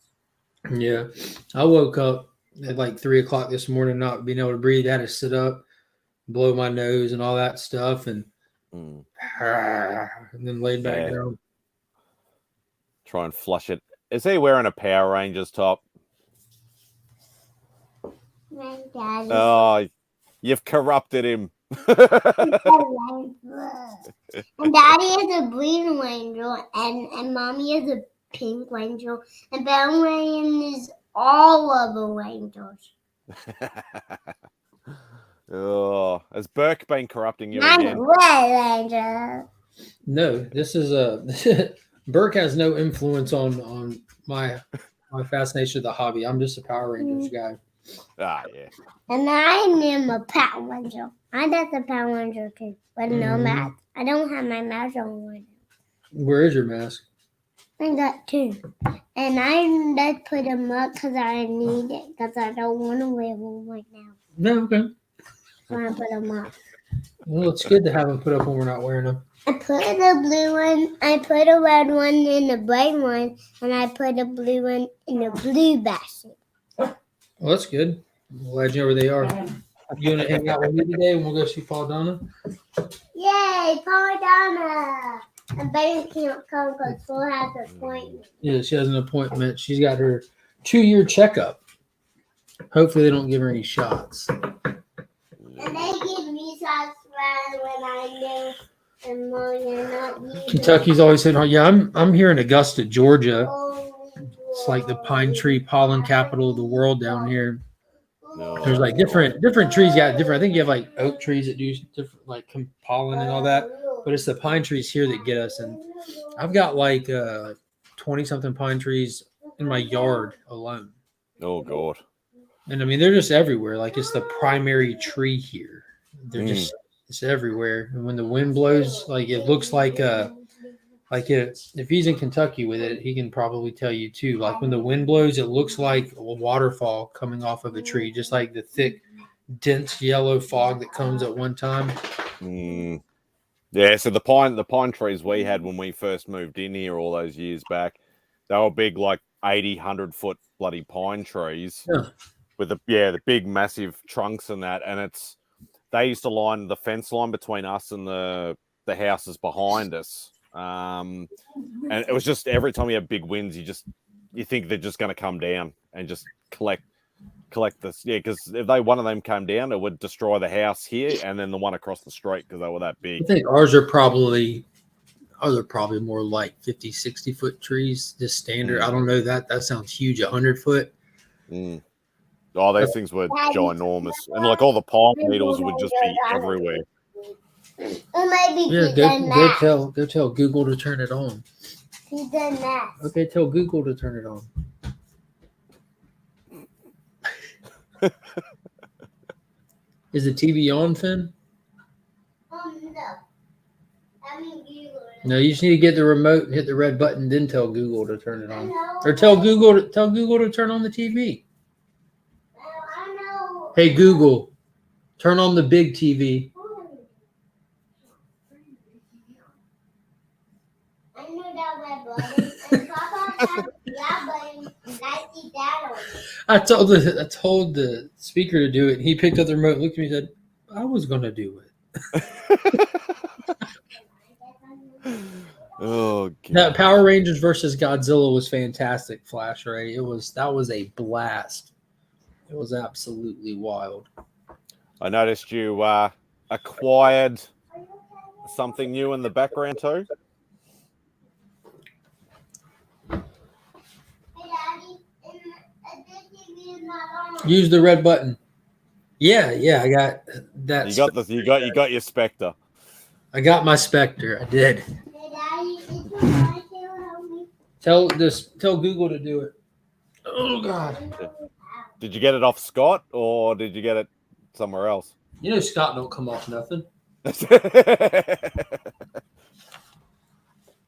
Yeah, I woke up at like 3 o'clock this morning, not being able to breathe. I had to sit up, blow my nose, and all that stuff, and then laid back down. Try and flush it. Is he wearing a Power Rangers top? My daddy. Oh, you've corrupted him. And Daddy is a green ranger, and Mommy is a pink ranger, and Batman is all of the rangers. Oh, has Burke been corrupting you I'm again? a red ranger. No, this is Burke has no influence on my fascination with the hobby. I'm just a Power Rangers guy. Ah, yeah. And I am a Power Ranger. I'm just a Power Ranger too, but no mask. I don't have my mask on right now. Where is your mask? I got two. And I just put them up because I need it, because I don't want to wear them right now. No, okay. So I put them up. Well, it's good to have them put up when we're not wearing them. I put the blue one, I put a red one in the bright one, and I put a blue one in the blue basket. Well, that's good. I'm glad you know where they are. You want to hang out with me today and we'll go see Paul Donna? Yay, Paul Donna! And Betty can't come because Paul has an appointment. Yeah, she has an appointment. She's got her 2-year checkup. Hopefully they don't give her any shots. And they give me shots when I live in Montana. Kentucky's always saying, "Oh yeah, I'm here in Augusta, Georgia. It's like the pine tree pollen capital of the world down here. No. There's like different trees. Yeah, different. I think you have like oak trees that do different like pollen and all that. But it's the pine trees here that get us. And I've got like 20 something pine trees in my yard alone. Oh God. And I mean they're just everywhere. Like it's the primary tree here. They're just it's everywhere. And when the wind blows, like it looks like Like if he's in Kentucky with it, he can probably tell you too. Like when the wind blows, it looks like a waterfall coming off of a tree, just like the thick, dense yellow fog that comes at one time. Yeah, so the pine trees we had when we first moved in here all those years back, they were big, like 80, 100-foot bloody pine trees with the big massive trunks and that. And they used to line the fence line between us and the houses behind us. And it was just every time you have big winds, you think they're just going to come down and just collect this. Yeah, because if one of them came down, it would destroy the house here and then the one across the street because they were that big. I think ours are probably more like 50, 60-foot trees, just standard. I don't know that sounds huge, 100-foot. Oh, those things were ginormous. And like all the pine needles would just be everywhere. Or maybe go tell Google to turn it on. He done that. Okay, tell Google to turn it on. Is the TV on, Finn? No. I mean, Google. No, you just need to get the remote and hit the red button, then tell Google to turn it on. Or tell Google to turn on the TV. I know. Hey Google, turn on the big TV. I know that red button. And Papa has that button. And I see that on it. I told the speaker to do it. He picked up the remote, looked at me, and said, "I was gonna do it." Oh, God. That Power Rangers versus Godzilla was fantastic, Flash Ray. That was a blast. It was absolutely wild. I noticed you acquired something new in the background too. Hey, Daddy, this TV is not on. Use the red button. Yeah, I got that. You got your Spectre. I got my Spectre. I did. Hey, Daddy, is your mic here? Help me. Tell Google to do it. Oh God. Did you get it off Scott or did you get it somewhere else? You know Scott don't come off nothing.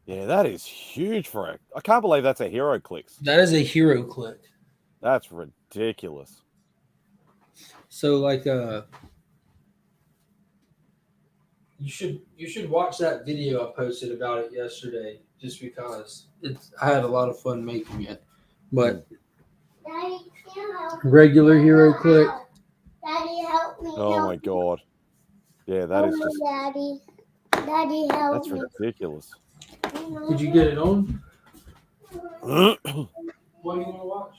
Yeah, that is huge for it. I can't believe that's a Hero Clicks. That is a Hero Click. That's ridiculous. So like you should watch that video I posted about it yesterday just because I had a lot of fun making it. But Daddy, can you help me? regular Hero Click. Daddy, help me. Oh help my me. God. Yeah, that is just Daddy. Daddy, help that's me. ridiculous. Did you get it on? What do you want to watch?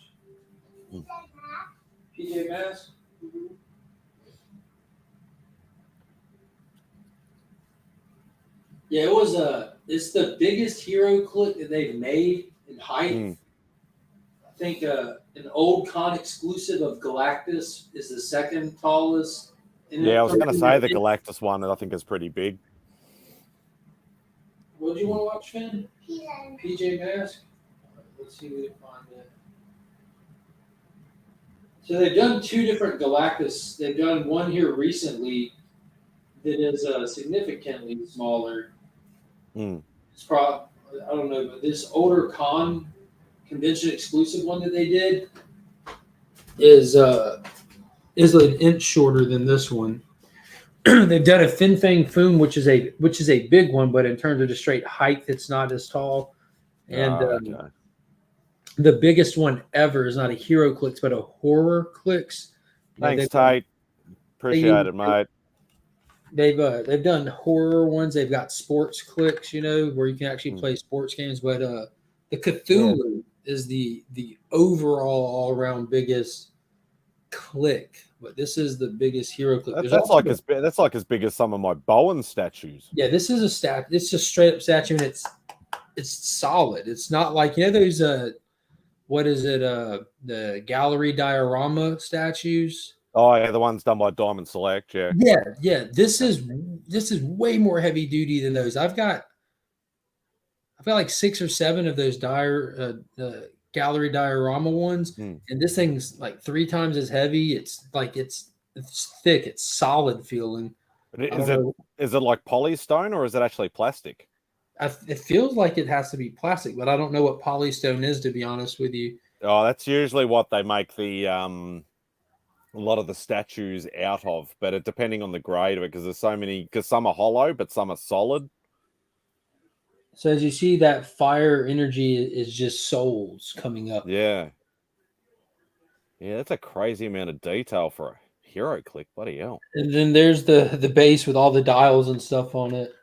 PJ Masks? Yeah, it's the biggest Hero Click that they've made in height. I think an old con exclusive of Galactus is the second tallest. Yeah, I was going to say the Galactus one, I think is pretty big. What do you want to watch, Finn? PJ Masks? Let's see if we can find it. So they've done two different Galactus. They've done one here recently that is significantly smaller. It's probably, I don't know, but this older convention exclusive one that they did is an inch shorter than this one. They've done a Fin Fang Foom, which is a big one, but in terms of just straight height, it's not as tall. And the biggest one ever is not a Hero Clicks, but a Horror Clicks. Thanks, Tate. Appreciate it, mate. They've done horror ones. They've got sports clicks, where you can actually play sports games. But the Cthulhu is the overall all around biggest click. But this is the biggest Hero Click. That's like as big as some of my Bowen statues. Yeah, this is a stat. It's just straight up statue, and it's solid. It's not like those what is it? The gallery diorama statues. Oh yeah, the ones done by Diamond Select. Yeah. Yeah. This is way more heavy duty than those. I've got like 6 or 7 of those gallery diorama ones, and this thing's like 3 times as heavy. It's like it's thick. It's solid feeling. Is it like polystone or is it actually plastic? It feels like it has to be plastic, but I don't know what polystone is, to be honest with you. Oh, that's usually what they make the a lot of the statues out of, but it depending on the grade of it, because there's so many. Because some are hollow, but some are solid. So as you see, that fire energy is just souls coming up. Yeah, yeah, that's a crazy amount of detail for a hero click. Bloody hell! And then there's the base with all the dials and stuff on it.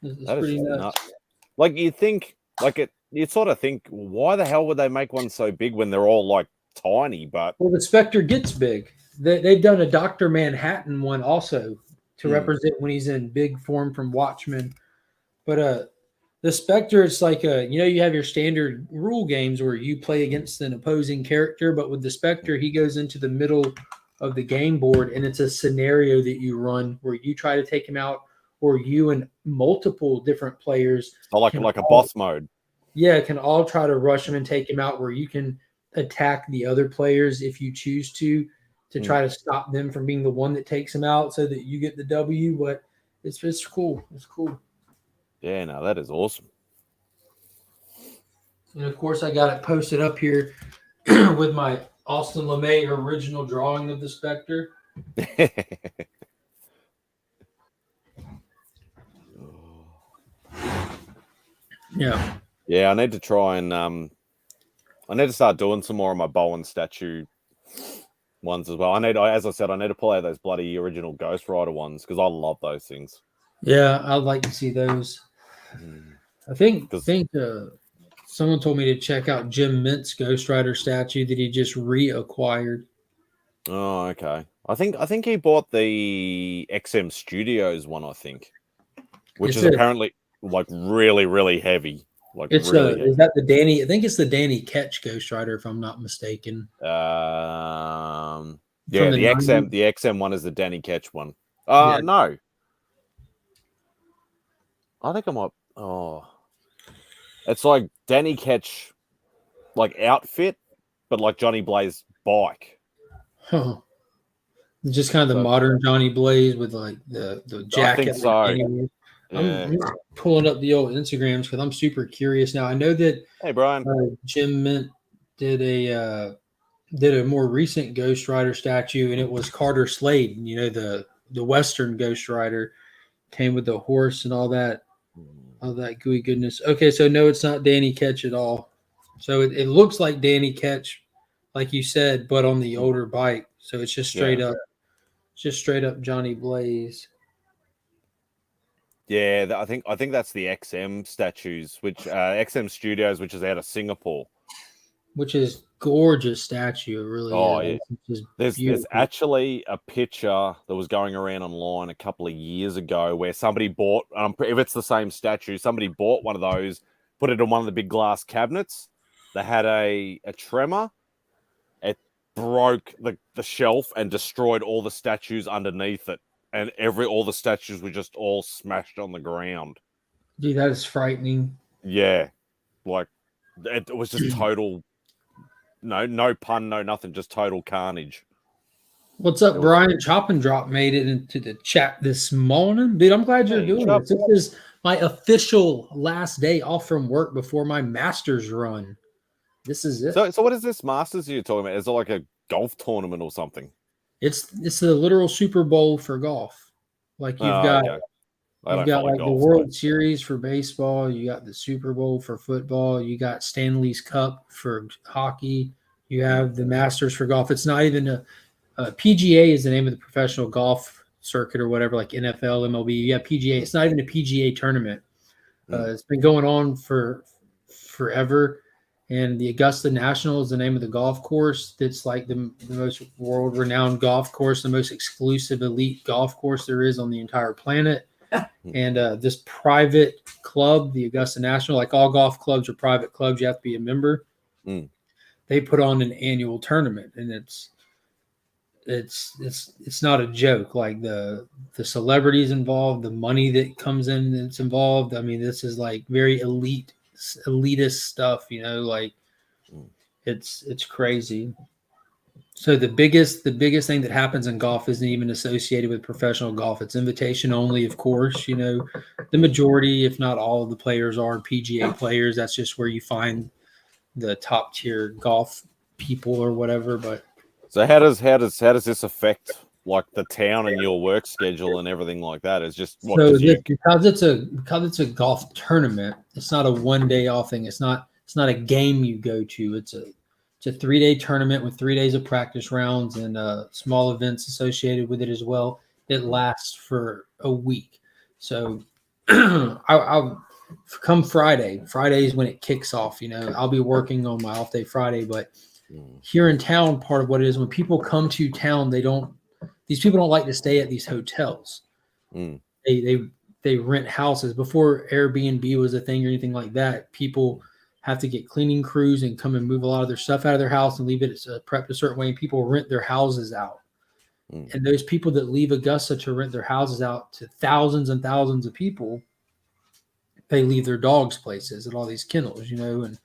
It's That is pretty just nuts. nuts. Like you think, like it, you sort of think, why the hell would they make one so big when they're all like tiny? But Well, the Spectre gets big. They've done a Dr. Manhattan one also to represent when he's in big form from Watchmen. But the Spectre, it's like you have your standard rule games where you play against an opposing character, but with the Spectre, he goes into the middle of the game board, and it's a scenario that you run where you try to take him out, or you and multiple different players, like a boss mode. Yeah, can all try to rush him and take him out, where you can attack the other players if you choose to try to stop them from being the one that takes him out, so that you get the W. But it's cool. It's cool. Yeah, no, that is awesome. And of course, I got it posted up here with my Austin LeMay original drawing of the Spectre. Yeah. Yeah, I need to try and I need to start doing some more of my Bowen statue ones as well. As I said, I need to pull out those bloody original Ghost Rider ones because I love those things. Yeah, I'd like to see those. I think someone told me to check out Jim Mint's Ghost Rider statue that he just reacquired. Oh, okay. I think he bought the XM Studios one, I think, which is apparently like really, really heavy. Like it's really heavy. Is that the Danny? I think it's the Danny Ketch Ghost Rider, if I'm not mistaken. Yeah, the XM one is the Danny Ketch one. Yeah. No. I think I might. Oh, it's like Danny Ketch, like outfit, but like Johnny Blaze bike. Huh. Just kind of the modern Johnny Blaze with like the jacket. I think so. I'm pulling up the old Instagrams because I'm super curious now. I know that hey Brian, Jim Mint did a more recent Ghost Rider statue, and it was Carter Slade. You know, the Western Ghost Rider came with the horse and all that gooey goodness. Okay, so no, it's not Danny Ketch at all. So it looks like Danny Ketch, like you said, but on the older bike. So it's just straight up, Johnny Blaze. Yeah, I think that's the XM statues, which XM Studios, which is out of Singapore. Which is gorgeous statue, really. Oh is. Yeah, there's actually a picture that was going around online a couple of years ago where somebody bought. If it's the same statue, somebody bought one of those, put it in one of the big glass cabinets. They had a tremor. It broke the shelf and destroyed all the statues underneath it. And all the statues were just all smashed on the ground. Dude, that is frightening. Yeah. Like, it was just total, no pun, no nothing, just total carnage. What's up, Brian? Chop and Drop made it into the chat this morning. Dude, I'm glad you're doing this. This is my official last day off from work before my Masters run. This is it. So what is this Masters you're talking about? Is it like a golf tournament or something? It's the literal Super Bowl for golf. Like you've got like the World Series for baseball, you got the Super Bowl for football, you got Stanley's Cup for hockey, you have the Masters for golf. It's not even a PGA is the name of the professional golf circuit or whatever, like NFL, MLB. You got PGA. It's not even a PGA tournament. It's been going on for forever. And the Augusta National is the name of the golf course. That's like the most world-renowned golf course, the most exclusive elite golf course there is on the entire planet. And this private club, the Augusta National, like all golf clubs are private clubs, you have to be a member. They put on an annual tournament, and it's not a joke. Like the celebrities involved, the money that comes in that's involved. I mean, this is like very elitist stuff, you know, like it's crazy. So the biggest thing that happens in golf isn't even associated with professional golf. It's invitation only, of course. You know, the majority, if not all of the players are PGA players. That's just where you find the top tier golf people or whatever. But so how does this affect like the town and your work schedule and everything like that? It's just what, so you... because it's a golf tournament, it's not a 1 day off thing. It's not a game you go to. It's a 3-day tournament with 3 days of practice rounds and small events associated with it as well. It lasts for a week. So I'll come Friday. Friday is when it kicks off. You know, I'll be working on my off day Friday, but here in town, part of what it is when people come to town, these people don't like to stay at these hotels. They rent houses. Before Airbnb was a thing or anything like that, people have to get cleaning crews and come and move a lot of their stuff out of their house and leave it prepped a certain way. And people rent their houses out. And those people that leave Augusta to rent their houses out to thousands and thousands of people, they leave their dogs places at all these kennels, you know. And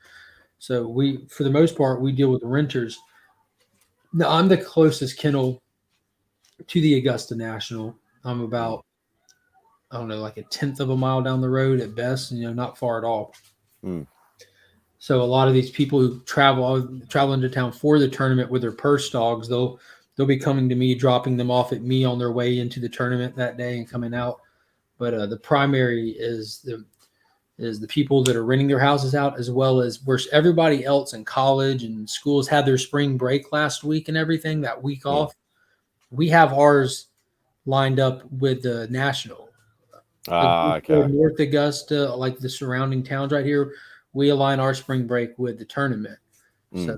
so we, for the most part, we deal with renters. Now, I'm the closest kennel to the Augusta National. I'm about, I don't know, like a 1/10 of a mile down the road at best, you know, not far at all. So a lot of these people who travel into town for the tournament with their purse dogs, they'll be coming to me, dropping them off at me on their way into the tournament that day and coming out. But the primary is the people that are renting their houses out, as well as where everybody else in college and schools had their spring break last week and everything, that week off. We have ours lined up with the National. Okay. North Augusta, like the surrounding towns right here, we align our spring break with the tournament. So,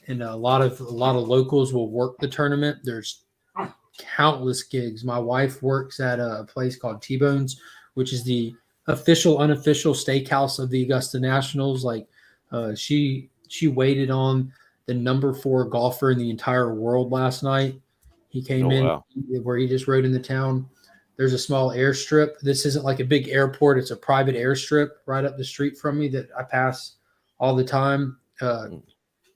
and a lot of locals will work the tournament. There's countless gigs. My wife works at a place called T-Bones, which is the official, unofficial steakhouse of the Augusta Nationals. Like she waited on the number 4 golfer in the entire world last night. He came where he just rode in the town. There's a small airstrip. This isn't like a big airport. It's a private airstrip right up the street from me that I pass all the time.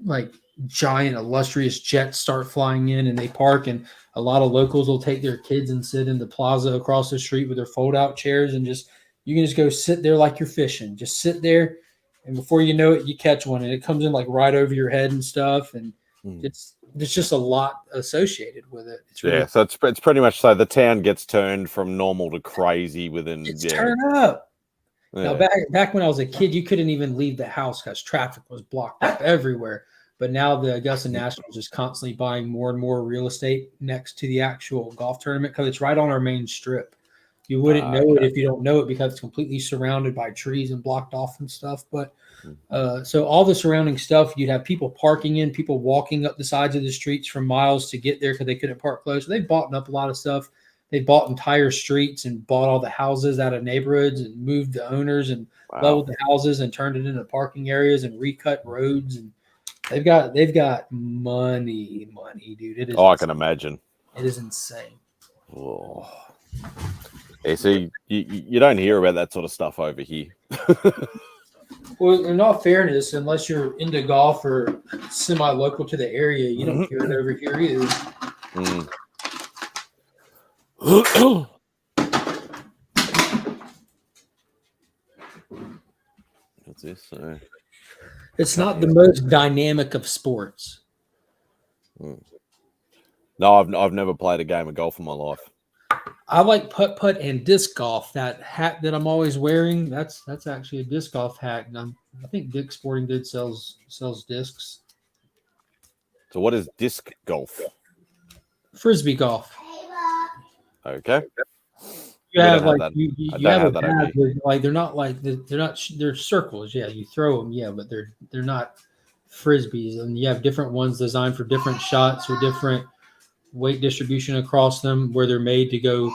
Like giant, illustrious jets start flying in and they park, and a lot of locals will take their kids and sit in the plaza across the street with their fold-out chairs, and you can just go sit there like you're fishing. Just sit there, and before you know it, you catch one, and it comes in like right over your head and stuff, and it's just a lot associated with it. It's really, so it's pretty much so the town gets turned from normal to crazy within. Turn up. Now back when I was a kid, you couldn't even leave the house because traffic was blocked up everywhere. But now the Augusta National is just constantly buying more and more real estate next to the actual golf tournament because it's right on our main strip. You wouldn't know it if you don't know it because it's completely surrounded by trees and blocked off and stuff. But so all the surrounding stuff, you'd have people parking in, people walking up the sides of the streets from miles to get there because they couldn't park close. So they bought up a lot of stuff. They bought entire streets and bought all the houses out of neighborhoods and moved the owners and leveled the houses and turned it into parking areas and recut roads. And they've got money, dude. It is. I can imagine. It is insane. Oh. Yeah, see, you don't hear about that sort of stuff over here. Well, in all fairness, unless you're into golf or semi-local to the area, you don't hear it over here either. What's this? It's not the most dynamic of sports. No, I've never played a game of golf in my life. I like putt and disc golf. That hat that I'm always wearing, that's actually a disc golf hat. And I think Dick's Sporting Goods sells discs. So what is disc golf? Frisbee golf. Okay. You have like you have a bag with, like they're circles. Yeah, you throw them. Yeah, but they're not frisbees, and you have different ones designed for different shots or different weight distribution across them, where they're made to go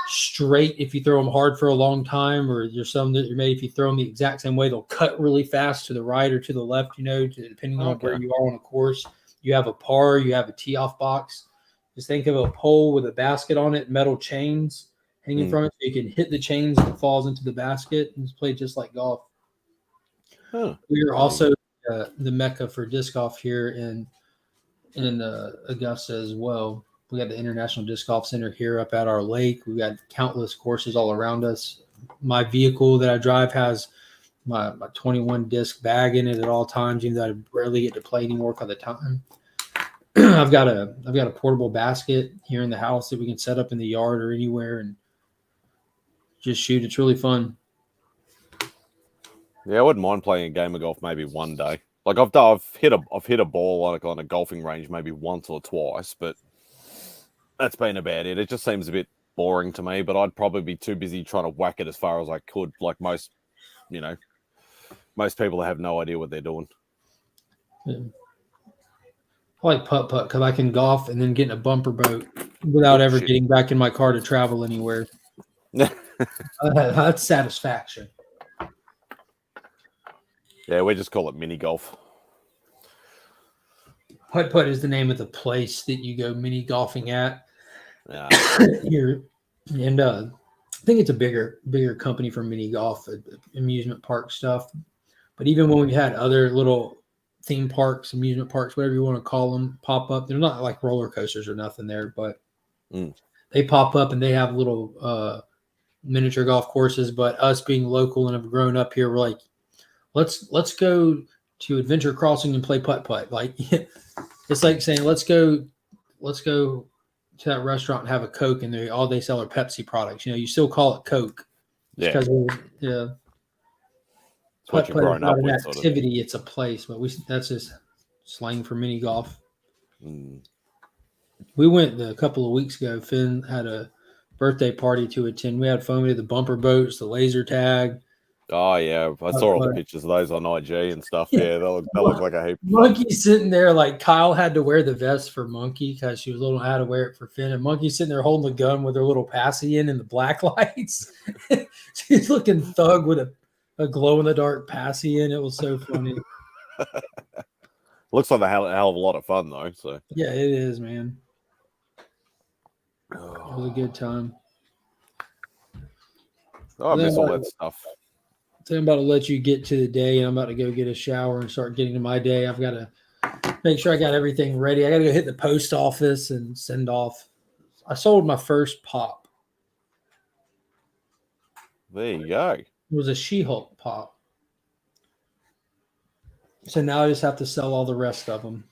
straight if you throw them hard for a long time, or there's some that are made if you throw them the exact same way, they'll cut really fast to the right or to the left, depending on where you are on a course. You have a par, you have a tee off box. Just think of a pole with a basket on it, metal chains hanging from it, so you can hit the chains and it falls into the basket, and it's played just like golf. We are also the mecca for disc golf here, and in Augusta as well. We got the International Disc Golf Center here up at our lake. We got countless courses all around us. My vehicle that I drive has my 21 disc bag in it at all times, even though I rarely get to play anymore because of the time. I've got a portable basket here in the house that we can set up in the yard or anywhere and just shoot. It's really fun. Yeah, I wouldn't mind playing a game of golf maybe one day. Like I've hit a ball like on a golfing range maybe once or twice, but that's been about it. It just seems a bit boring to me. But I'd probably be too busy trying to whack it as far as I could, like most people that have no idea what they're doing. Yeah. I like putt-putt because I can golf and then get in a bumper boat without ever getting back in my car to travel anywhere. That's satisfaction. Yeah, we just call it mini golf. Putt-putt is the name of the place that you go mini golfing at. Yeah. Here. And I think it's a bigger company for mini golf, amusement park stuff. But even when we had other little theme parks, amusement parks, whatever you want to call them, pop up, they're not like roller coasters or nothing there, but they pop up and they have little miniature golf courses. But us being local and have grown up here, we're like, let's go to Adventure Crossing and play putt-putt. Like it's like saying let's go to that restaurant and have a Coke, and all they sell are Pepsi products. You still call it Coke. Yeah. Because what you're growing up not an with, activity, sort of. It's a place, but that's just slang for mini golf. We went a couple of weeks ago. Finn had a birthday party to attend. We had fun. We did the bumper boats, the laser tag. Oh yeah, I saw all the pictures of those on IG and stuff. Yeah, that looked like a heap. Monkey's sitting there like Kyle had to wear the vest for Monkey because she was little and had to wear it for Finn. And Monkey's sitting there holding the gun with her little passy in the black lights. She's looking thug with a glow in the dark passy in. It was so funny. Looks like a hell of a lot of fun though. So yeah, it is, man. It was a good time. I miss all that stuff. So I'm about to let you get to the day, and I'm about to go get a shower and start getting to my day. I've got to make sure I got everything ready. I got to go hit the post office and send off. I sold my first pop. There you go. It was a SheHulk pop. So now I just have to sell all the rest of them.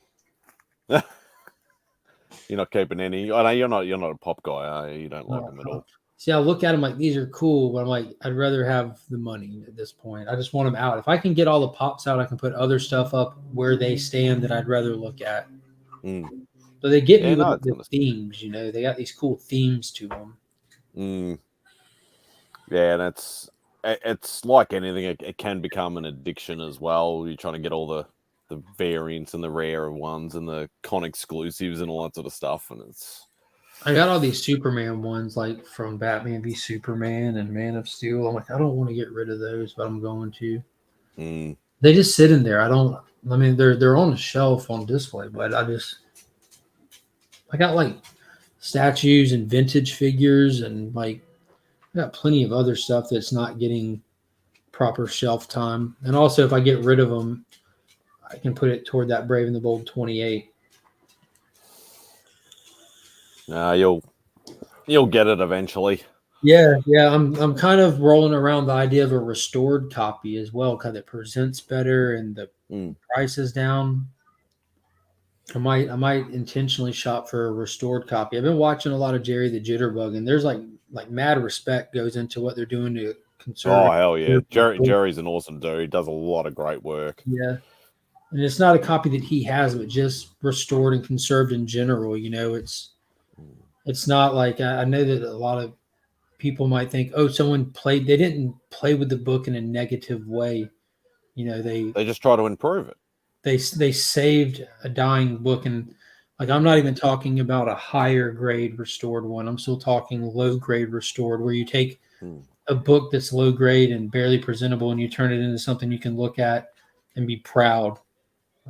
You're not keeping any. I know you're not a pop guy, are you? You don't like them at all. See, I look at them like these are cool, but I'm like, I'd rather have the money at this point. I just want them out. If I can get all the pops out, I can put other stuff up where they stand that I'd rather look at. So they get me with the themes, They got these cool themes to them. Yeah, and it's like anything. It can become an addiction as well. You're trying to get all the variants and the rare ones and the con exclusives and all that sort of stuff, and it's. I got all these Superman ones, like from Batman v Superman and Man of Steel. I'm like, I don't want to get rid of those, but I'm going to. They just sit in there. They're on the shelf on display, but I got like statues and vintage figures, and like I got plenty of other stuff that's not getting proper shelf time. And also, if I get rid of them, I can put it toward that Brave and the Bold 28. You'll get it eventually. Yeah. I'm kind of rolling around the idea of a restored copy as well because it presents better and the price is down. I might intentionally shop for a restored copy. I've been watching a lot of Jerry the Jitterbug, and there's like mad respect goes into what they're doing to conserve. Oh hell yeah, Jerry's an awesome dude. He does a lot of great work. Yeah. And it's not a copy that he has, but just restored and conserved in general. It's not like I know that a lot of people might think, oh, they didn't play with the book in a negative way. They just try to improve it. They saved a dying book, and like I'm not even talking about a higher grade restored one. I'm still talking low grade restored, where you take a book that's low grade and barely presentable, and you turn it into something you can look at and be proud.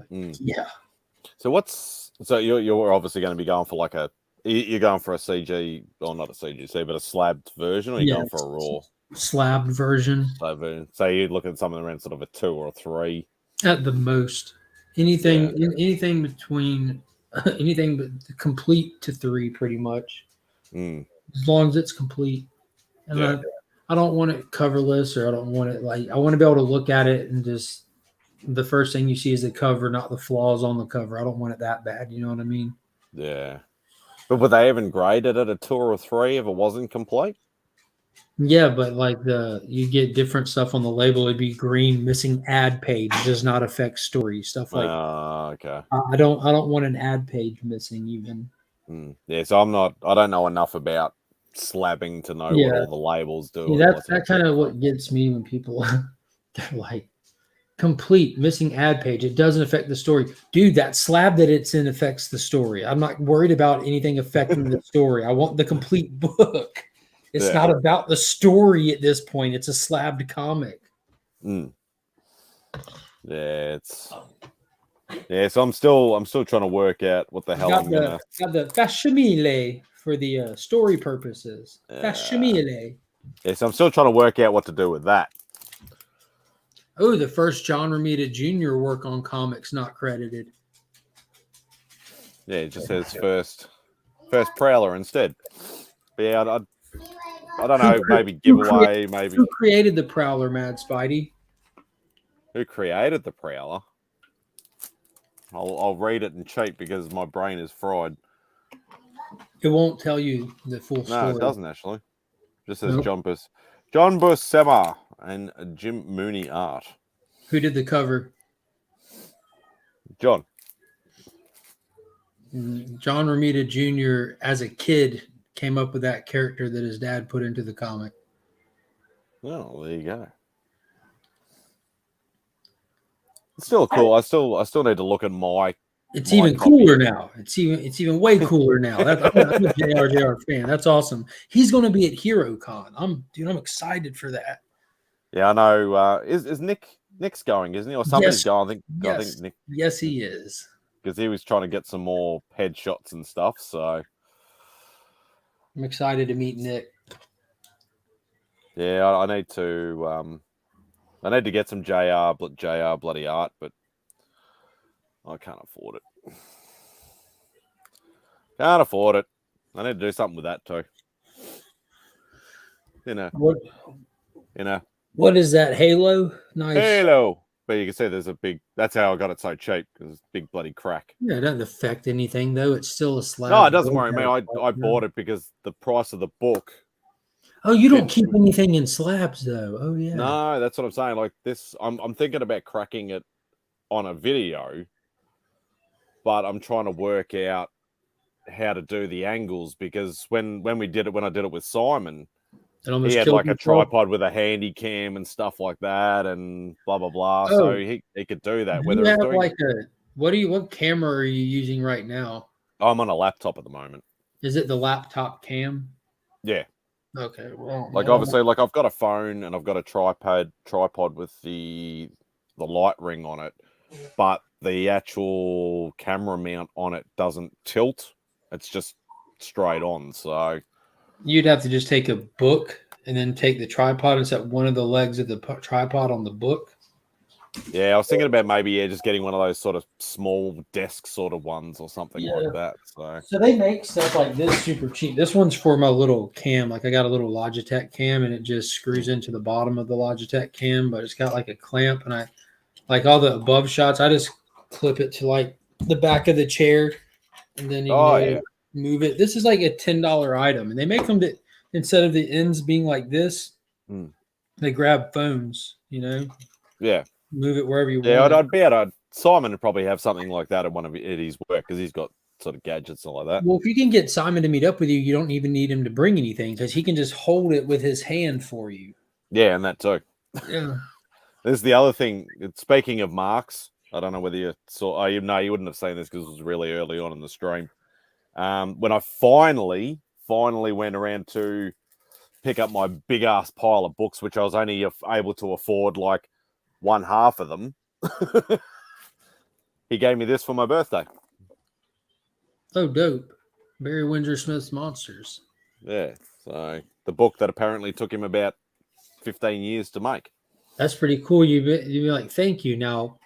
Yeah. So you're obviously going to be going for you're going for a CG, or not a CGC, but a slabbed version, or you're going for a raw slabbed version? Slabbed version. So you're looking at something around sort of a 2 or a 3 at the most. Anything between anything but complete to 3, pretty much. Mm. As long as it's complete. And Yeah. I don't want it coverless, or I don't want it I want to be able to look at it and just the first thing you see is the cover, not the flaws on the cover. I don't want it that bad. You know what I mean? Yeah. But would they even grade it at a 2 or a 3 if it wasn't complete? Yeah, but you get different stuff on the label. It'd be green, missing ad page, does not affect story stuff like. Okay. I don't want an ad page missing even. Yeah, so I don't know enough about slabbing to know what all the labels do. Yeah, that kind of what gets me when people they're like complete missing ad page. It doesn't affect the story, dude. That slab that it's in affects the story. I'm not worried about anything affecting the story. I want the complete book. It's not about the story at this point. It's a slabbed comic. Yeah, so I'm still trying to work out what the hell I'm gonna. Got the facsimile for the story purposes. Facsimile. Yeah, so I'm still trying to work out what to do with that. Oh, the first John Romita Jr. work on comics not credited. Yeah, it just says first Prowler instead. But yeah, I don't know. Maybe giveaway. Maybe who created the Prowler, MadSpidey? Who created the Prowler? I'll read it and cheat because my brain is fried. It won't tell you the full story. No, it doesn't actually. It just says John Buscema and Jim Mooney art. Who did the cover? John Romita Jr. as a kid came up with that character that his dad put into the comic. Oh, there you go. It's still cool. I still need to look at my. It's even cooler now. It's even way cooler now. I'm a JR fan. That's awesome. He's going to be at HeroCon. I'm excited for that. Yeah, I know. Is Nick's going, isn't he? Or somebody's going. I think Nick. Yes, he is. Because he was trying to get some more headshots and stuff. So I'm excited to meet Nick. Yeah, I need to. I need to get some JR bloody art, but I can't afford it. Can't afford it. I need to do something with that too. What is that? Halo? Nice. Halo. But you can see there's a big. That's how I got it so cheap because it's a big bloody crack. Yeah, it doesn't affect anything though. It's still a slab. No, it doesn't worry me. I bought it because the price of the book. Oh, you don't keep anything in slabs though. Oh yeah. No, that's what I'm saying. Like this, I'm thinking about cracking it on a video, but I'm trying to work out how to do the angles because when I did it with Simon, he had like a tripod with a handy cam and stuff like that, and blah blah blah. Oh, so he could do that. What camera are you using right now? I'm on a laptop at the moment. Is it the laptop cam? Yeah. Okay. Well, like obviously, like I've got a phone and I've got a tripod with the light ring on it, but the actual camera mount on it doesn't tilt. It's just straight on. So you'd have to just take a book and then take the tripod and set one of the legs of the tripod on the book. Yeah, I was thinking about maybe just getting one of those sort of small desk sort of ones or something like that. So they make stuff like this super cheap. This one's for my little cam. Like I got a little Logitech cam and it just screws into the bottom of the Logitech cam, but it's got like a clamp and I like all the above shots. I just clip it to like the back of the chair and then you move it. This is like a $10 item and they make them that instead of the ends being like this, they grab phones, Yeah. Move it wherever you want. Yeah, I'd be able to. Simon would probably have something like that at one of his work because he's got sort of gadgets and all like that. Well, if you can get Simon to meet up with you, you don't even need him to bring anything because he can just hold it with his hand for you. Yeah, and that too. Yeah. There's the other thing. Speaking of marks, I don't know whether you saw. You wouldn't have seen this because it was really early on in the stream. When I finally went around to pick up my big ass pile of books, which I was only able to afford like one half of them. He gave me this for my birthday. Oh, dope. Barry Windsor Smith's Monsters. Yeah. So the book that apparently took him about 15 years to make. That's pretty cool. You'd be like, thank you. Now,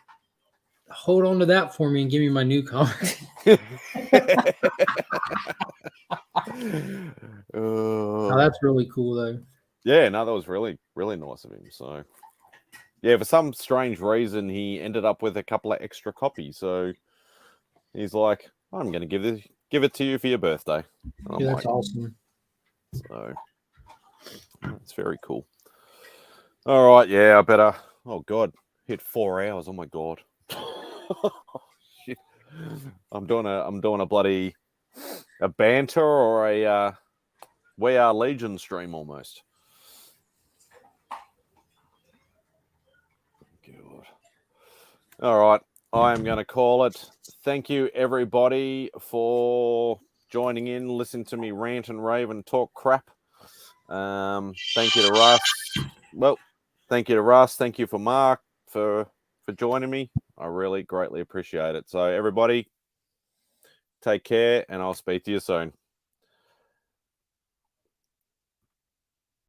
hold on to that for me and give me my new comic. Oh, that's really cool, though. Yeah, no, that was really, really nice of him. So, yeah, for some strange reason, he ended up with a couple of extra copies. So he's like, "I'm going to give it to you for your birthday." And Yeah, I'm that's like, awesome. So that's very cool. All right, yeah, I better. Oh God, hit 4 hours. Oh my God. Shit. I'm doing a bloody a banter or a We Are Legion stream almost. God. All right, I am going to call it. Thank you, everybody, for joining in, listening to me rant and rave and talk crap. Thank you to Russ. Well, thank you to Russ. Thank you for Mark for joining me. I really greatly appreciate it. So, everybody, take care, and I'll speak to you soon.